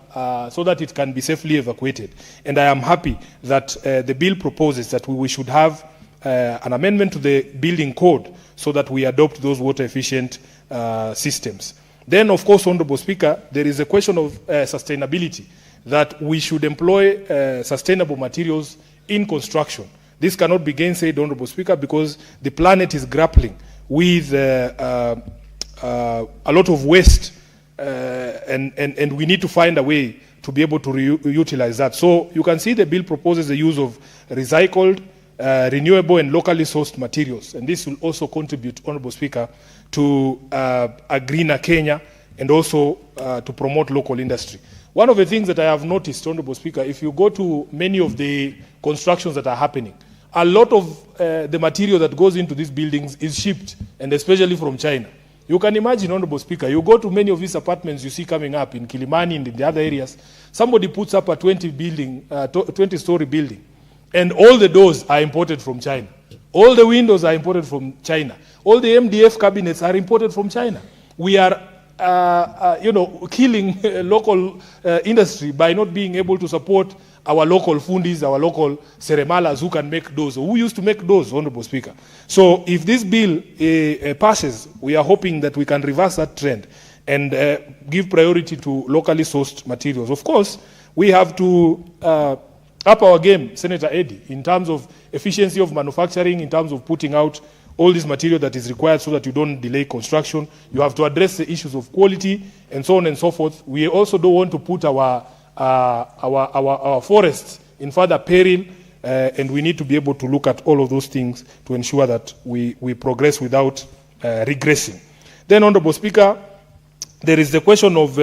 so that it can be safely evacuated. And I am happy that the bill proposes that we should have an amendment to the building code so that we adopt those water efficient systems. Then, of course, Honorable Speaker, there is a question of sustainability, that we should employ sustainable materials in construction. This cannot be gainsaid, Honorable Speaker, because the planet is grappling with a lot of waste, and we need to find a way to be able to reutilize that. So you can see the bill proposes the use of recycled, renewable and locally sourced materials. And this will also contribute, Honorable Speaker, to a greener Kenya and also to promote local industry. One of the things that I have noticed, Honorable Speaker, if you go to many of the constructions that are happening, a lot of the material that goes into these buildings is shipped, and especially from China. You can imagine, Honorable Speaker, you go to many of these apartments you see coming up in Kilimani and in the other areas, somebody puts up a 20-story building, and all the doors are imported from China. All the windows are imported from China. All the MDF cabinets are imported from China. We are killing local industry by not being able to support our local fundis, our local seremalas who can make doors, who used to make doors, Honorable Speaker. So if this bill passes, we are hoping that we can reverse that trend and give priority to locally sourced materials. Of course, we have to up our game, Senator Eddy, in terms of efficiency of manufacturing, in terms of putting out all this material that is required so that you don't delay construction. You have to address the issues of quality and so on and so forth. We also don't want to put our forests in further peril, and we need to be able to look at all of those things to ensure that we progress without regressing. Then, Honorable Speaker, there is the question of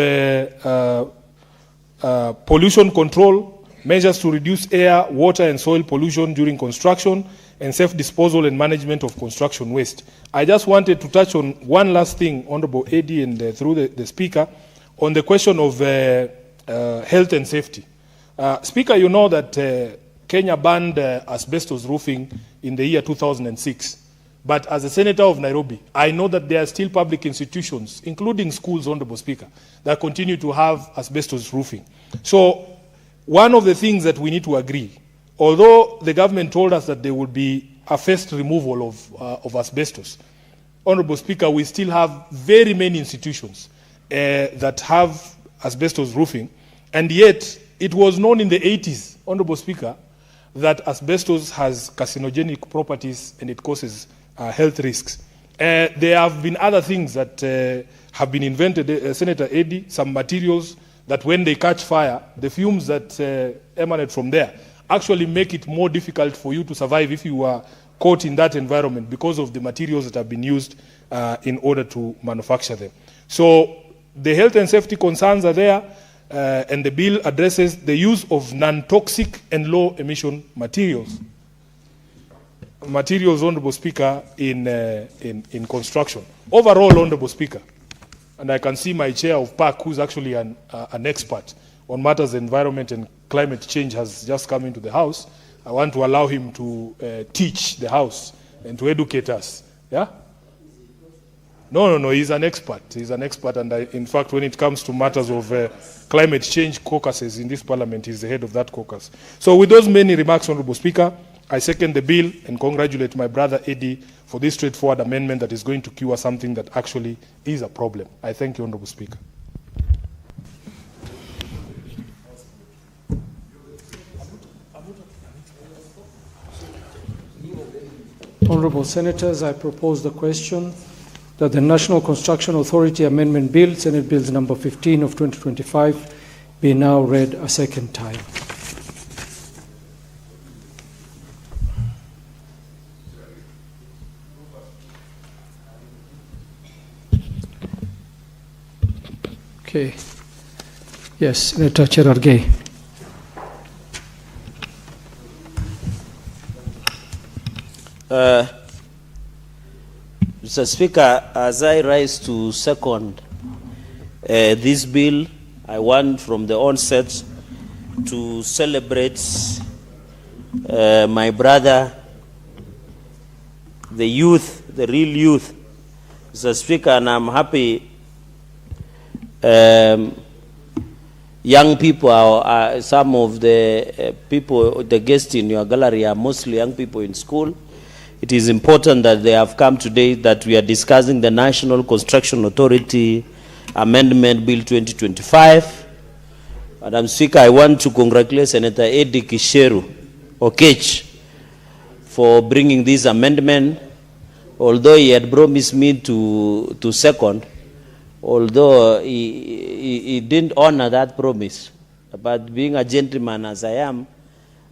pollution control, measures to reduce air, water and soil pollution during construction, and safe disposal and management of construction waste. I just wanted to touch on one last thing, Honorable Eddy, and through the Speaker, on the question of health and safety. Speaker, you know that Kenya banned asbestos roofing in the year 2006. But as a senator of Nairobi, I know that there are still public institutions, including schools, Honorable Speaker, that continue to have asbestos roofing. So one of the things that we need to agree, although the government told us that there would be a phased removal of asbestos, Honorable Speaker, we still have very many institutions that have asbestos roofing, and yet it was known in the 80s, Honorable Speaker, that asbestos has carcinogenic properties and it causes health risks. There have been other things that have been invented, Senator Eddy, some materials that when they catch fire, the fumes that emanate from there actually make it more difficult for you to survive if you are caught in that environment because of the materials that have been used in order to manufacture them. So the health and safety concerns are there, and the bill addresses the use of non-toxic and low-emission materials. Materials, Honorable Speaker, in construction. Overall, Honorable Speaker, and I can see my chair of PAC, who's actually an expert on matters of environment and climate change, has just come into the House. I want to allow him to teach the House and to educate us. Yeah? No, he's an expert. He's an expert, and in fact, when it comes to matters of climate change caucuses in this parliament, he's the head of that caucus. So with those many remarks, Honorable Speaker, I second the bill and congratulate my brother Eddie for this straightforward amendment that is going to cure something that actually is a problem. I thank you, Honorable Speaker. Honorable Senators, I propose the question that the National Construction Authority Amendment Bill, Senate Bills number 15 of 2025, be now read a second time. Okay. Yes, Senator Cherargei. Mr. Speaker, as I rise to second this bill, I want from the onset to celebrate my brother, the youth, the real youth, Mr. Speaker, and I'm happy young people are some of the people, the guests in your gallery are mostly young people in school. It is important that they have come today, that we are discussing the National Construction Authority Amendment Bill 2025. Madam Speaker, I want to congratulate Senator Eddie Kisheru Okech for bringing this amendment, although he had promised me to second, although he didn't honor that promise. But being a gentleman as I am,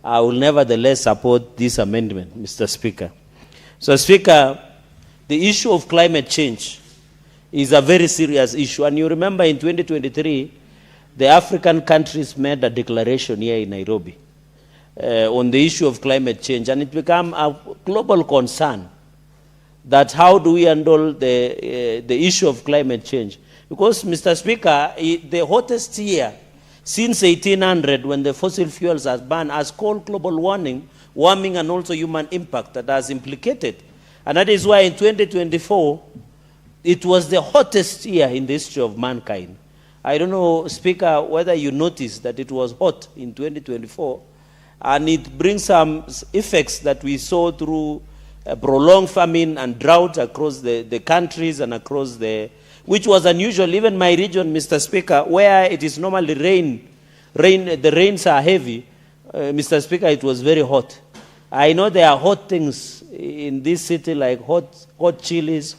I will nevertheless support this amendment, Mr. Speaker. So, Speaker, the issue of climate change is a very serious issue. And you remember in 2023, the African countries made a declaration here in Nairobi on the issue of climate change. And it became a global concern that how do we handle the issue of climate change. Because, Mr. Speaker, the hottest year since 1800, when the fossil fuels are banned, has called global warming, and also human impact that has implicated. And that is why in 2024, it was the hottest year in the history of mankind. I don't know, Speaker, whether you noticed that it was hot in 2024, and it brings some effects that we saw through prolonged famine and drought across the countries and across which was unusual. Even my region, Mr. Speaker, where it is normally the rains are heavy, Mr. Speaker, it was very hot. I know there are hot things in this city, like hot chilies,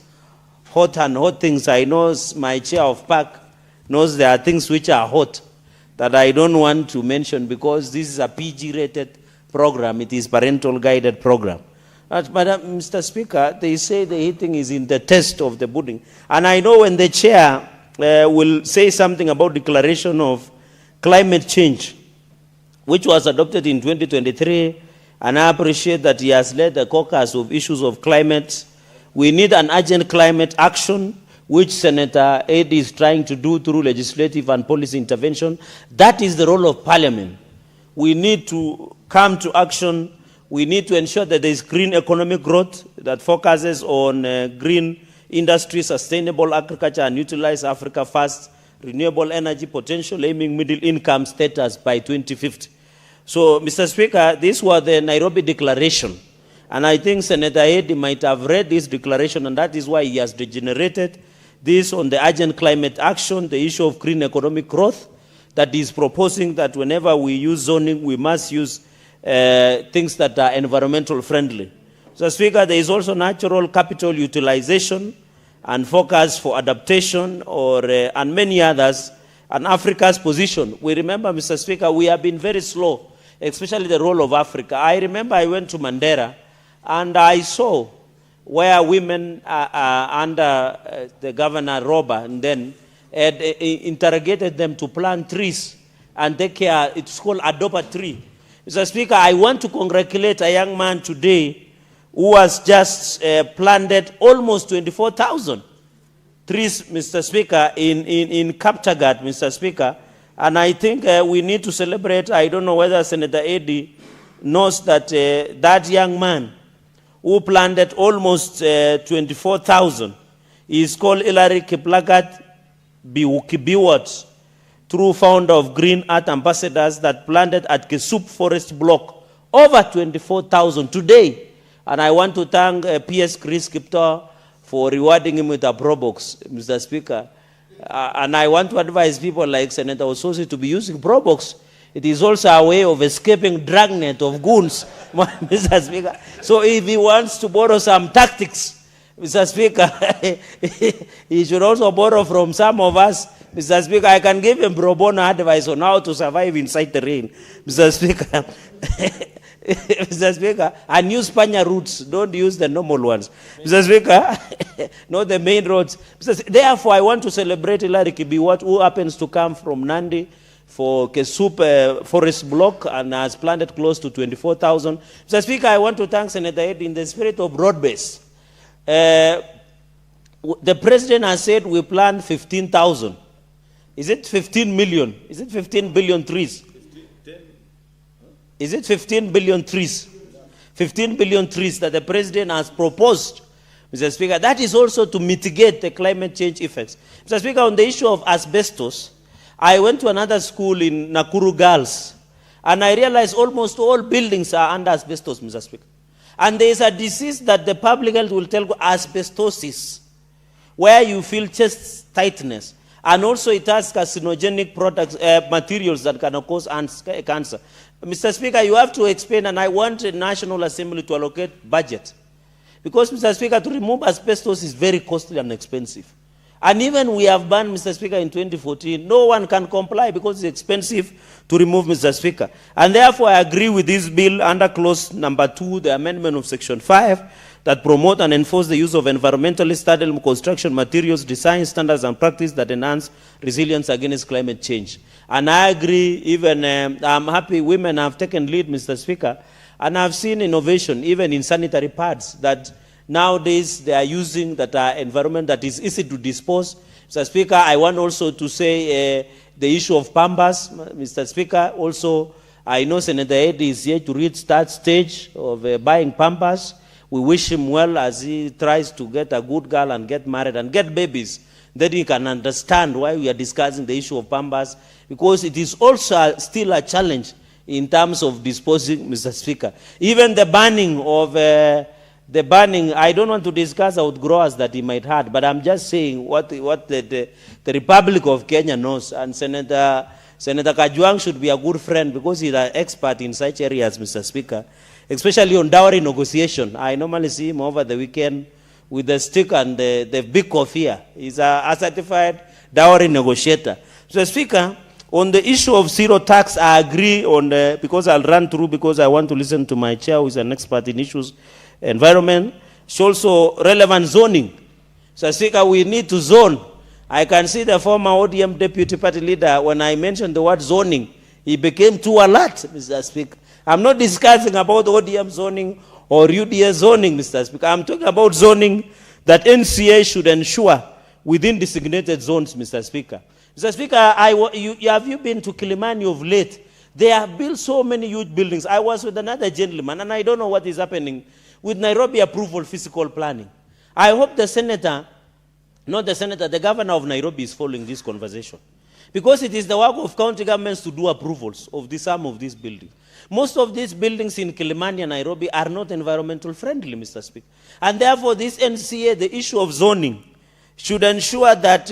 hot things. I know my chair of PAC knows there are things which are hot that I don't want to mention because this is a PG-rated program. It is parental guided program. But Mr. Speaker, they say the heating is in the test of the building. And I know when the chair will say something about declaration of climate change, which was adopted in 2023, and I appreciate that he has led the caucus of issues of climate. We need an urgent climate action, which Senator Eddie is trying to do through legislative and policy intervention. That is the role of Parliament. We need to come to action. We need to ensure that there is green economic growth that focuses on green industry, sustainable agriculture, and utilize Africa First renewable energy potential, aiming middle income status by 2050. So, Mr. Speaker, this was the Nairobi Declaration. And I think Senator Eddie might have read this declaration, and that is why he has degenerated this on the urgent climate action, the issue of green economic growth, that is proposing that whenever we use zoning, we must use things that are environmental friendly. So, Speaker, there is also natural capital utilization and focus for adaptation and many others, and Africa's position. We remember, Mr. Speaker, we have been very slow, especially the role of Africa. I remember I went to Mandera and I saw where women under the Governor Roba and then had interrogated them to plant trees and take care. It's called Adopt a Tree. Mr. Speaker, I want to congratulate a young man today who has just planted almost 24,000 trees, Mr. Speaker, in Kaptagat, Mr. Speaker. And I think we need to celebrate. I don't know whether Senator Eddie knows that that young man who planted almost 24,000, He is called Hilary Kiplagat Biwot, true founder of Green Earth Ambassadors that planted at Kesup Forest Block over 24,000 today. And I want to thank PS Chris Kipto for rewarding him with a Pro Box, Mr. Speaker. And I want to advise people like Senator Ososi to be using Pro Box. It is also a way of escaping dragnet of goons, Mr. Speaker. So if he wants to borrow some tactics, Mr. Speaker, he should also borrow from some of us. Mr. Speaker, I can give him pro bono advice on how to survive inside the rain. Mr. Speaker, Mr. Speaker, and use Panya routes. Don't use the normal ones. Mr. Speaker, not the main roads. Therefore, I want to celebrate Hilary Kibiwot, who happens to come from Nandi for Kesup Forest Block and has planted close to 24,000. Mr. Speaker, I want to thank Senator Ed in the spirit of broad-based. The president has said we plant 15,000. Is it 15 million? Is it 15 billion trees? Is it 15 billion trees? 15 billion trees that the president has proposed, Mr. Speaker. That is also to mitigate the climate change effects. Mr. Speaker, on the issue of asbestos, I went to another school in Nakuru Girls, and I realized almost all buildings are under asbestos, Mr. Speaker. And there is a disease that the public health will tell you, asbestosis, where you feel chest tightness. And also it has carcinogenic products, materials that can cause cancer. Mr. Speaker, you have to explain, and I want the National Assembly to allocate budget. Because, Mr. Speaker, to remove asbestos is very costly and expensive. And even we have banned, Mr. Speaker, in 2014, no one can comply because it's expensive to remove, Mr. Speaker. And therefore, I agree with this bill under clause number 2, the amendment of section 5, that promote and enforce the use of environmentally sustainable construction materials, design standards and practice that enhance resilience against climate change. And I agree, even I'm happy women have taken lead, Mr. Speaker, and I've seen innovation even in sanitary pads that nowadays they are using that are environment that is easy to dispose. Mr. Speaker, I want also to say the issue of Pampers, Mr. Speaker. Also, I know Senator Ed is here to reach that stage of buying Pampers. We wish him well as he tries to get a good girl and get married and get babies. Then he can understand why we are discussing the issue of Pampers, because it is also still a challenge in terms of disposing, Mr. Speaker. Even the banning of I don't want to discuss outgrowers that he might have, but I'm just saying what the Republic of Kenya knows, and Senator Kajwang should be a good friend because he's an expert in such areas, Mr. Speaker, especially on dowry negotiation. I normally see him over the weekend with the stick and the big coffee. He's a certified dowry negotiator. Mr. Speaker, on the issue of zero tax, I agree on because I'll run through because I want to listen to my chair who is an expert in issues environment. It's also relevant zoning. So, Speaker, we need to zone. I can see the former ODM deputy party leader, when I mentioned the word zoning, he became too alert, Mr. Speaker. I'm not discussing about ODM zoning or UDA zoning, Mr. Speaker. I'm talking about zoning that NCA should ensure within designated zones, Mr. Speaker. Mr. Speaker, have you been to Kilimani of late? They have built so many huge buildings. I was with another gentleman, and I don't know what is happening with Nairobi approval physical planning. I hope the senator, not the senator, the governor of Nairobi is following this conversation. Because it is the work of county governments to do approvals of some of these buildings. Most of these buildings in Kilimani and Nairobi are not environmental friendly, Mr. Speaker. And therefore, this NCA, the issue of zoning, should ensure that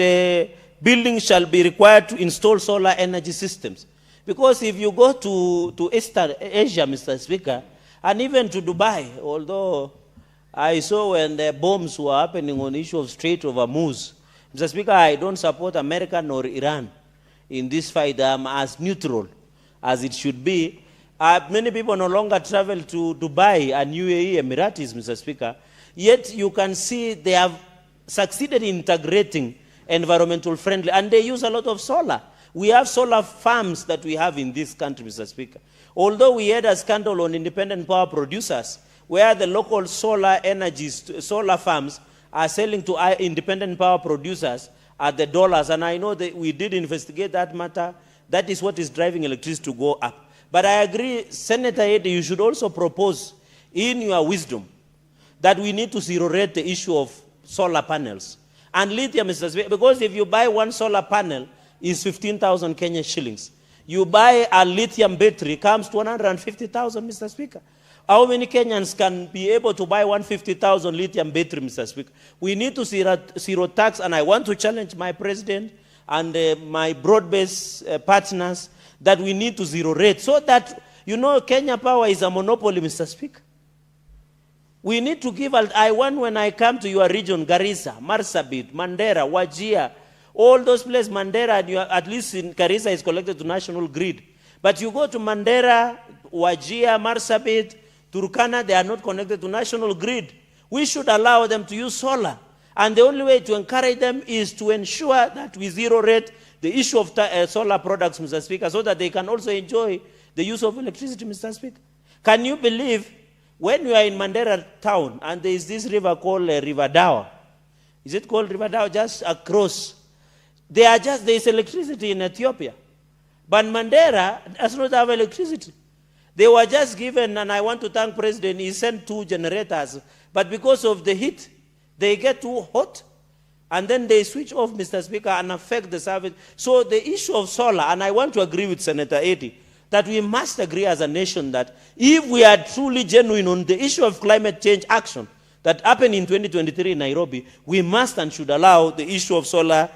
buildings shall be required to install solar energy systems. Because if you go to Eastern Asia, Mr. Speaker, and even to Dubai, although I saw when the bombs were happening on the issue of Strait of Hormuz, Mr. Speaker, I don't support America nor Iran in this fight. I'm as neutral as it should be. Many people no longer travel to Dubai and UAE Emiratis, Mr. Speaker. Yet you can see they have succeeded in integrating environmental friendly, and they use a lot of solar. We have solar farms that we have in this country, Mr. Speaker. Although we had a scandal on independent power producers, where the local solar farms are selling to independent power producers at the dollars, and I know that we did investigate that matter. That is what is driving electricity to go up. But I agree, Senator Ede, you should also propose in your wisdom that we need to zero rate the issue of solar panels And lithium, Mr. Speaker, because if you buy one solar panel, it's 15,000 Kenya shillings. You buy a lithium battery, comes to 150,000, Mr. Speaker. How many Kenyans can be able to buy 150,000 lithium battery, Mr. Speaker? We need to zero tax, and I want to challenge my president and my broad-based partners that we need to zero rate so that, Kenya Power is a monopoly, Mr. Speaker. We need to give, I want when I come to your region, Garissa, Marsabit, Mandera, Wajir, all those places, Mandera, at least in Garissa is connected to national grid. But you go to Mandera, Wajir, Marsabit, Turkana, they are not connected to national grid. We should allow them to use solar. And the only way to encourage them is to ensure that we zero rate the issue of solar products, Mr. Speaker, so that they can also enjoy the use of electricity, Mr. Speaker. Can you believe when you are in Mandera town and there is this river called River Dawa? Is it called River Dawa? Just across. There is electricity in Ethiopia. But Mandera does not have electricity. They were just given, and I want to thank President, he sent 2 generators. But because of the heat, they get too hot, and then they switch off, Mr. Speaker, and affect the service. So the issue of solar, and I want to agree with Senator Eddy, that we must agree as a nation that if we are truly genuine on the issue of climate change action that happened in 2023 in Nairobi, we must and should allow the issue of solar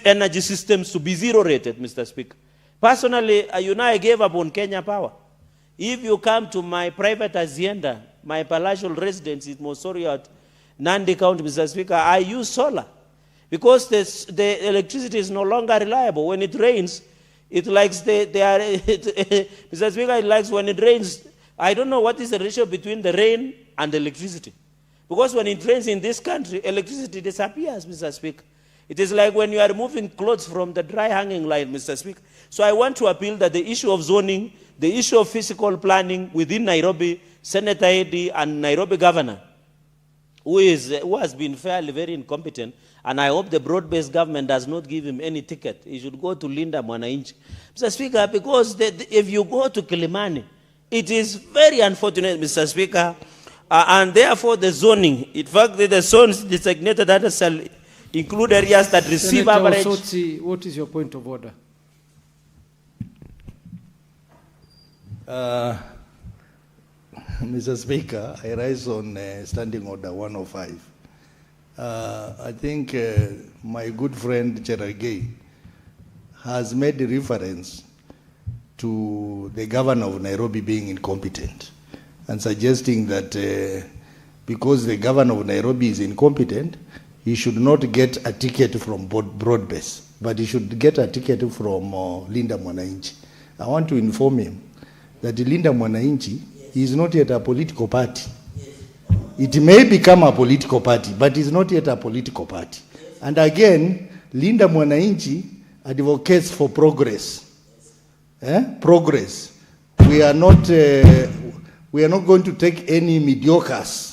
energy systems to be zero rated, Mr. Speaker. Personally, I gave up on Kenya Power. If you come to my private hacienda, my palatial residence in Mosori at Nandi County, Mr. Speaker, I use solar because the electricity is no longer reliable. When it rains, it likes Mr. Speaker, it likes when it rains. I don't know what is the ratio between the rain and the electricity. Because when it rains in this country, electricity disappears, Mr. Speaker. It is like when you are removing clothes from the dry hanging line, Mr. Speaker. So I want to appeal that the issue of zoning, the issue of physical planning within Nairobi, Senator Eddy and Nairobi Governor, who has been fairly very incompetent, and I hope the broad-based government does not give him any ticket. He should go to Linda Mwananchi. Mr. Speaker, because if you go to Kilimani, it is very unfortunate, Mr. Speaker, and therefore the zoning, in fact, the zones designated that shall include areas that receive Senator average. Osotsi, what is your point of order? Mr. Speaker, I rise on Standing Order 105. I think my good friend Cherargei has made a reference to the governor of Nairobi being incompetent and suggesting that because the governor of Nairobi is incompetent, he should not get a ticket from Broadbase, but he should get a ticket from Linda Mwananchi. I want to inform him that Linda Mwananchi is not yet a political party. It may become a political party, but it's not yet a political party. And again, Linda Mwananchi advocates for progress. Progress. We are not going to take any mediocres.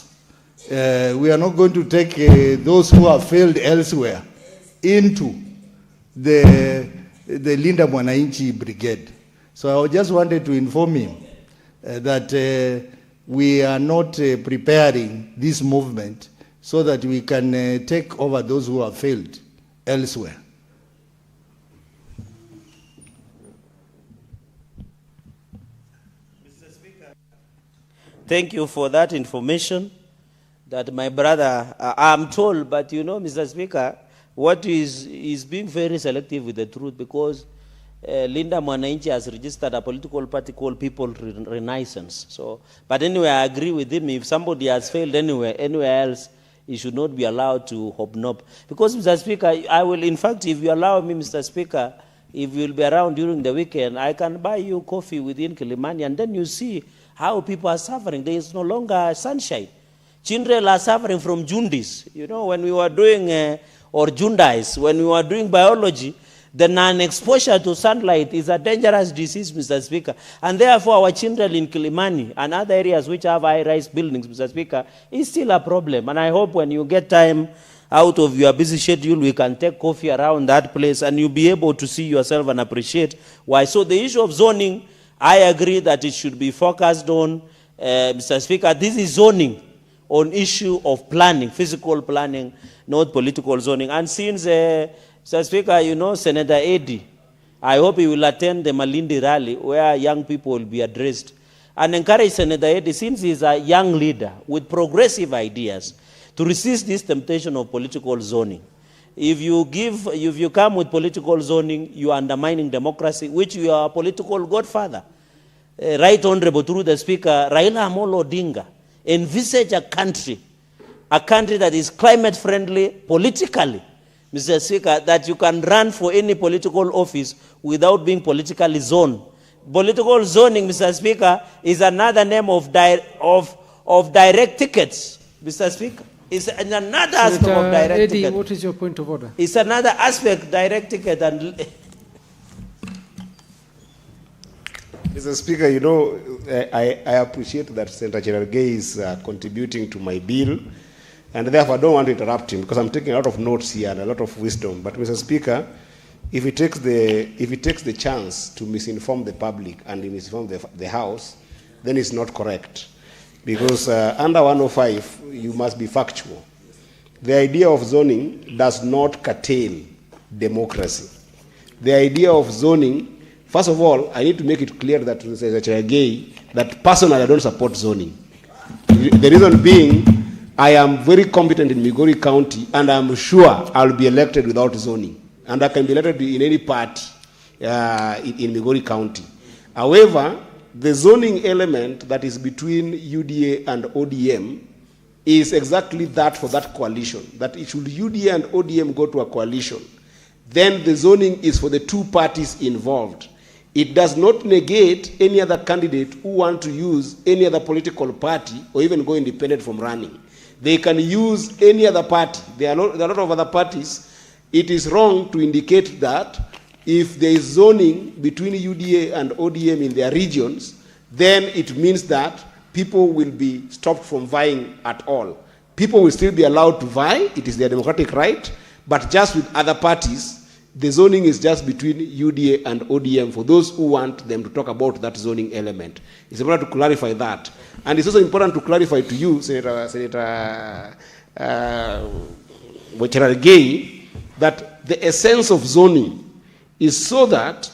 We are not going to take those who have failed elsewhere into the Linda Mwananchi brigade. So I just wanted to inform him that we are not preparing this movement so that we can take over those who have failed elsewhere. Mr. Speaker, thank you for that information. That my brother, I'm told, but Mr. Speaker, what is being very selective with the truth, because Linda Mwananchi has registered a political party called People Renaissance. So, but anyway, I agree with him. If somebody has failed anywhere else, he should not be allowed to hobnob. Because, Mr. Speaker, I will, in fact, if you allow me, Mr. Speaker, if you will be around during the weekend, I can buy you coffee within Kilimani, and then you see how people are suffering. There is no longer sunshine. Children are suffering from jaundice. When we were doing, or jaundice, when we were doing biology, the non-exposure to sunlight is a dangerous disease, Mr. Speaker. And therefore, our children in Kilimani and other areas which have high-rise buildings, Mr. Speaker, is still a problem. And I hope when you get time out of your busy schedule, we can take coffee around that place and you'll be able to see yourself and appreciate why. So the issue of zoning, I agree that it should be focused on, Mr. Speaker. This is zoning on issue of planning, physical planning, not political zoning. And since, Mr. Speaker, you know, Senator Eddy, I hope he will attend the Malindi rally where young people will be addressed, and encourage Senator Eddy, since he's a young leader with progressive ideas, to resist this temptation of political zoning. If you come with political zoning, you are undermining democracy, which you are a political godfather. Right Honorable, through the Speaker, Raila Amolo Odinga envisage a country that is climate friendly politically, Mr. Speaker, that you can run for any political office without being politically zoned. Political zoning, Mr. Speaker, is another name of direct tickets, Mr. Speaker. It's another aspect of direct Eddy, ticket. what is your point of order? It's another aspect, direct ticket. And Mr. Speaker, you know, I appreciate that Senator Cherargei is contributing to my bill, and therefore I don't want to interrupt him because I'm taking a lot of notes here and a lot of wisdom. But Mr. Speaker, if he takes the chance to misinform the public and misinform the House, then it's not correct. Because under 105, you must be factual. The idea of zoning does not curtail democracy. The idea of zoning, first of all, I need to make it clear that Mr. Cherargei, that personally I don't support zoning. The reason being, I am very competent in Migori County, and I'm sure I'll be elected without zoning. And I can be elected in any party in Migori County. However, the zoning element that is between UDA and ODM is exactly that for that coalition, that it should UDA and ODM go to a coalition, then the zoning is for the two parties involved. It does not negate any other candidate who want to use any other political party or even go independent from running. They can use any other party. There are a lot of other parties. It is wrong to indicate that if there is zoning between UDA and ODM in their regions, then it means that people will be stopped from vying at all. People will still be allowed to vie, it is their democratic right, but just with other parties, the zoning is just between UDA and ODM for those who want them to talk about that zoning element. It's important to clarify that. And it's also important to clarify to you, Senator Cherargei, that the essence of zoning is so that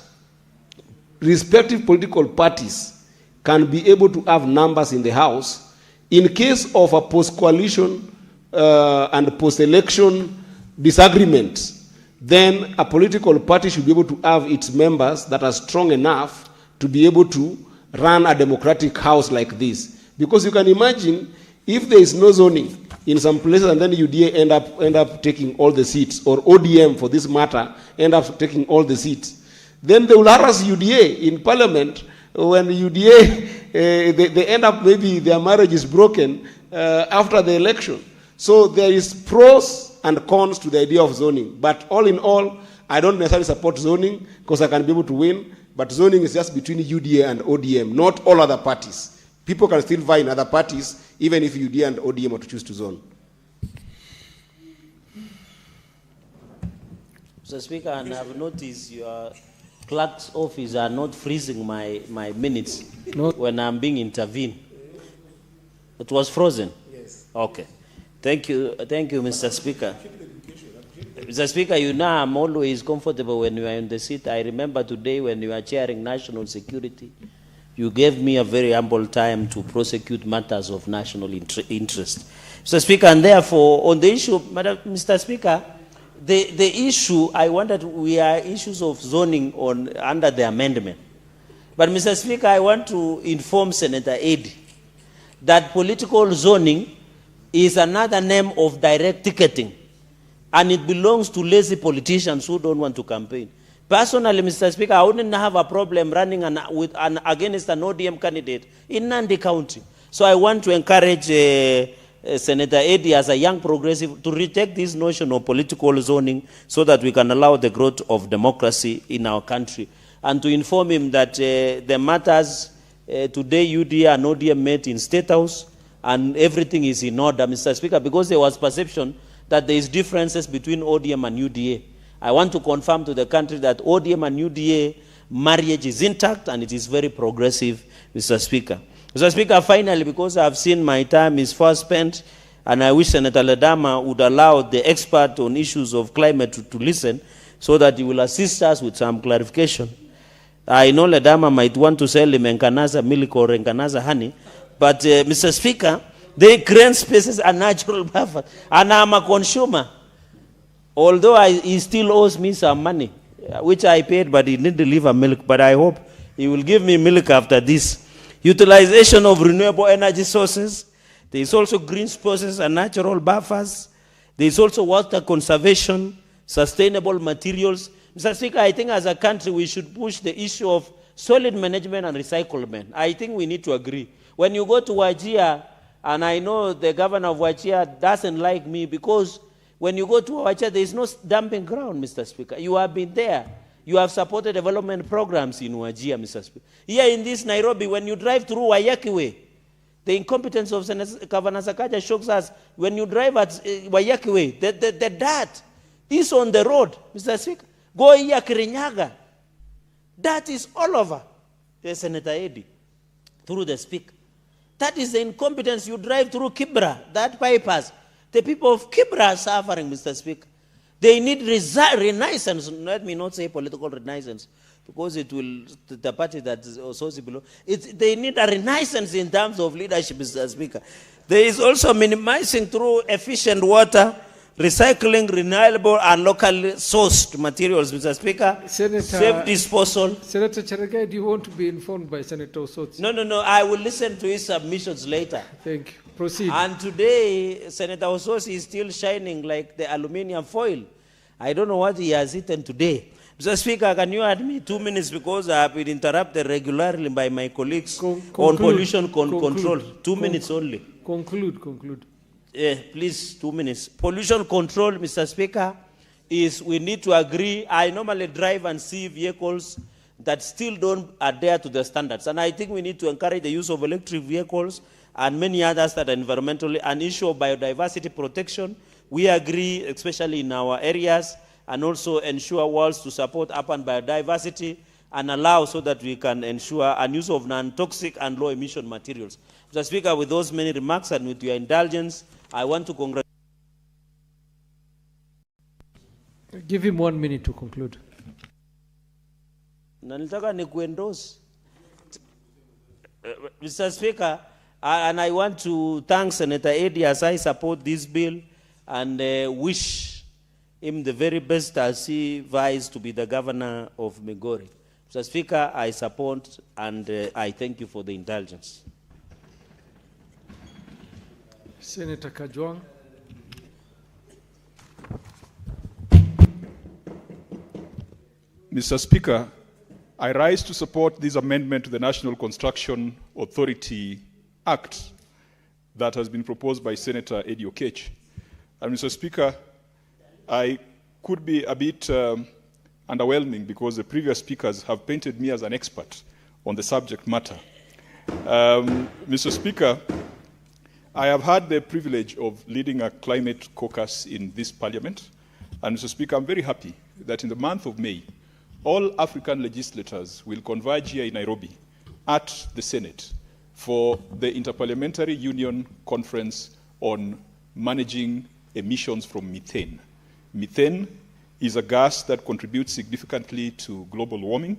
respective political parties can be able to have numbers in the House in case of a post-coalition and post-election disagreement. Then a political party should be able to have its members that are strong enough to be able to run a democratic House like this. Because you can imagine if there is no zoning in some places and then UDA end up taking all the seats, or ODM for this matter end up taking all the seats, then they will harass UDA in parliament. When UDA, they end up, maybe their marriage is broken after the election. So there is pros and cons to the idea of zoning. But all in all, I don't necessarily support zoning because I can be able to win. But zoning is just between UDA and ODM, not all other parties. People can still vie in other parties, even if UDA and ODM are to choose to zone. Mr. Speaker, and I've noticed your clerk's office are not freezing my minutes when I'm being intervened. It was frozen? Yes. Okay. Thank you, Mr. Speaker. Mr. Speaker, you know I'm always comfortable when you are in the seat. I remember today when you are chairing national security, you gave me a very ample time to prosecute matters of national interest. Mr. Speaker, and therefore, on the issue, Mr. Speaker, the issue, I wondered, we are issues of zoning under the amendment. But, Mr. Speaker, I want to inform Senator Eddy that political zoning is another name of direct ticketing, and it belongs to lazy politicians who don't want to campaign. Personally, Mr. Speaker, I wouldn't have a problem running against an ODM candidate in Nandi County. So I want to encourage Senator Eddy, as a young progressive, to reject this notion of political zoning so that we can allow the growth of democracy in our country, and to inform him that the matters today UDA and ODM met in State House, and everything is in order, Mr. Speaker, because there was perception that there is differences between ODM and UDA. I want to confirm to the country that ODM and UDA marriage is intact and it is very progressive, Mr. Speaker. Mr. Speaker, finally, because I've seen my time is fast spent, and I wish Senator Ledama would allow the expert on issues of climate to listen so that he will assist us with some clarification. I know Ledama might want to sell him Enkanaza milk or Enkanaza honey, but Mr. Speaker, the green spaces are natural buffers, and I'm a consumer. Although he still owes me some money, which I paid, but he didn't deliver milk, but I hope he will give me milk after this. Utilization of renewable energy sources. There is also green spaces and natural buffers. There is also water conservation, sustainable materials. Mr. Speaker, I think as a country we should push the issue of solid management and recyclement. I think we need to agree. When you go to Wajir, and I know the governor of Wajir doesn't like me because when you go to Wajir, there is no dumping ground, Mr. Speaker. You have been there. You have supported development programs in Wajir, Mr. Speaker. Here in this Nairobi, when you drive through Waiyaki Way, the incompetence of Governor Sakaja shocks us. When you drive at Waiyaki Way, the dirt is on the road, Mr. Speaker. Go here, Kirinyaga. That is all over. There's Senator Eddy, through the Speaker. That is the incompetence. You drive through Kibra, that bypass. The people of Kibra are suffering, Mr. Speaker. They need renaissance. Let me not say political renaissance, because it will, the party that is also below, they need a renaissance in terms of leadership, Mr. Speaker. There is also minimizing through efficient water, recycling renewable and locally sourced materials, Mr. Speaker. Senator, safe disposal. Senator Cherargei, do you want to be informed by Senator Osotsi? No. I will listen to his submissions later. Thank you. Proceed. And today, Senator Osotsi is still shining like the aluminium foil. I don't know what he has eaten today. Mr. Speaker, can you add me 2 minutes because I have been interrupted regularly by my colleagues on pollution control. 2 minutes only. Conclude. Please, 2 minutes. Pollution control, Mr. Speaker, is we need to agree. I normally drive and see vehicles that still don't adhere to the standards. And I think we need to encourage the use of electric vehicles and many others that are environmentally. An issue of biodiversity protection, we agree, especially in our areas, and also ensure walls to support urban biodiversity and allow so that we can ensure an use of non-toxic and low-emission materials. Mr. Speaker, with those many remarks and with your indulgence, I want to congratulate. Give him 1 minute to conclude. Mr. Speaker, and I want to thank Senator Eddy as I support this bill and wish him the very best as he vies to be the governor of Migori. Mr. Speaker, I support and I thank you for the indulgence. Senator Kajwang. Mr. Speaker, I rise to support this amendment to the National Construction Authority Act that has been proposed by Senator Eddy Okech. And Mr. Speaker, I could be a bit underwhelming because the previous speakers have painted me as an expert on the subject matter. Mr. Speaker, I have had the privilege of leading a climate caucus in this parliament. And Mr. Speaker, I'm very happy that in the month of May, all African legislators will converge here in Nairobi at the Senate for the Interparliamentary Union Conference on managing emissions from methane. Methane is a gas that contributes significantly to global warming,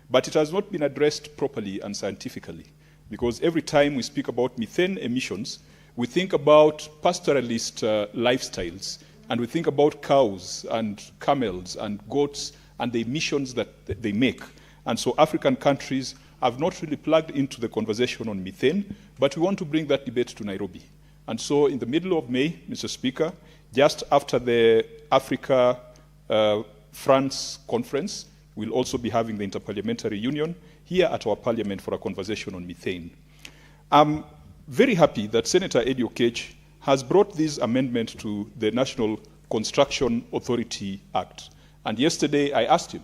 but it has not been addressed properly and scientifically, because every time we speak about methane emissions, we think about pastoralist lifestyles, and we think about cows and camels and goats and the emissions that they make. And so African countries have not really plugged into the conversation on methane, but we want to bring that debate to Nairobi. And so in the middle of May, Mr. Speaker, just after the Africa-France conference, we'll also be having the Interparliamentary Union here at our parliament for a conversation on methane. I'm very happy that Senator Eddy Okech has brought this amendment to the National Construction Authority Act. And yesterday I asked him,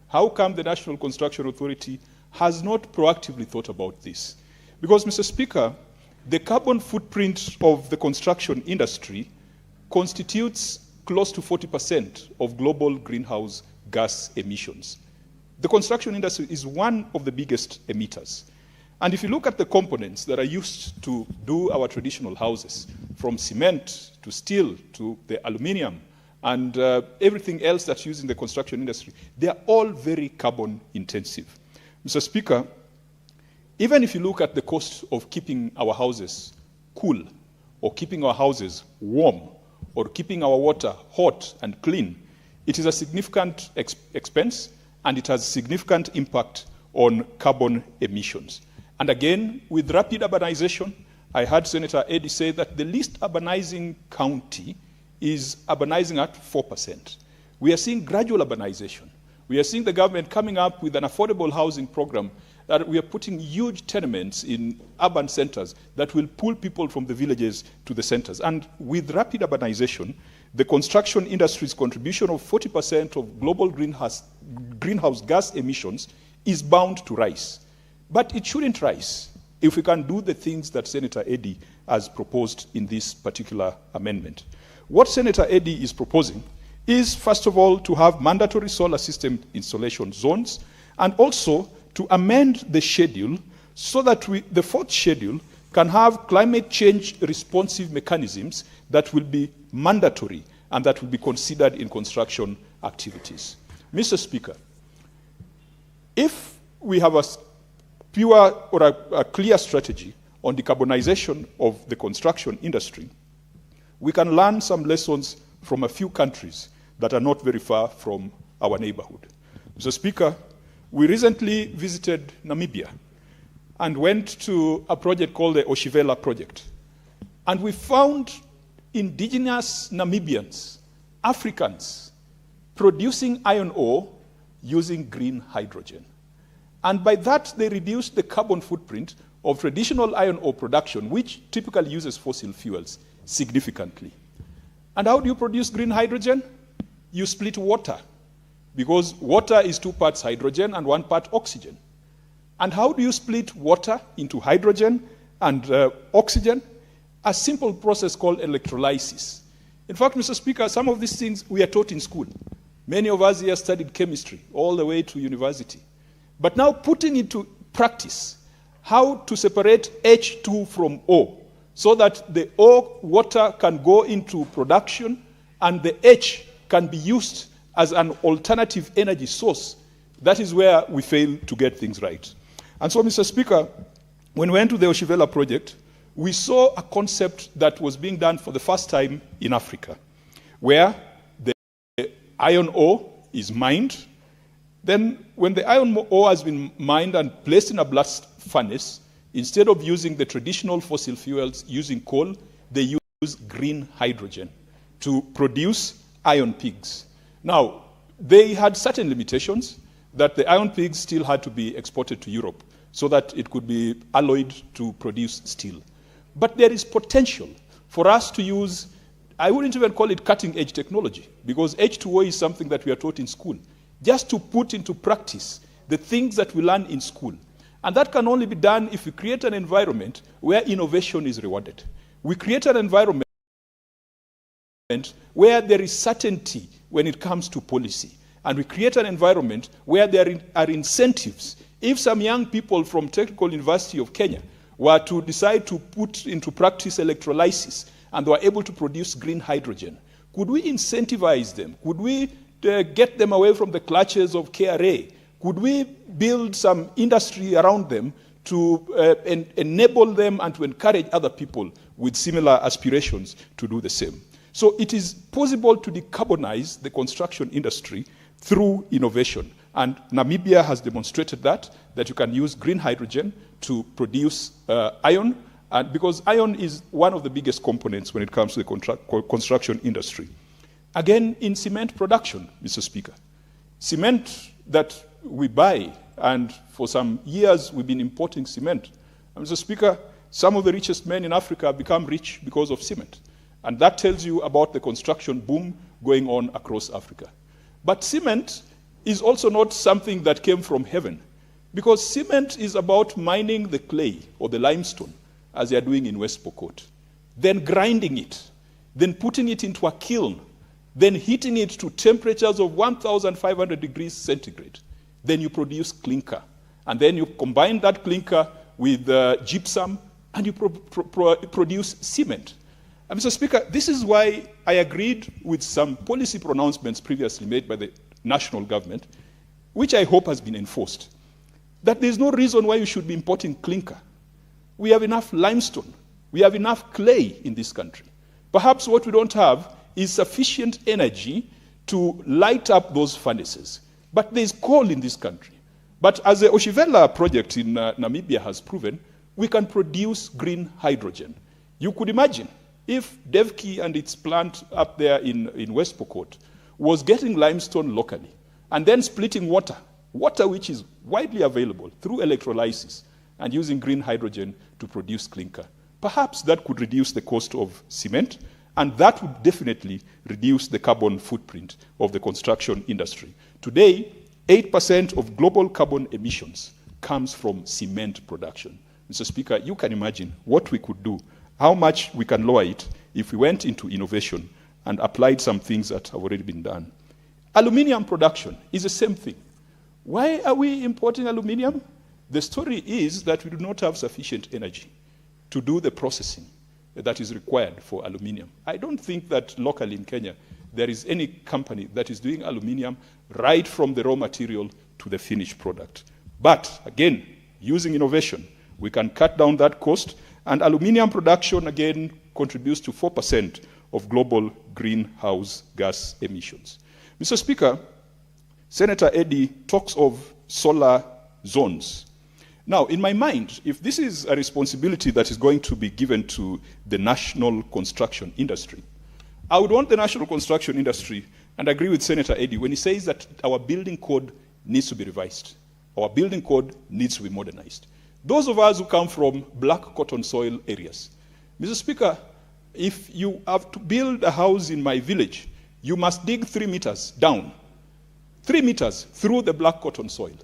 how come the National Construction Authority has not proactively thought about this? Because, Mr. Speaker, the carbon footprint of the construction industry constitutes close to 40% of global greenhouse gas emissions. The construction industry is one of the biggest emitters. And if you look at the components that are used to do our traditional houses, from cement to steel to the aluminium and everything else that's used in the construction industry, they are all very carbon intensive. Mr. Speaker, even if you look at the cost of keeping our houses cool, or keeping our houses warm, or keeping our water hot and clean, it is a significant expense, and it has significant impact on carbon emissions. And again, with rapid urbanization, I heard Senator Eddy say that the least urbanizing county is urbanizing at 4%. We are seeing gradual urbanization. We are seeing the government coming up with an affordable housing program that we are putting huge tenements in urban centers that will pull people from the villages to the centers. And with rapid urbanization, the construction industry's contribution of 40% of global greenhouse gas emissions is bound to rise. But it shouldn't rise if we can do the things that Senator Eddy has proposed in this particular amendment. What Senator Eddy is proposing is, first of all, to have mandatory solar system installation zones, and also to amend the schedule so that the fourth schedule can have climate change responsive mechanisms that will be mandatory and that will be considered in construction activities. Mr. Speaker, if we have a pure or a clear strategy on decarbonization of the construction industry, we can learn some lessons from a few countries that are not very far from our neighborhood. Mr. Speaker, we recently visited Namibia and went to a project called the Oshivela Project. And we found indigenous Namibians, Africans, producing iron ore using green hydrogen. And by that, they reduced the carbon footprint of traditional iron ore production, which typically uses fossil fuels, significantly. And how do you produce green hydrogen? You split water, because water is 2 parts hydrogen and 1 part oxygen. And how do you split water into hydrogen and oxygen? A simple process called electrolysis. In fact, Mr. Speaker, some of these things we are taught in school. Many of us here studied chemistry all the way to university. But now putting into practice how to separate H2 from O so that the O water can go into production and the H can be used as an alternative energy source, that is where we fail to get things right. And so, Mr. Speaker, when we went to the Oshivela project, we saw a concept that was being done for the first time in Africa, where the iron ore is mined. Then, when the iron ore has been mined and placed in a blast furnace, instead of using the traditional fossil fuels using coal, they use green hydrogen to produce iron pigs. Now, they had certain limitations that the iron pigs still had to be exported to Europe so that it could be alloyed to produce steel. But there is potential for us to use, I wouldn't even call it cutting-edge technology, because H2O is something that we are taught in school, just to put into practice the things that we learn in school. And that can only be done if we create an environment where innovation is rewarded. We create an environment where there is certainty when it comes to policy. And we create an environment where there are incentives. If some young people from Technical University of Kenya were to decide to put into practice electrolysis and they were able to produce green hydrogen, could we incentivize them? Could we get them away from the clutches of KRA? Could we build some industry around them to enable them and to encourage other people with similar aspirations to do the same? So it is possible to decarbonize the construction industry through innovation. And Namibia has demonstrated that you can use green hydrogen to produce iron, and because iron is one of the biggest components when it comes to the construction industry. Again, in cement production, Mr. Speaker, cement that we buy, and for some years we've been importing cement. And Mr. Speaker, some of the richest men in Africa have become rich because of cement. And that tells you about the construction boom going on across Africa. But cement is also not something that came from heaven, because cement is about mining the clay or the limestone, as they are doing in West Pokot, then grinding it, then putting it into a kiln, then heating it to temperatures of 1,500 degrees centigrade. Then you produce clinker. And then you combine that clinker with gypsum, and you produce cement. And Mr. Speaker, this is why I agreed with some policy pronouncements previously made by the national government, which I hope has been enforced, that there's no reason why you should be importing clinker. We have enough limestone. We have enough clay in this country. Perhaps what we don't have is sufficient energy to light up those furnaces. But there's coal in this country. But as the Oshivela project in Namibia has proven, we can produce green hydrogen. You could imagine if Devki and its plant up there in West Pokot was getting limestone locally and then splitting water which is widely available through electrolysis and using green hydrogen to produce clinker. Perhaps that could reduce the cost of cement, and that would definitely reduce the carbon footprint of the construction industry. Today, 8% of global carbon emissions comes from cement production. Mr. Speaker, you can imagine what we could do, how much we can lower it if we went into innovation and applied some things that have already been done. Aluminium production is the same thing. Why are we importing aluminium? The story is that we do not have sufficient energy to do the processing that is required for aluminium. I don't think that locally in Kenya there is any company that is doing aluminium right from the raw material to the finished product. But again, using innovation, we can cut down that cost, and aluminium production again contributes to 4% of global greenhouse gas emissions. Mr. Speaker, Senator Eddy talks of solar zones. Now, in my mind, if this is a responsibility that is going to be given to the national construction industry, I would want the national construction industry, and I agree with Senator Eddy when he says that our building code needs to be revised. Our building code needs to be modernized. Those of us who come from black cotton soil areas, Mr. Speaker, if you have to build a house in my village, you must dig 3 meters down, 3 meters through the black cotton soil,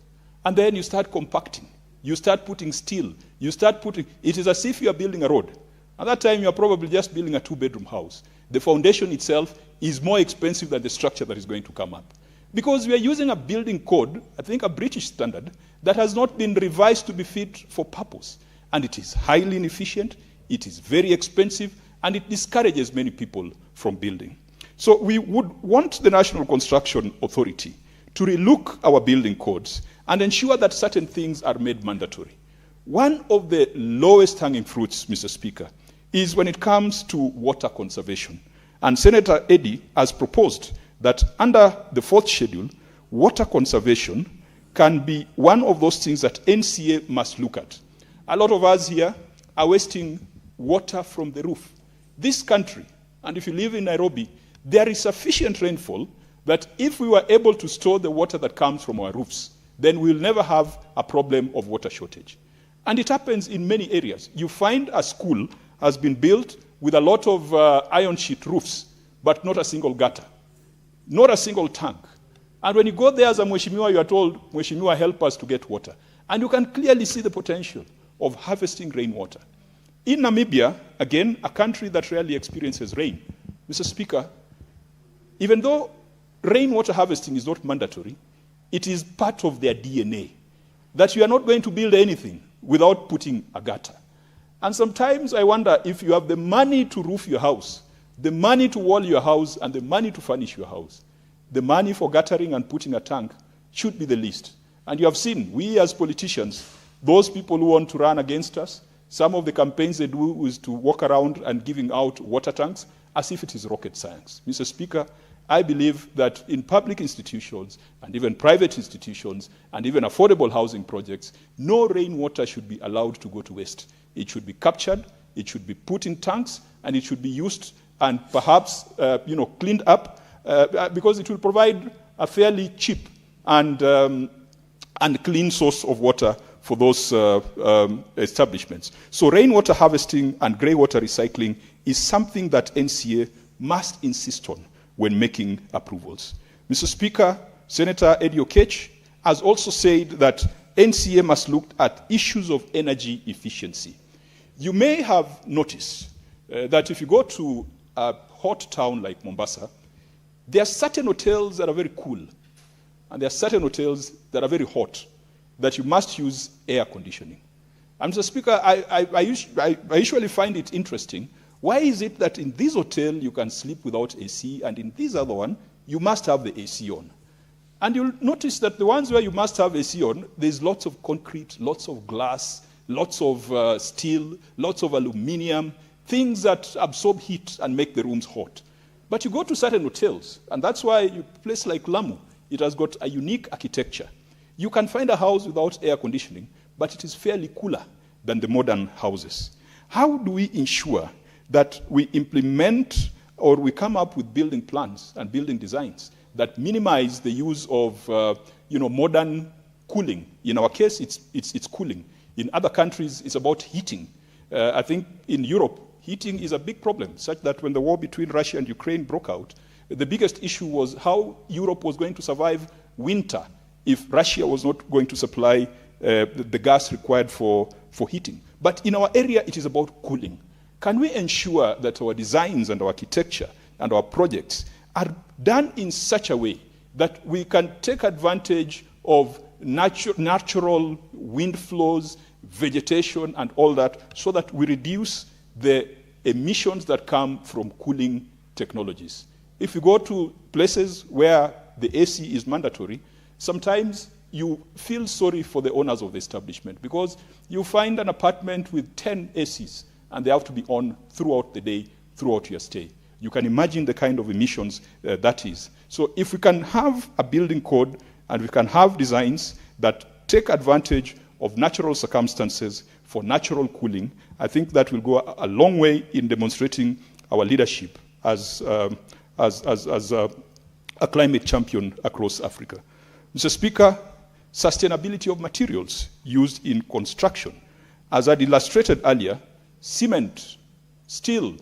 and then you start compacting. You start putting steel. You start putting, it is as if you are building a road. At that time, you are probably just building a 2-bedroom house. The foundation itself is more expensive than the structure that is going to come up. Because we are using a building code, I think a British standard, that has not been revised to be fit for purpose. And it is highly inefficient, it is very expensive, and it discourages many people from building. So we would want the National Construction Authority to relook our building codes and ensure that certain things are made mandatory. One of the lowest hanging fruits, Mr. Speaker, is when it comes to water conservation. And Senator Eddy has proposed that under the 4th schedule, water conservation can be one of those things that NCA must look at. A lot of us here are wasting water from the roof. This country, and if you live in Nairobi, there is sufficient rainfall that if we were able to store the water that comes from our roofs, then we'll never have a problem of water shortage. And it happens in many areas. You find a school has been built with a lot of iron sheet roofs, but not a single gutter, not a single tank. And when you go there as a Mheshimiwa, you are told, Mheshimiwa, help us to get water. And you can clearly see the potential of harvesting rainwater. In Namibia, again, a country that rarely experiences rain, Mr. Speaker, even though rainwater harvesting is not mandatory, it is part of their DNA, that you are not going to build anything without putting a gutter. And sometimes I wonder if you have the money to roof your house, the money to wall your house, and the money to furnish your house, the money for guttering and putting a tank should be the least. And you have seen, we as politicians, those people who want to run against us, some of the campaigns they do is to walk around and giving out water tanks as if it is rocket science. Mr. Speaker, I believe that in public institutions and even private institutions and even affordable housing projects, no rainwater should be allowed to go to waste. It should be captured, it should be put in tanks, and it should be used and perhaps cleaned up because it will provide a fairly cheap and clean source of water for those establishments. So rainwater harvesting and grey water recycling is something that NCA must insist on when making approvals. Mr. Speaker, Senator Eddy Okech has also said that NCA must look at issues of energy efficiency. You may have noticed that if you go to a hot town like Mombasa, there are certain hotels that are very cool, and there are certain hotels that are very hot, that you must use air conditioning. And Mr. Speaker, I usually find it interesting. Why is it that in this hotel you can sleep without AC, and in this other one you must have the AC on? And you'll notice that the ones where you must have AC on, there's lots of concrete, lots of glass, lots of steel, lots of aluminium, things that absorb heat and make the rooms hot. But you go to certain hotels, and that's why a place like Lamu, it has got a unique architecture. You can find a house without air conditioning, but it is fairly cooler than the modern houses. How do we ensure that we implement or we come up with building plans and building designs that minimize the use of modern cooling? In our case, it's cooling. In other countries, it's about heating. I think in Europe, heating is a big problem, such that when the war between Russia and Ukraine broke out, the biggest issue was how Europe was going to survive winter if Russia was not going to supply the gas required for heating. But in our area, it is about cooling. Can we ensure that our designs and our architecture and our projects are done in such a way that we can take advantage of natural wind flows, vegetation, and all that, so that we reduce the emissions that come from cooling technologies? If you go to places where the AC is mandatory, sometimes you feel sorry for the owners of the establishment, because you find an apartment with 10 ACs and they have to be on throughout the day, throughout your stay. You can imagine the kind of emissions that is. So if we can have a building code and we can have designs that take advantage of natural circumstances for natural cooling, I think that will go a long way in demonstrating our leadership as a climate champion across Africa. Mr. Speaker, sustainability of materials used in construction. As I illustrated earlier, cement, steel,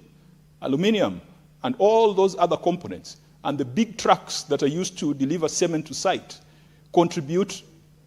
aluminium, and all those other components, and the big trucks that are used to deliver cement to site, contribute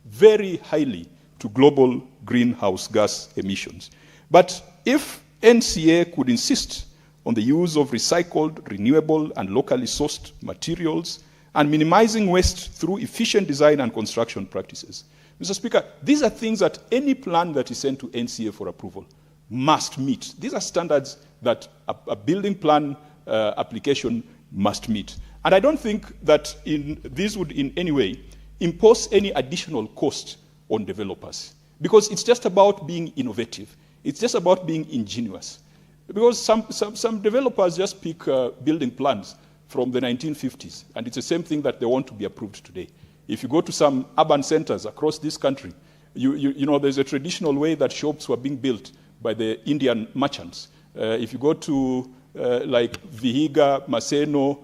very highly to global greenhouse gas emissions. But if NCA could insist on the use of recycled, renewable, and locally sourced materials, and minimizing waste through efficient design and construction practices. Mr. Speaker, these are things that any plan that is sent to NCA for approval must meet. These are standards that a building plan application must meet. And I don't think that this would in any way impose any additional cost on developers, because it's just about being innovative. It's just about being ingenious. Because some developers just pick building plans from the 1950s, and it's the same thing that they want to be approved today. If you go to some urban centers across this country, you know there's a traditional way that shops were being built by the Indian merchants. If you go to like Vihiga, Maseno,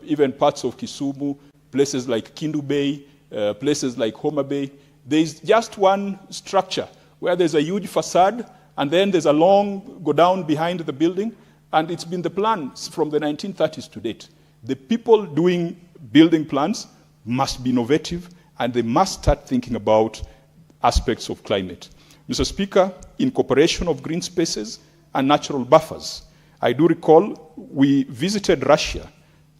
even parts of Kisumu, places like Kindu Bay, places like Homa Bay, there's just one structure where there's a huge facade, and then there's a long go down behind the building, and it's been the plan from the 1930s to date. The people doing building plans must be innovative, and they must start thinking about aspects of climate. Mr. Speaker, incorporation of green spaces and natural buffers. I do recall we visited Russia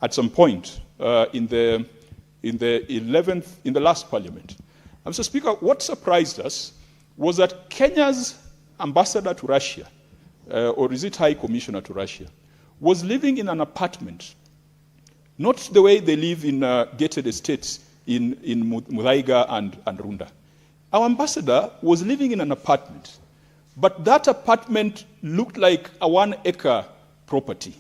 at some point in the last parliament. And Mr. Speaker, what surprised us was that Kenya's ambassador to Russia, or is it High Commissioner to Russia, was living in an apartment, not the way they live in gated estates in Muthaiga and Runda. Our ambassador was living in an apartment, but that apartment looked like a 1-acre property,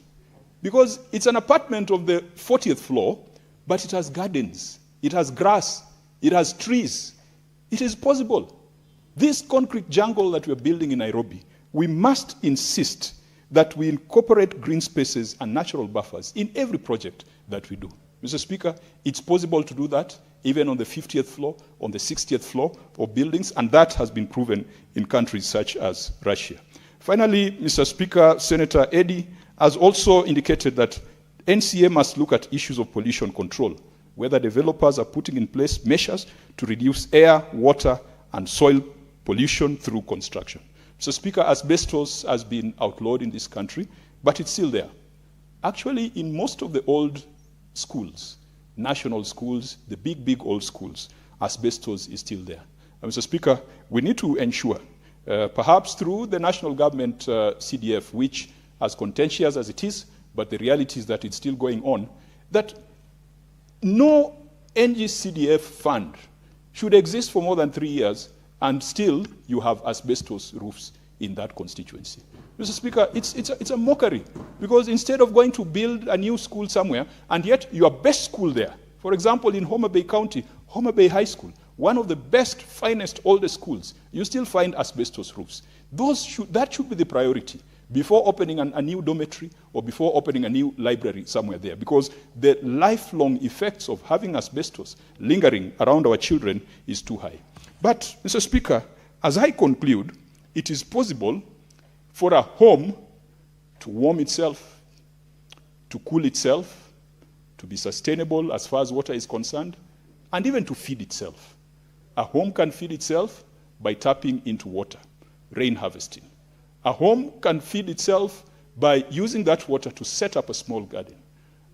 because it's an apartment of the 40th floor, but it has gardens, it has grass, it has trees. It is possible. This concrete jungle that we're building in Nairobi, we must insist that we incorporate green spaces and natural buffers in every project that we do. Mr. Speaker, it's possible to do that even on the 50th floor, on the 60th floor of buildings, and that has been proven in countries such as Russia. Finally, Mr. Speaker, Senator Eddy has also indicated that NCA must look at issues of pollution control, whether developers are putting in place measures to reduce air, water, and soil pollution through construction. Mr. Speaker, asbestos has been outlawed in this country, but it's still there. Actually, in most of the old schools, national schools, the big old schools, asbestos is still there. And Mr. Speaker, we need to ensure perhaps through the national government CDF, which, as contentious as it is, but the reality is that it's still going on, that no NGCDF fund should exist for more than 3 years and still you have asbestos roofs in that constituency. Mr. Speaker, it's a mockery, because instead of going to build a new school somewhere, and yet your best school there, for example, in Homa Bay County, Homa Bay High School, one of the best, finest, oldest schools, you still find asbestos roofs. That should be the priority before opening a new dormitory or before opening a new library somewhere there, because the lifelong effects of having asbestos lingering around our children is too high. But, Mr. Speaker, as I conclude, it is possible for a home to warm itself, to cool itself, to be sustainable as far as water is concerned, and even to feed itself. A home can feed itself by tapping into water, rain harvesting. A home can feed itself by using that water to set up a small garden.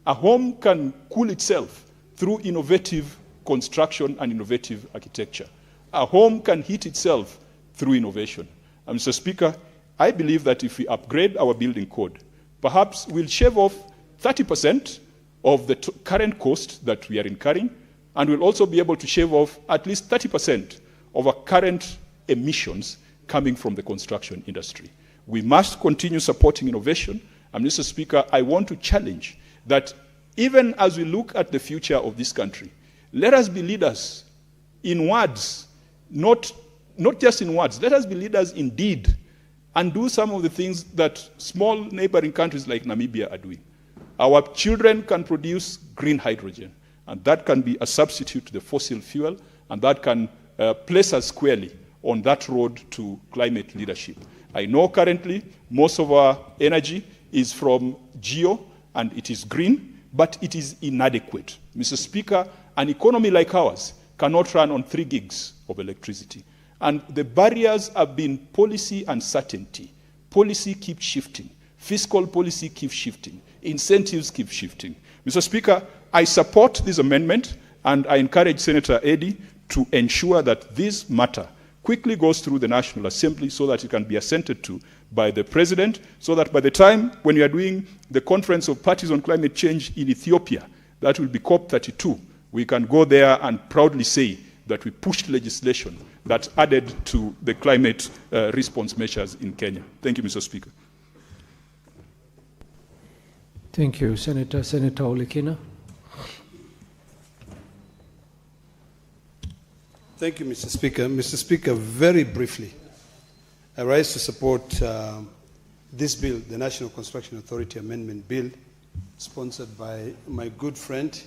A home can cool itself through innovative construction and innovative architecture. A home can heat itself through innovation. And Mr. Speaker, I believe that if we upgrade our building code, perhaps we'll shave off 30% of the current cost that we are incurring, and we'll also be able to shave off at least 30% of our current emissions coming from the construction industry. We must continue supporting innovation. And Mr. Speaker, I want to challenge that even as we look at the future of this country, let us be leaders in words, not just in words. Let us be leaders in deed and do some of the things that small neighboring countries like Namibia are doing. Our children can produce green hydrogen, and that can be a substitute to the fossil fuel, and that can place us squarely on that road to climate leadership. I know currently most of our energy is from geo, and it is green, but it is inadequate. Mr. Speaker, an economy like ours cannot run on 3 gigs of electricity. And the barriers have been policy uncertainty. Policy keeps shifting. Fiscal policy keeps shifting. Incentives keep shifting. Mr. Speaker, I support this amendment, and I encourage Senator Eddy to ensure that this matter quickly goes through the National Assembly so that it can be assented to by the President, so that by the time when we are doing the Conference of Parties on Climate Change in Ethiopia, that will be COP32, we can go there and proudly say that we pushed legislation that added to the climate response measures in Kenya. Thank you, Mr. Speaker. Thank you, Senator. Senator Olekina. Thank you, Mr. Speaker. Mr. Speaker, very briefly, I rise to support this bill, the National Construction Authority Amendment Bill, sponsored by my good friend,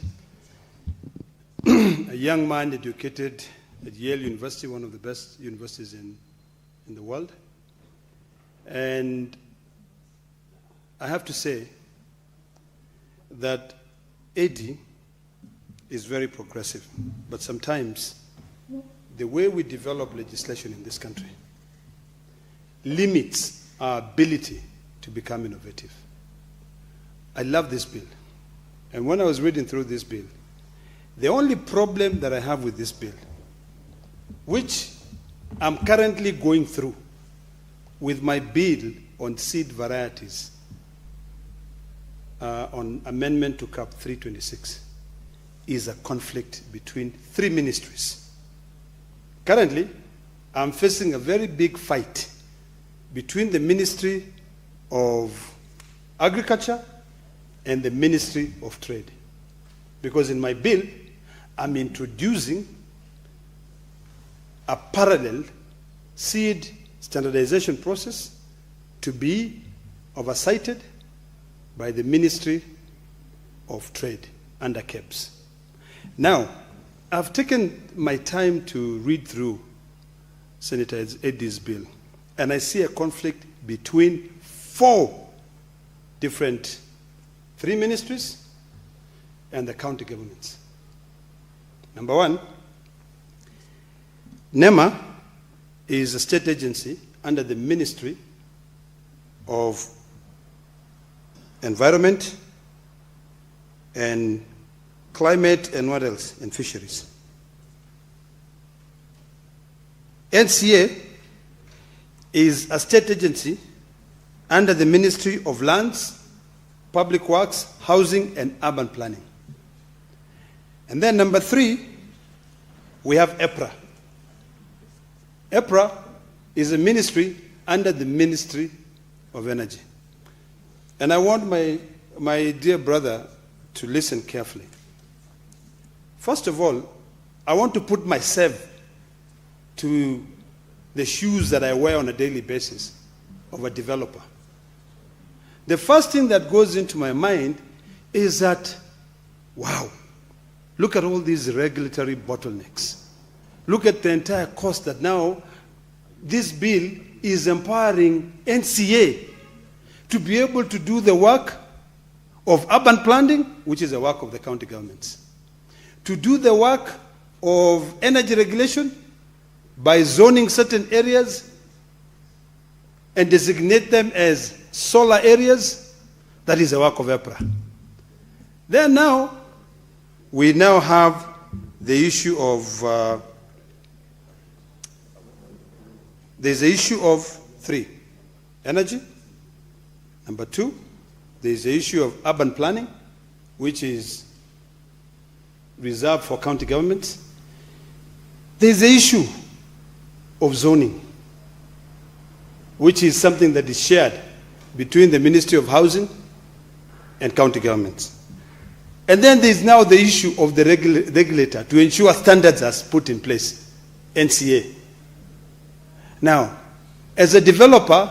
a young man educated at Yale University, one of the best universities in the world. And I have to say that AD is very progressive, but sometimes the way we develop legislation in this country limits our ability to become innovative. I love this bill. And when I was reading through this bill, the only problem that I have with this bill, which I'm currently going through with my bill on seed varieties, on amendment to CAP 326, is a conflict between 3 ministries. Currently, I'm facing a very big fight between the Ministry of Agriculture and the Ministry of Trade. Because in my bill, I'm introducing a parallel seed standardization process to be oversighted by the Ministry of Trade under KEBS. Now, I've taken my time to read through Senator Eddy's bill, and I see a conflict between 4 different 3 ministries and the county governments. Number 1, NEMA is a state agency under the Ministry of Environment and Climate and what else? And Fisheries. NCA is a state agency under the Ministry of Lands, Public Works, Housing and Urban Planning. And then number 3, we have EPRA. EPRA is a ministry under the Ministry of Energy. And I want my dear brother to listen carefully. First of all, I want to put myself to the shoes that I wear on a daily basis of a developer. The first thing that goes into my mind is that, wow, look at all these regulatory bottlenecks. Look at the entire cost that now this bill is empowering NCA to be able to do the work of urban planning, which is the work of the county governments, to do the work of energy regulation by zoning certain areas and designate them as solar areas. That is the work of EPRA. Then now, we now have the issue of, there's the issue of 3, energy. Number 2, there's the issue of urban planning, which is reserved for county governments. There's the issue of zoning, which is something that is shared between the Ministry of Housing and county governments. And then there's now the issue of the regulator to ensure standards are put in place, NCA. Now, as a developer,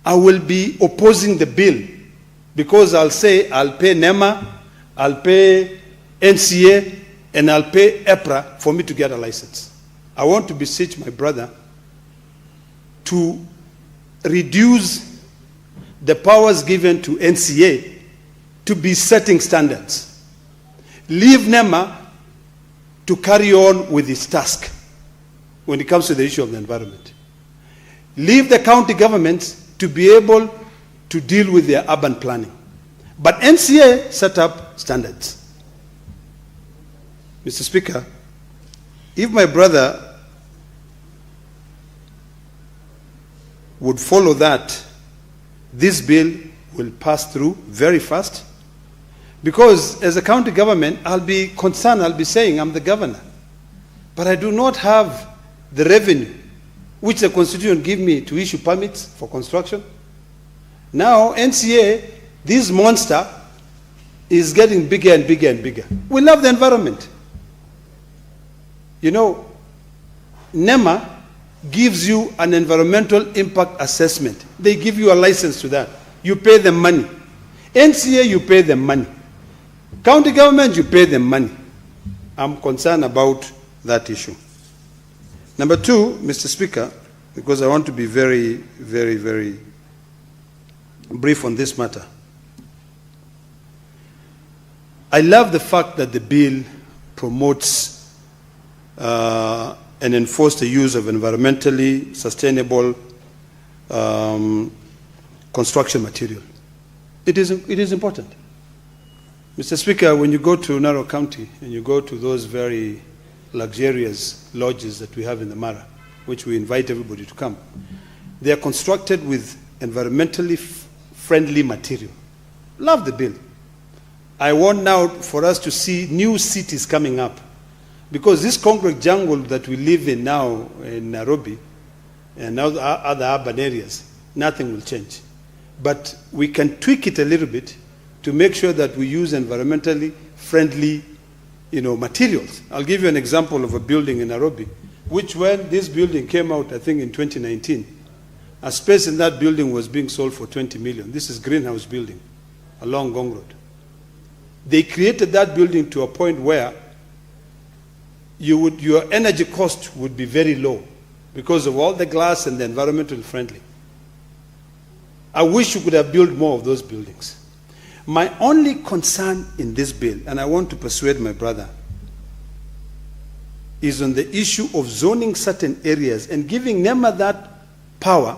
I will be opposing the bill because I'll say I'll pay NEMA, I'll pay NCA, and I'll pay EPRA for me to get a license. I want to beseech my brother to reduce the powers given to NCA to be setting standards. Leave NEMA to carry on with its task when it comes to the issue of the environment. Leave the county governments to be able to deal with their urban planning. But NCA set up standards. Mr. Speaker, if my brother would follow that, this bill will pass through very fast, because as a county government, I'll be concerned, I'll be saying I'm the governor, but I do not have the revenue which the Constitution gives me to issue permits for construction. Now, NCA, this monster, is getting bigger and bigger and bigger. We love the environment. You know, NEMA gives you an environmental impact assessment. They give you a license to that. You pay them money. NCA, you pay them money. County government, you pay them money. I'm concerned about that issue. Number 2, Mr. Speaker, because I want to be very, very, very brief on this matter. I love the fact that the bill promotes and enforces the use of environmentally sustainable construction material. It is important. Mr. Speaker, when you go to Narok County and you go to those very luxurious lodges that we have in the Mara, which we invite everybody to come, they are constructed with environmentally friendly material. Love the bill. I want now for us to see new cities coming up, because this concrete jungle that we live in now in Nairobi and other urban areas, nothing will change. But we can tweak it a little bit to make sure that we use environmentally friendly, materials. I'll give you an example of a building in Nairobi, which when this building came out, I think in 2019, a space in that building was being sold for 20 million. This is Greenhouse Building along Gong Road. They created that building to a point where your energy cost would be very low because of all the glass and the environmental friendly. I wish you could have built more of those buildings. My only concern in this bill, and I want to persuade my brother, is on the issue of zoning certain areas and giving NEMA that power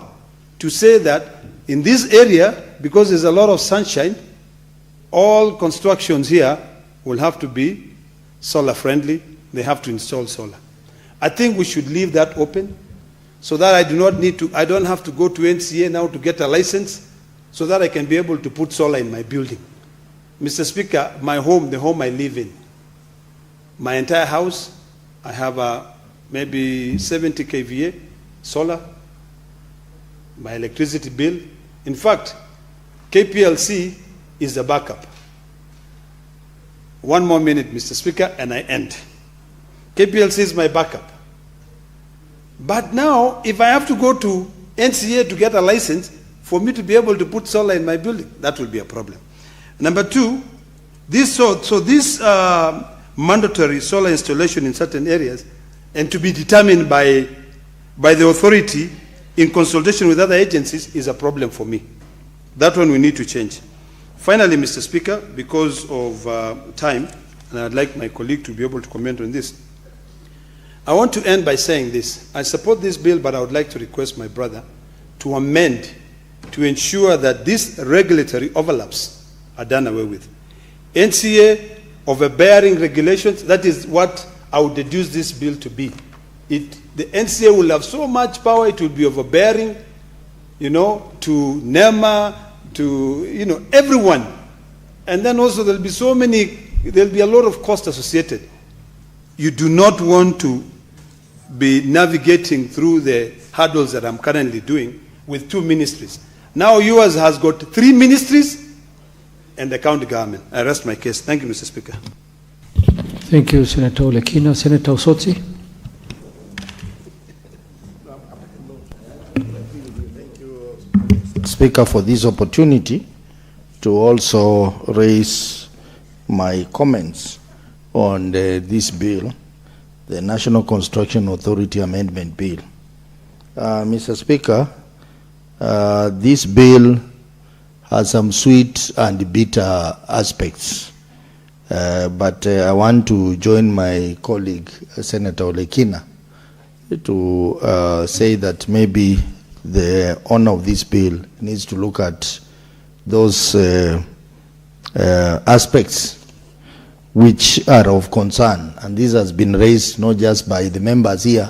to say that in this area, because there's a lot of sunshine, all constructions here will have to be solar friendly. They have to install solar. I think we should leave that open so that I don't have to go to NCA now to get a license, so that I can be able to put solar in my building. Mr. Speaker, my home, the home I live in, my entire house, I have maybe 70 kVA solar, my electricity bill. In fact, KPLC is the backup. One more minute, Mr. Speaker, and I end. KPLC is my backup. But now, if I have to go to NCA to get a license for me to be able to put solar in my building, that will be a problem. Number two, this mandatory solar installation in certain areas, and to be determined by the authority in consultation with other agencies, is a problem for me. That one we need to change. Finally, Mr. Speaker, because of time, and I'd like my colleague to be able to comment on this, I want to end by saying this. I support this bill, but I would like to request my brother to amend to ensure that these regulatory overlaps are done away with. NCA overbearing regulations, that is what I would deduce this bill to be. The NCA will have so much power, it will be overbearing, to NEMA, to, everyone. And then also there'll be a lot of cost associated. You do not want to be navigating through the hurdles that I'm currently doing with 2 ministries. Now yours has got 3 ministries and the county government. I rest my case. Thank you, Mr. Speaker. Thank you, Senator Olekina. Senator Osotsi. Speaker, for this opportunity to also raise my comments on this bill, the National Construction Authority Amendment Bill. Mr. Speaker, this bill has some sweet and bitter aspects, but I want to join my colleague, Senator Olekina, to say that maybe the owner of this bill needs to look at those aspects which are of concern. And this has been raised not just by the members here,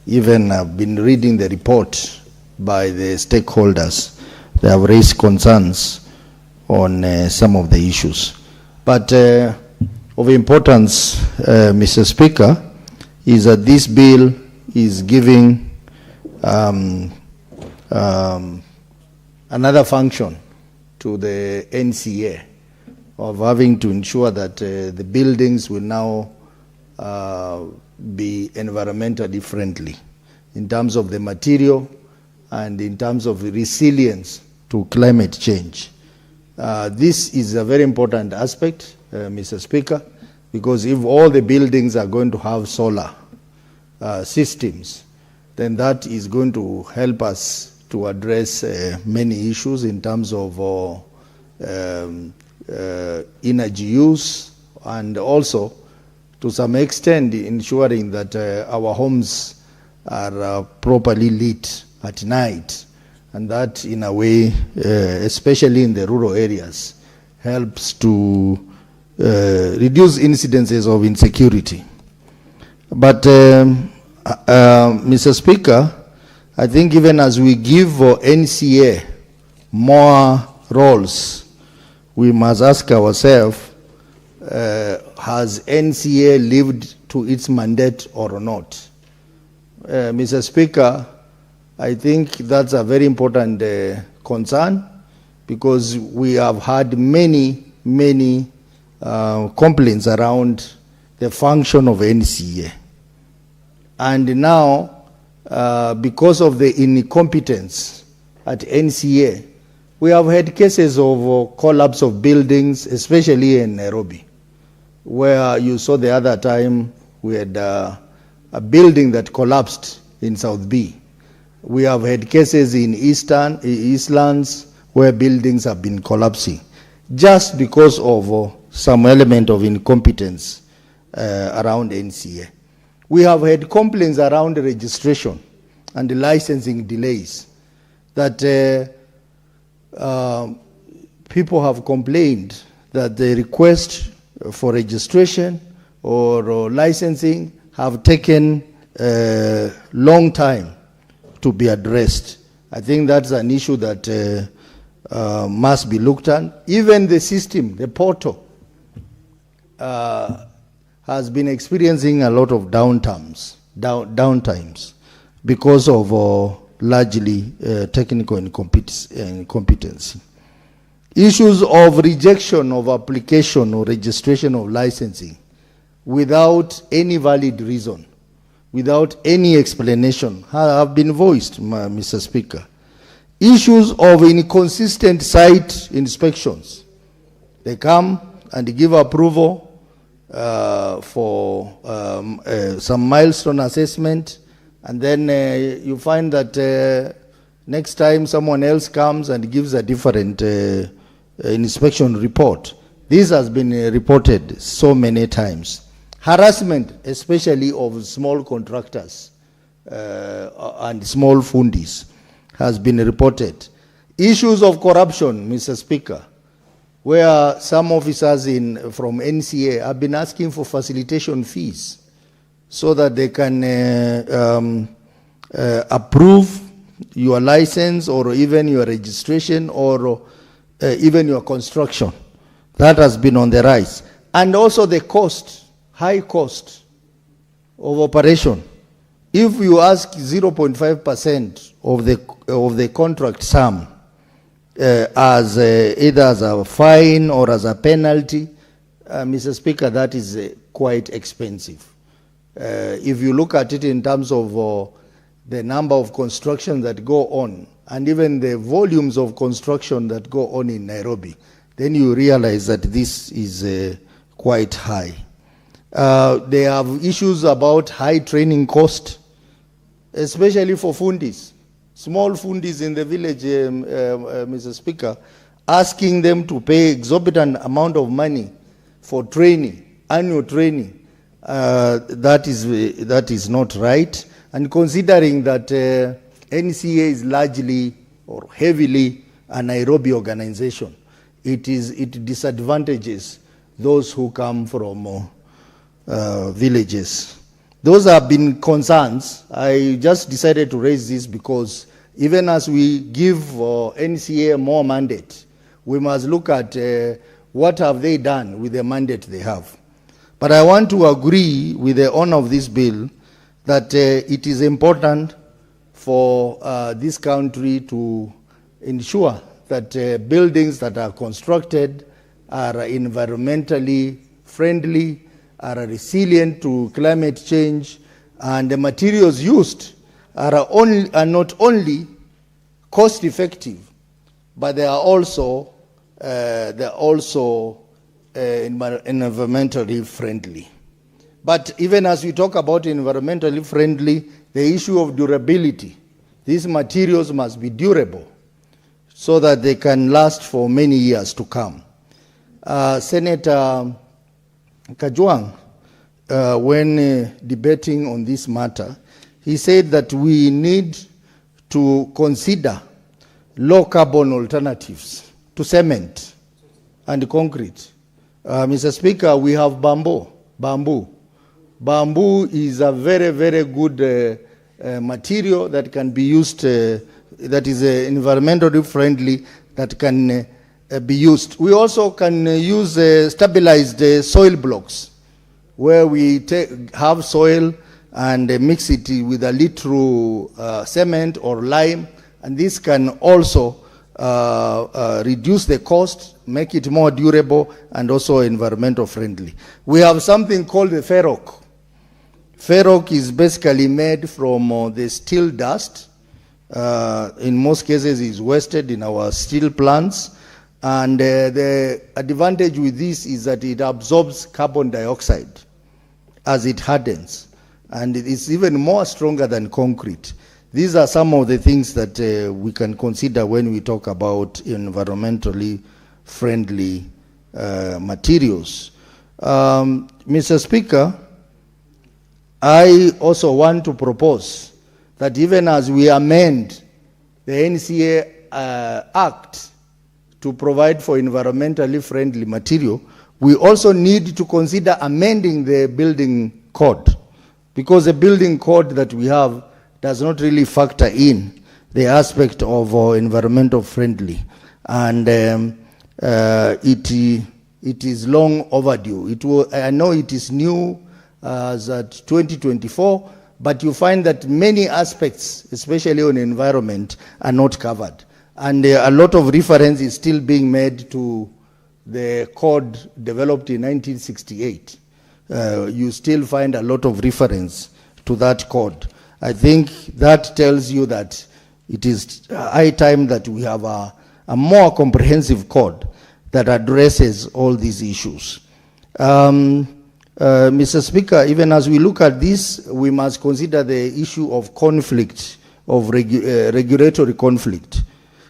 even I've been reading the report by the stakeholders. They have raised concerns on some of the issues. But of importance, Mr. Speaker, is that this bill is giving another function to the NCA of having to ensure that the buildings will now be environmentally friendly in terms of the material and in terms of resilience to climate change. This is a very important aspect, Mr. Speaker, because if all the buildings are going to have solar systems, then that is going to help us to address many issues in terms of energy use, and also to some extent ensuring that our homes are properly lit at night, and that in a way, especially in the rural areas, helps to reduce incidences of insecurity. But Mr. Speaker, I think even as we give NCA more roles, we must ask ourselves, has NCA lived to its mandate or not? Mr. Speaker, I think that's a very important concern, because we have had many complaints around the function of NCA. And now, because of the incompetence at NCA, we have had cases of collapse of buildings, especially in Nairobi, where you saw the other time we had a building that collapsed in South B. We have had cases in Eastlands where buildings have been collapsing just because of some element of incompetence around NCA. We have had complaints around the registration and the licensing delays that people have complained that the request for registration or licensing have taken a long time to be addressed. I think that's an issue that must be looked at. Even the system, the portal, has been experiencing a lot of downtimes because of largely technical incompetency. Issues of rejection of application or registration of licensing without any valid reason, without any explanation, have been voiced, Mr. Speaker. Issues of inconsistent site inspections. They come and give approval for some milestone assessment, and then you find that next time someone else comes and gives a different inspection report. This has been reported so many times. Harassment, especially of small contractors and small fundis, has been reported. Issues of corruption, Mr. Speaker, where some officers from NCA have been asking for facilitation fees so that they can approve your license or even your registration or even your construction. That has been on the rise. And also the cost, high cost of operation. If you ask 0.5% of the contract sum as either as a fine or as a penalty, Mr. Speaker, that is quite expensive. If you look at it in terms of the number of construction that go on and even the volumes of construction that go on in Nairobi, then you realize that this is quite high. They have issues about high training cost, especially for fundis. Small fundis in the village, Mr. Speaker, asking them to pay exorbitant amount of money for training, annual training. That is not right. And considering that NCA is largely or heavily a Nairobi organization, it disadvantages those who come from villages. Those have been concerns. I just decided to raise this because even as we give NCA more mandate, we must look at what have they done with the mandate they have. But I want to agree with the owner of this bill that it is important for this country to ensure that buildings that are constructed are environmentally friendly, are resilient to climate change, and the materials used are not only cost effective, but they are also environmentally friendly. But even as we talk about environmentally friendly, the issue of durability, these materials must be durable so that they can last for many years to come. Senator Kajwang, when debating on this matter, he said that we need to consider low carbon alternatives to cement and concrete. Mr. Speaker, we have bamboo. Bamboo is a very, very good material that can be used, that is environmentally friendly, that can be used. We also can use stabilized soil blocks, where we have soil and mix it with a little cement or lime, and this can also reduce the cost, make it more durable, and also environmental friendly. We have something called the ferroc. Ferroc is basically made from the steel dust. In most cases is wasted in our steel plants, and the advantage with this is that it absorbs carbon dioxide as it hardens, and it is even more stronger than concrete. These are some of the things that we can consider when we talk about environmentally friendly materials. Mr. Speaker, I also want to propose that even as we amend the NCA Act to provide for environmentally friendly material, we also need to consider amending the building code, because the building code that we have does not really factor in the aspect of environmental friendly, and it is long overdue. I know it is new as at 2024, but you find that many aspects, especially on environment, are not covered. And a lot of reference is still being made to the code developed in 1968. You still find a lot of reference to that code. I think that tells you that it is high time that we have a more comprehensive code that addresses all these issues. Mr. Speaker, even as we look at this, we must consider the issue of conflict, of regulatory conflict.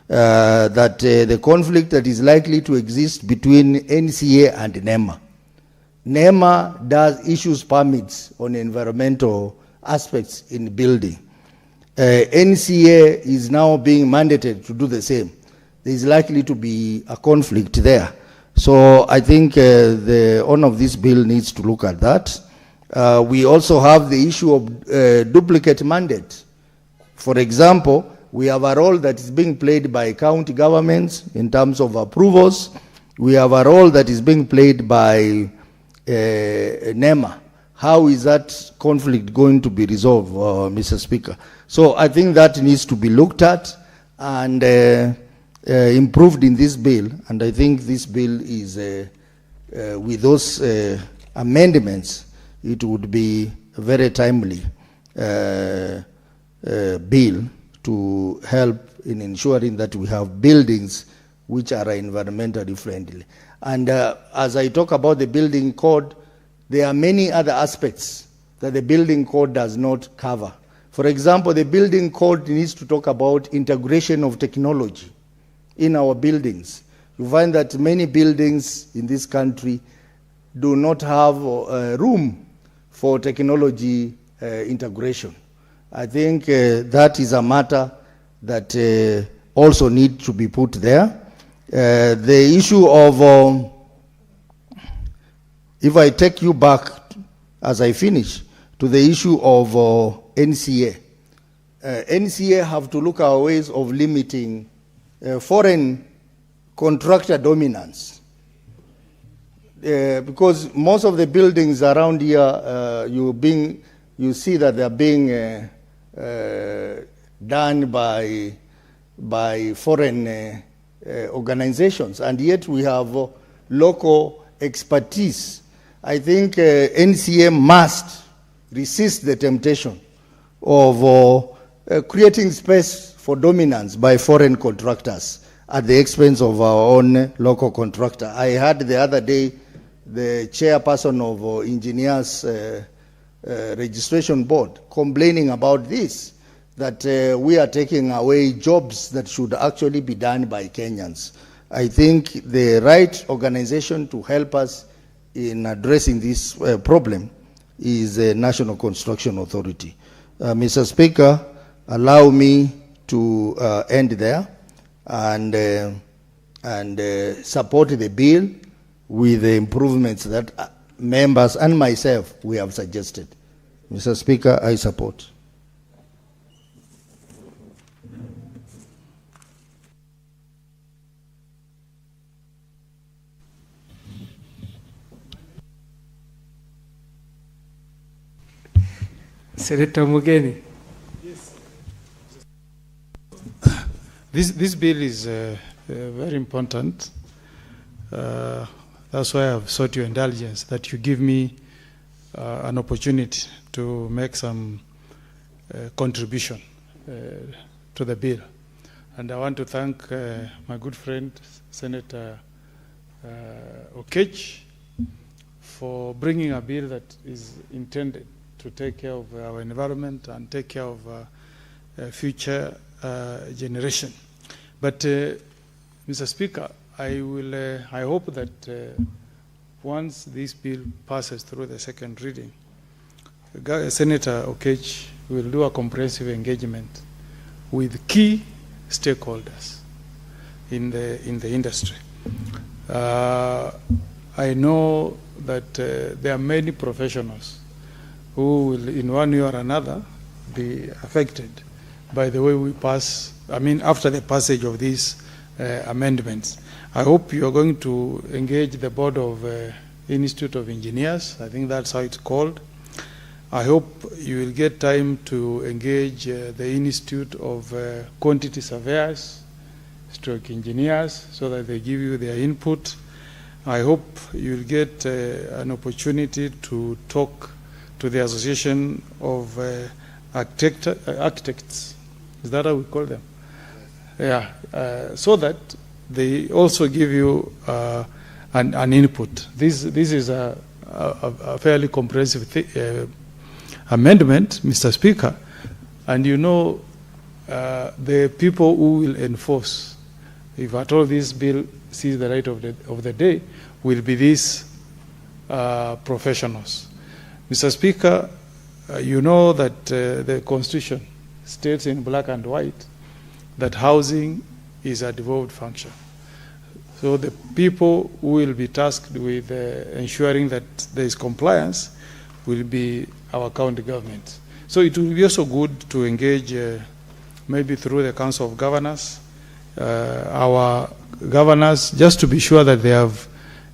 The conflict that is likely to exist between NCA and NEMA. NEMA issues permits on environmental aspects in building. NCA is now being mandated to do the same. There is likely to be a conflict there. So I think the owner of this bill needs to look at that. We also have the issue of duplicate mandate. For example, we have a role that is being played by county governments in terms of approvals. We have a role that is being played by NEMA. How is that conflict going to be resolved, Mr. Speaker? So I think that needs to be looked at and improved in this bill. And I think this bill is, with those amendments, it would be a very timely bill to help in ensuring that we have buildings which are environmentally friendly. And as I talk about the building code, there are many other aspects that the building code does not cover. For example, the building code needs to talk about integration of technology in our buildings. You find that many buildings in this country do not have room for technology integration. I think that is a matter that also needs to be put there. The issue of, if I take you back as I finish, to the issue of NCA. NCA have to look at ways of limiting foreign contractor dominance. Because most of the buildings around here, you see that they're being done by foreign organizations, and yet we have local expertise. I think NCA must resist the temptation of creating space for dominance by foreign contractors at the expense of our own local contractor. I heard the other day the chairperson of Engineers Registration Board complaining about this, that we are taking away jobs that should actually be done by Kenyans. I think the right organization to help us in addressing this problem is the National Construction Authority. Mr. Speaker, allow me to end there and support the bill with the improvements that members and myself we have suggested. Mr. Speaker, I support. Senator Mugeni. This bill is very important. That's why I've sought your indulgence, that you give me an opportunity to make some contribution to the bill. And I want to thank my good friend, Senator Okech, for bringing a bill that is intended to take care of our environment and take care of future generation. But Mr. Speaker, I hope that once this bill passes through the second reading, Senator Okech will do a comprehensive engagement with key stakeholders in the industry. I know that there are many professionals who will, in one way or another, be affected by the way we pass, after the passage of these amendments. I hope you are going to engage the board of Institute of Engineers. I think that's how it's called. I hope you will get time to engage the Institute of Quantity Surveyors, stroke engineers, so that they give you their input. I hope you'll get an opportunity to talk to the Association of Architects. Is that how we call them? Yeah, so that they also give you an input. This is a fairly comprehensive amendment, Mr. Speaker, and you know the people who will enforce, if at all this bill sees the light of the day, will be these professionals. Mr. Speaker, you know that the Constitution states in black and white that housing is a devolved function. So the people who will be tasked with ensuring that there is compliance will be our county government. So it will be also good to engage maybe through the Council of Governors, our governors, just to be sure that they have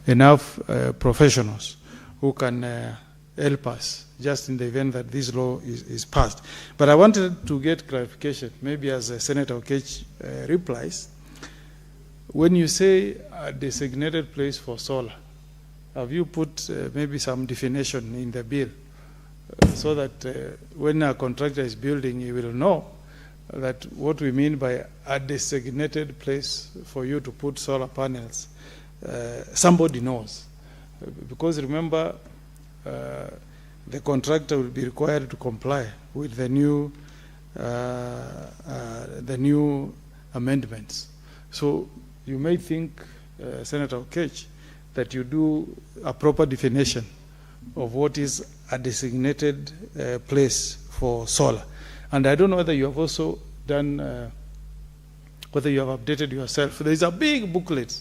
enough professionals who can help us just in the event that this law is passed. But I wanted to get clarification, maybe as Senator Okech replies. When you say a designated place for solar, have you put maybe some definition in the bill so that when a contractor is building, he will know that what we mean by a designated place for you to put solar panels, somebody knows. Because remember, the contractor will be required to comply with the new amendments. So you may think, Senator Okech, that you do a proper definition of what is a designated place for solar. And I don't know whether you have also done, whether you have updated yourself. There is a big booklet.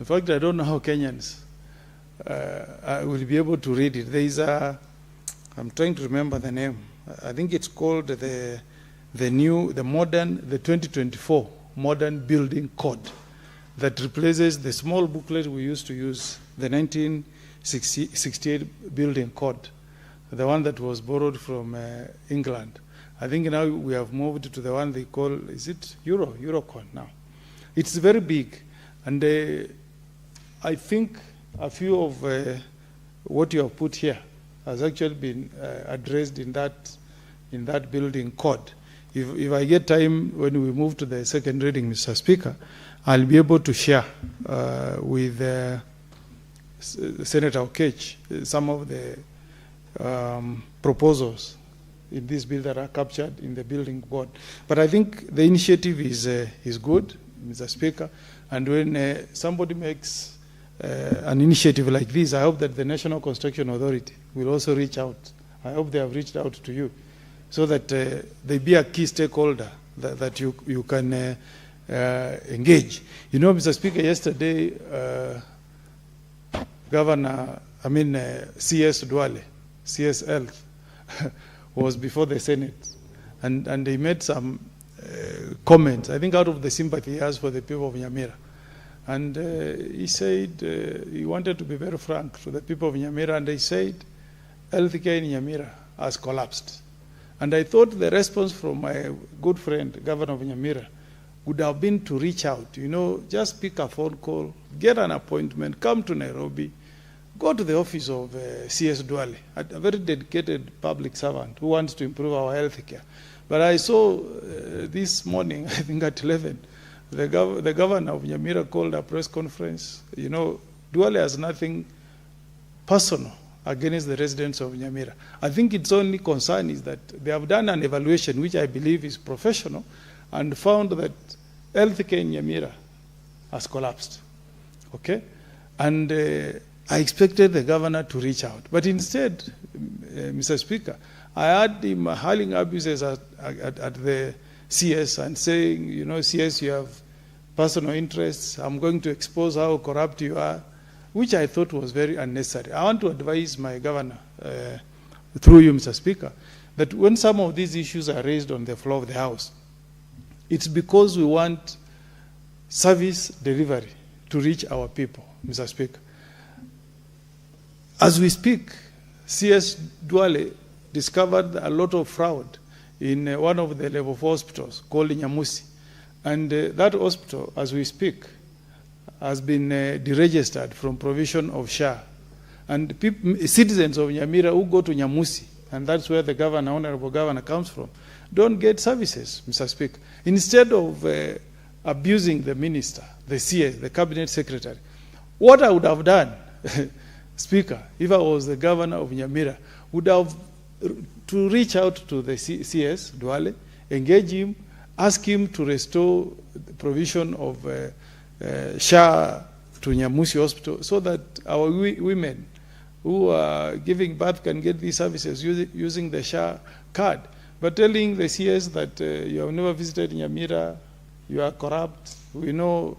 In fact, I don't know how Kenyans will be able to read it. There is I'm trying to remember the name. I think it's called the 2024 Modern Building Code, that replaces the small booklet we used to use, the 1968 Building Code, the one that was borrowed from England. I think now we have moved to the one they call, is it Eurocon now? It's very big, and I think a few of what you have put here has actually been addressed in that building code. If I get time when we move to the second reading, Mr. Speaker, I'll be able to share with Senator Okech some of the proposals in this bill that are captured in the building code. But I think the initiative is good, Mr. Speaker, and when somebody makes an initiative like this, I hope that the National Construction Authority will also reach out. I hope they have reached out to you, so that they be a key stakeholder that you can engage. You know, Mr. Speaker, yesterday, CS Duale, CS Health, was before the Senate, and they made some comments, I think out of the sympathy he has for the people of Nyamira. And he said, he wanted to be very frank to the people of Nyamira, and they said, healthcare in Nyamira has collapsed. And I thought the response from my good friend, Governor of Nyamira, would have been to reach out, just pick a phone call, get an appointment, come to Nairobi, go to the office of CS Duale, a very dedicated public servant who wants to improve our healthcare. But I saw this morning, I think at 11, the governor of Nyamira called a press conference. Duale has nothing personal against the residents of Nyamira. I think its only concern is that they have done an evaluation, which I believe is professional, and found that healthcare in Nyamira has collapsed. Okay? And I expected the governor to reach out. But instead, Mr. Speaker, I heard him hurling abuses at the CS and saying, CS, you have personal interests. I'm going to expose how corrupt you are, which I thought was very unnecessary. I want to advise my governor, through you, Mr. Speaker, that when some of these issues are raised on the floor of the House, it's because we want service delivery to reach our people, Mr. Speaker. As we speak, CS Duale discovered a lot of fraud in one of the level 4 hospitals called Nyamusi. And that hospital, as we speak, has been deregistered from provision of SHA. And citizens of Nyamira who go to Nyamusi, and that's where the governor, honorable governor, comes from, don't get services, Mr. Speaker. Instead of abusing the minister, the CS, the cabinet secretary, what I would have done, Speaker, if I was the governor of Nyamira, would have to reach out to the CS, Duale, engage him, ask him to restore the provision of SHA to Nyamusi Hospital so that our women who are giving birth can get these services using the SHA card. But telling the CS that you have never visited Nyamira, you are corrupt, we know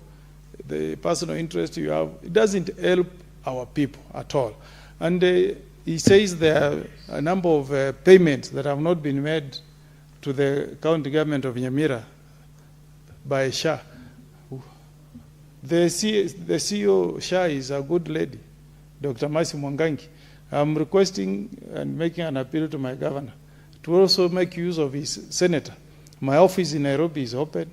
the personal interest you have, it doesn't help our people at all. And he says there are a number of payments that have not been made to the county government of Nyamira by SHA. The CEO SHA is a good lady, Dr. Masi Mwangangi. I'm requesting and making an appeal to my governor to also make use of his senator. My office in Nairobi is open.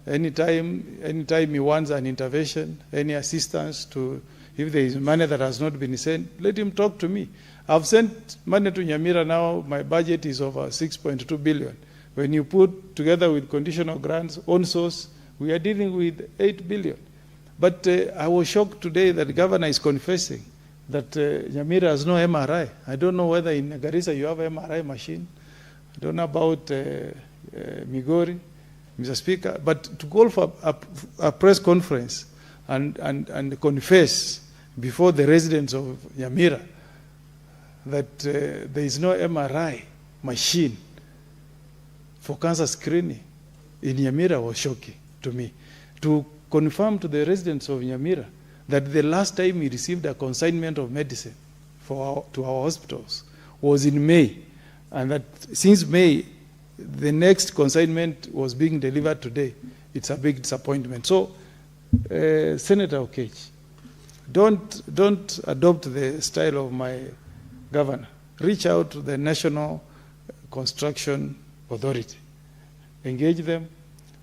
Anytime he wants an intervention, any assistance to, if there is money that has not been sent, let him talk to me. I've sent money to Nyamira now, my budget is over 6.2 billion. When you put together with conditional grants, on source, we are dealing with 8 billion. But I was shocked today that the governor is confessing that Nyamira has no MRI. I don't know whether in Garissa you have an MRI machine. I don't know about Migori, Mr. Speaker. But to call for a press conference and confess before the residents of Nyamira that there is no MRI machine for cancer screening in Nyamira was shocking to me. To confirm to the residents of Nyamira that the last time we received a consignment of medicine to our hospitals was in May, and that since May, the next consignment was being delivered today. It's a big disappointment. So, Senator Okech, don't adopt the style of my governor. Reach out to the National Construction Authority. Engage them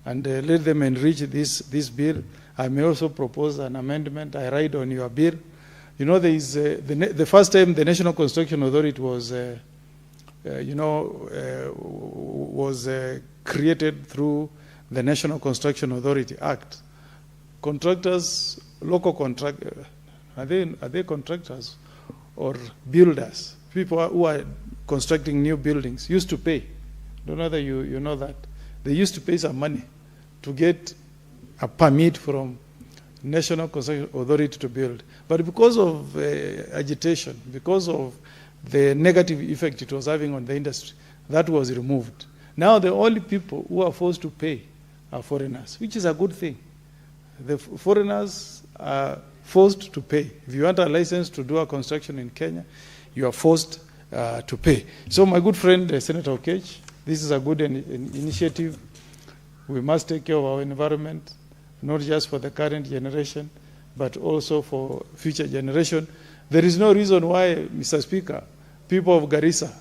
and let them enrich this bill. I may also propose an amendment. I ride on your bill. You know, there is the first time the National Construction Authority was, was created through the National Construction Authority Act. Contractors, local contractors, are they contractors or builders? People who are constructing new buildings used to pay. Don't know whether you know that. They used to pay some money to get a permit from National Construction Authority to build. But because of agitation, because of the negative effect it was having on the industry, that was removed. Now the only people who are forced to pay are foreigners, which is a good thing. The foreigners are forced to pay. If you want a license to do a construction in Kenya, you are forced to pay. So my good friend, Senator Okech, this is a good initiative. We must take care of our environment, not just for the current generation, but also for future generation. There is no reason why, Mr. Speaker, people of Garissa,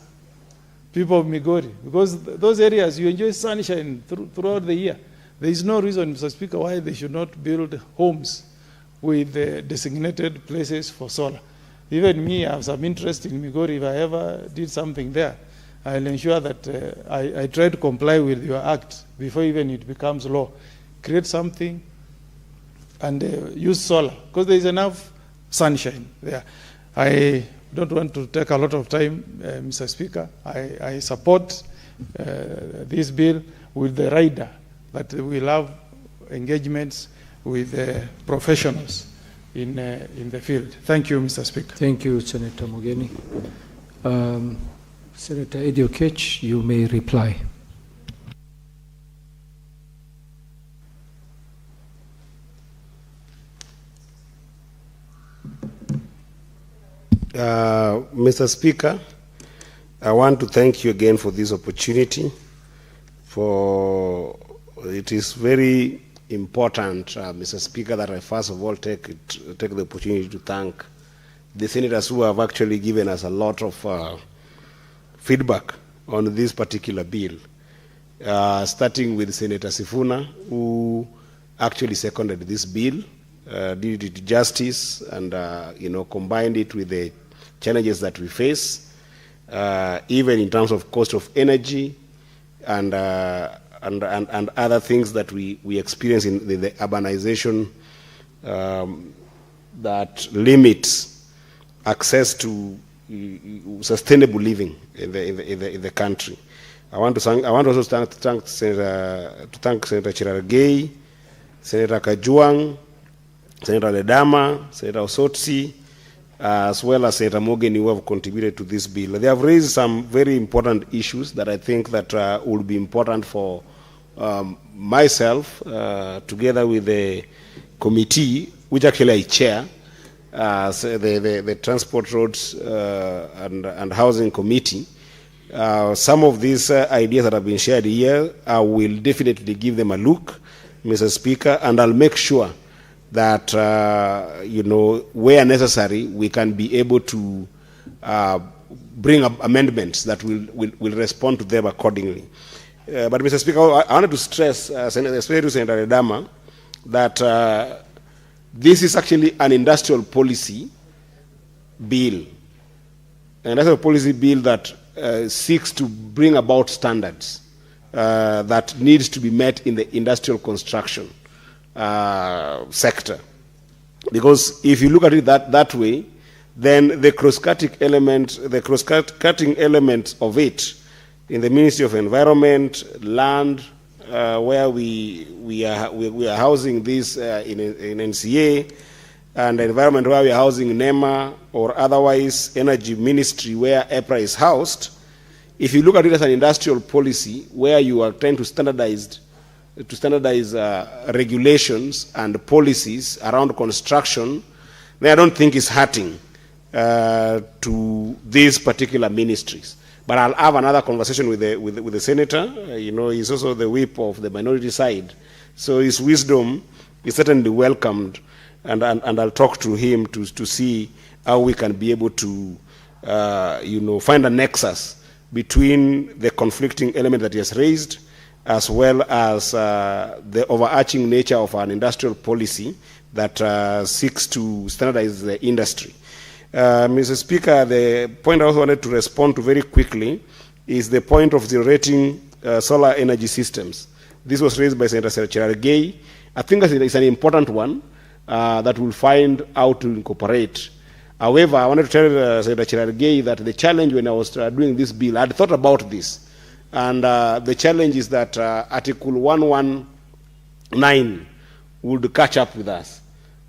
people of Migori, because those areas you enjoy sunshine throughout the year. There is no reason, Mr. Speaker, why they should not build homes with designated places for solar. Even me, I have some interest in Migori. If I ever did something there, I'll ensure that I try to comply with your act before even it becomes law. Create something and use solar, because there is enough sunshine there. I don't want to take a lot of time, Mr. Speaker. I support this bill with the rider that we'll have engagements with professionals in the field. Thank you, Mr. Speaker. Thank you, Senator Mogeni. Senator Eddie Okech, you may reply. Mr. Speaker, I want to thank you again for this opportunity. It is very important, Mr. Speaker, that I first of all take the opportunity to thank the senators who have actually given us a lot of feedback on this particular bill, starting with Senator Sifuna, who actually seconded this bill, did it justice, and combined it with the challenges that we face, even in terms of cost of energy and other things that we experience in the urbanization that limits access to sustainable living in the country. I want also to thank Senator Cherargei, Senator Kajuang, Senator Ledama, Senator Osotsi, as well as Senator Morgan, who have contributed to this bill. They have raised some very important issues that I think that will be important for myself, together with the committee, which actually I chair, the Transport, Roads and Housing Committee. Some of these ideas that have been shared here, I will definitely give them a look, Mr. Speaker, and I'll make sure that, where necessary, we can be able to bring up amendments that will respond to them accordingly. But, Mr. Speaker, I wanted to stress, especially to Senator Ledama, that this is actually an industrial policy bill, an industrial policy bill that seeks to bring about standards that needs to be met in the industrial construction sector. Because if you look at it that way, then the cross-cutting element of it in the Ministry of Environment, Land, where we are housing this in NCA, and Environment where we are housing NEMA, or otherwise Energy Ministry where EPRA is housed. If you look at it as an industrial policy where you are trying to standardize regulations and policies around construction, then I don't think it's hurting to these particular ministries. But I'll have another conversation with the senator. He's also the whip of the minority side, so his wisdom is certainly welcomed, and I'll talk to him to see how we can be able to find a nexus between the conflicting element that he has raised, as well as the overarching nature of an industrial policy that seeks to standardize the industry. Mr. Speaker, the point I also wanted to respond to very quickly is the point of generating solar energy systems. This was raised by Senator Cherargei. I think it's an important one that we'll find how to incorporate. However, I wanted to tell Senator Cherargei that the challenge when I was doing this bill, I had thought about this. And the challenge is that Article 119 would catch up with us.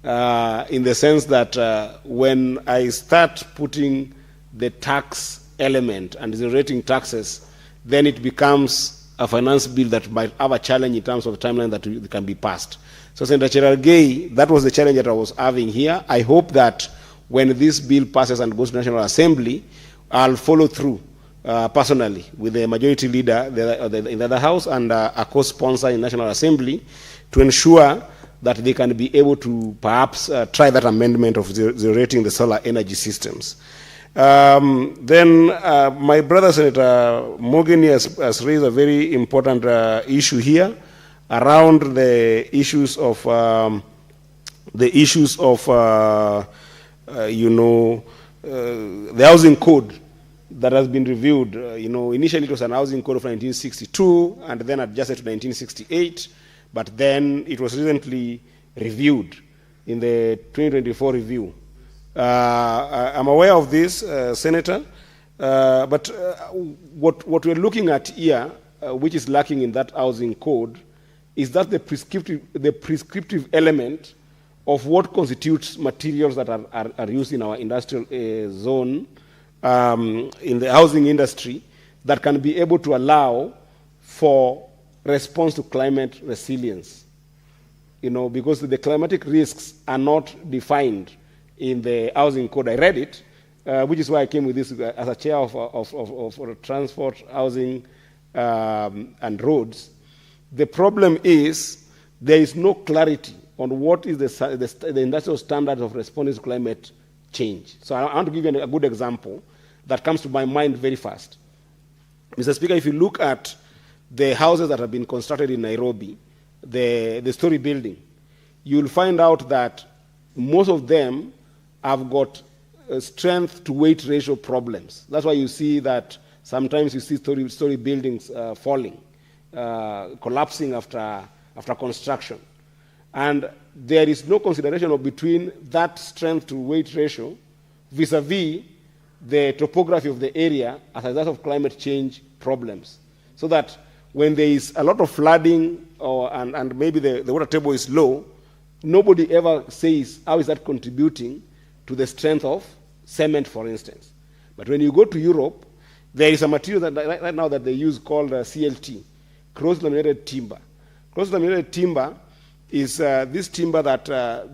In the sense that when I start putting the tax element and generating taxes, then it becomes a finance bill that might have a challenge in terms of timeline that it can be passed. So, Senator Cherargei, that was the challenge that I was having here. I hope that when this bill passes and goes to National Assembly, I'll follow through personally with the majority leader in the other house and a co-sponsor in National Assembly to ensure that they can be able to perhaps try that amendment of generating the solar energy systems. Then my brother Senator Morgan has raised a very important issue here around the issues of the housing code that has been reviewed. Initially it was an housing code of 1962 and then adjusted to 1968. But then it was recently reviewed in the 2024 review. I'm aware of this, Senator, but what we're looking at here, which is lacking in that housing code, is that the prescriptive element of what constitutes materials that are used in our industrial zone, in the housing industry, that can be able to allow for response to climate resilience, because the climatic risks are not defined in the housing code. I read it, which is why I came with this as a chair of transport, housing, and roads. The problem is there is no clarity on what is the industrial standard of responding to climate change. So I want to give you a good example that comes to my mind very fast. Mr. Speaker, if you look at the houses that have been constructed in Nairobi, the story building, you'll find out that most of them have got strength to weight ratio problems. That's why you see that sometimes you see story buildings falling, collapsing after construction. And there is no consideration of between that strength to weight ratio vis-a-vis the topography of the area as a result of climate change problems. So that when there is a lot of flooding and maybe the water table is low, nobody ever says how is that contributing to the strength of cement, for instance. But when you go to Europe, there is a material that right now that they use called CLT, cross-laminated timber. Cross-laminated timber is this timber that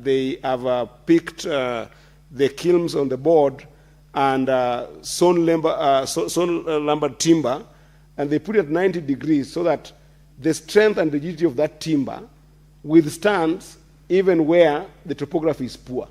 they have picked the kilns on the board and sawn lumber timber, and they put it at 90 degrees so that the strength and rigidity of that timber withstands even where the topography is poor.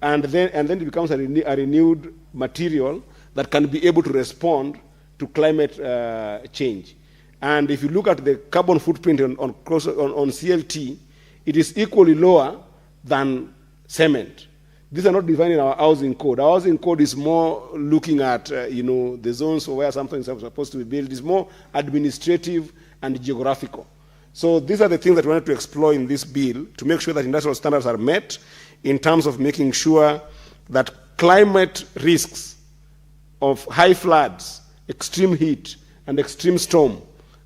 And then it becomes a renewed material that can be able to respond to climate change. And if you look at the carbon footprint on CLT, it is equally lower than cement. These are not defined in our housing code. Our housing code is more looking at the zones where something is supposed to be built. It's more administrative and geographical. So these are the things that we wanted to explore in this bill to make sure that industrial standards are met in terms of making sure that climate risks of high floods, extreme heat, and extreme storm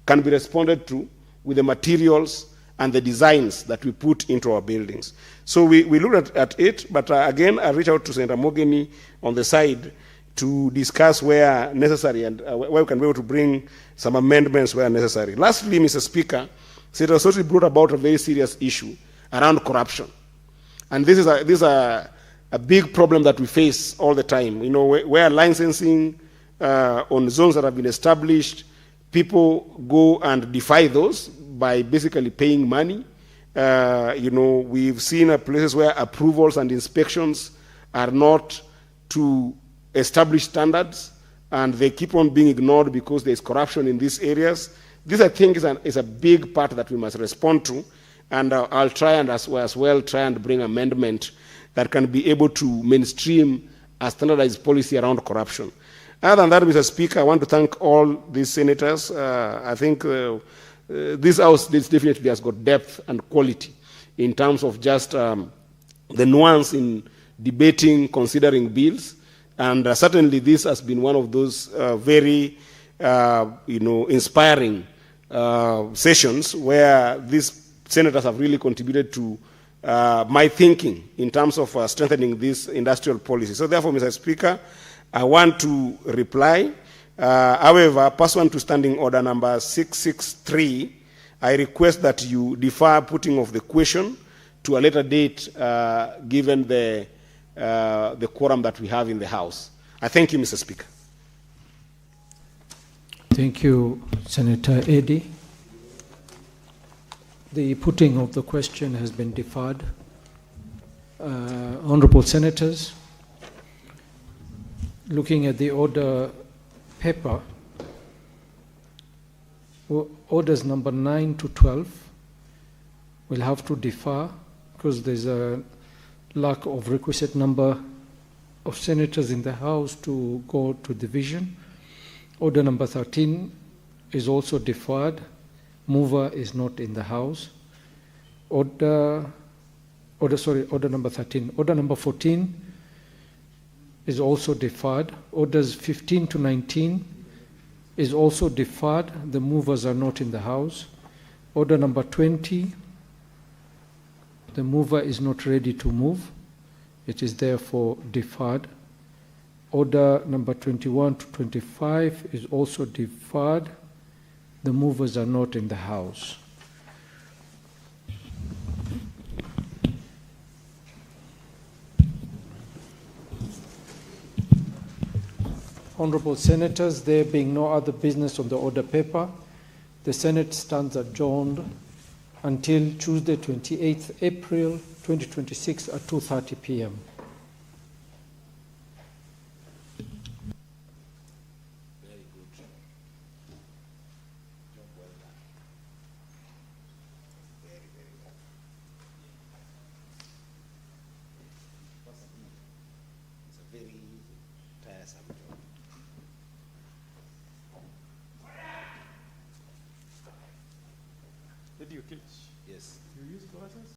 can be responded to with the materials and the designs that we put into our buildings. So we looked at it, but again, I reached out to Senator Mogeni on the side to discuss where necessary and where we can be able to bring some amendments where necessary. Lastly, Mr. Speaker, Senator Sotri brought about a very serious issue around corruption. And this is a big problem that we face all the time. Where licensing on zones that have been established, people go and defy those by basically paying money. We've seen places where approvals and inspections are not to establish standards, and they keep on being ignored because there's corruption in these areas. This, I think, is a big part that we must respond to, and I'll try and as well try and bring amendment that can be able to mainstream a standardized policy around corruption. Other than that, Mr. Speaker, I want to thank all these senators. I think this House definitely has got depth and quality in terms of just the nuance in debating, considering bills. And certainly this has been one of those very inspiring sessions where these senators have really contributed to my thinking in terms of strengthening this industrial policy. So therefore, Mr. Speaker, I want to reply. However, pursuant to Standing Order number 663, I request that you defer putting of the question to a later date given the quorum that we have in the House. I thank you, Mr. Speaker. Thank you, Senator Eddy. The putting of the question has been deferred. Honorable Senators, looking at the order paper, orders number 9 to 12 will have to defer because there's a lack of requisite number of senators in the House to go to division. Order number 13 is also deferred. Mover is not in the House. Order number 13. Order number 14 is also deferred. Orders 15 to 19 is also deferred. The movers are not in the House. Order number 20, the mover is not ready to move. It is therefore deferred. Order number 21 to 25 is also deferred. The movers are not in the House. Honorable Senators, there being no other business on the order paper, the Senate stands adjourned until Tuesday, 28th April 2026 at 2:30 p.m. Did you catch? Yes. You use glasses?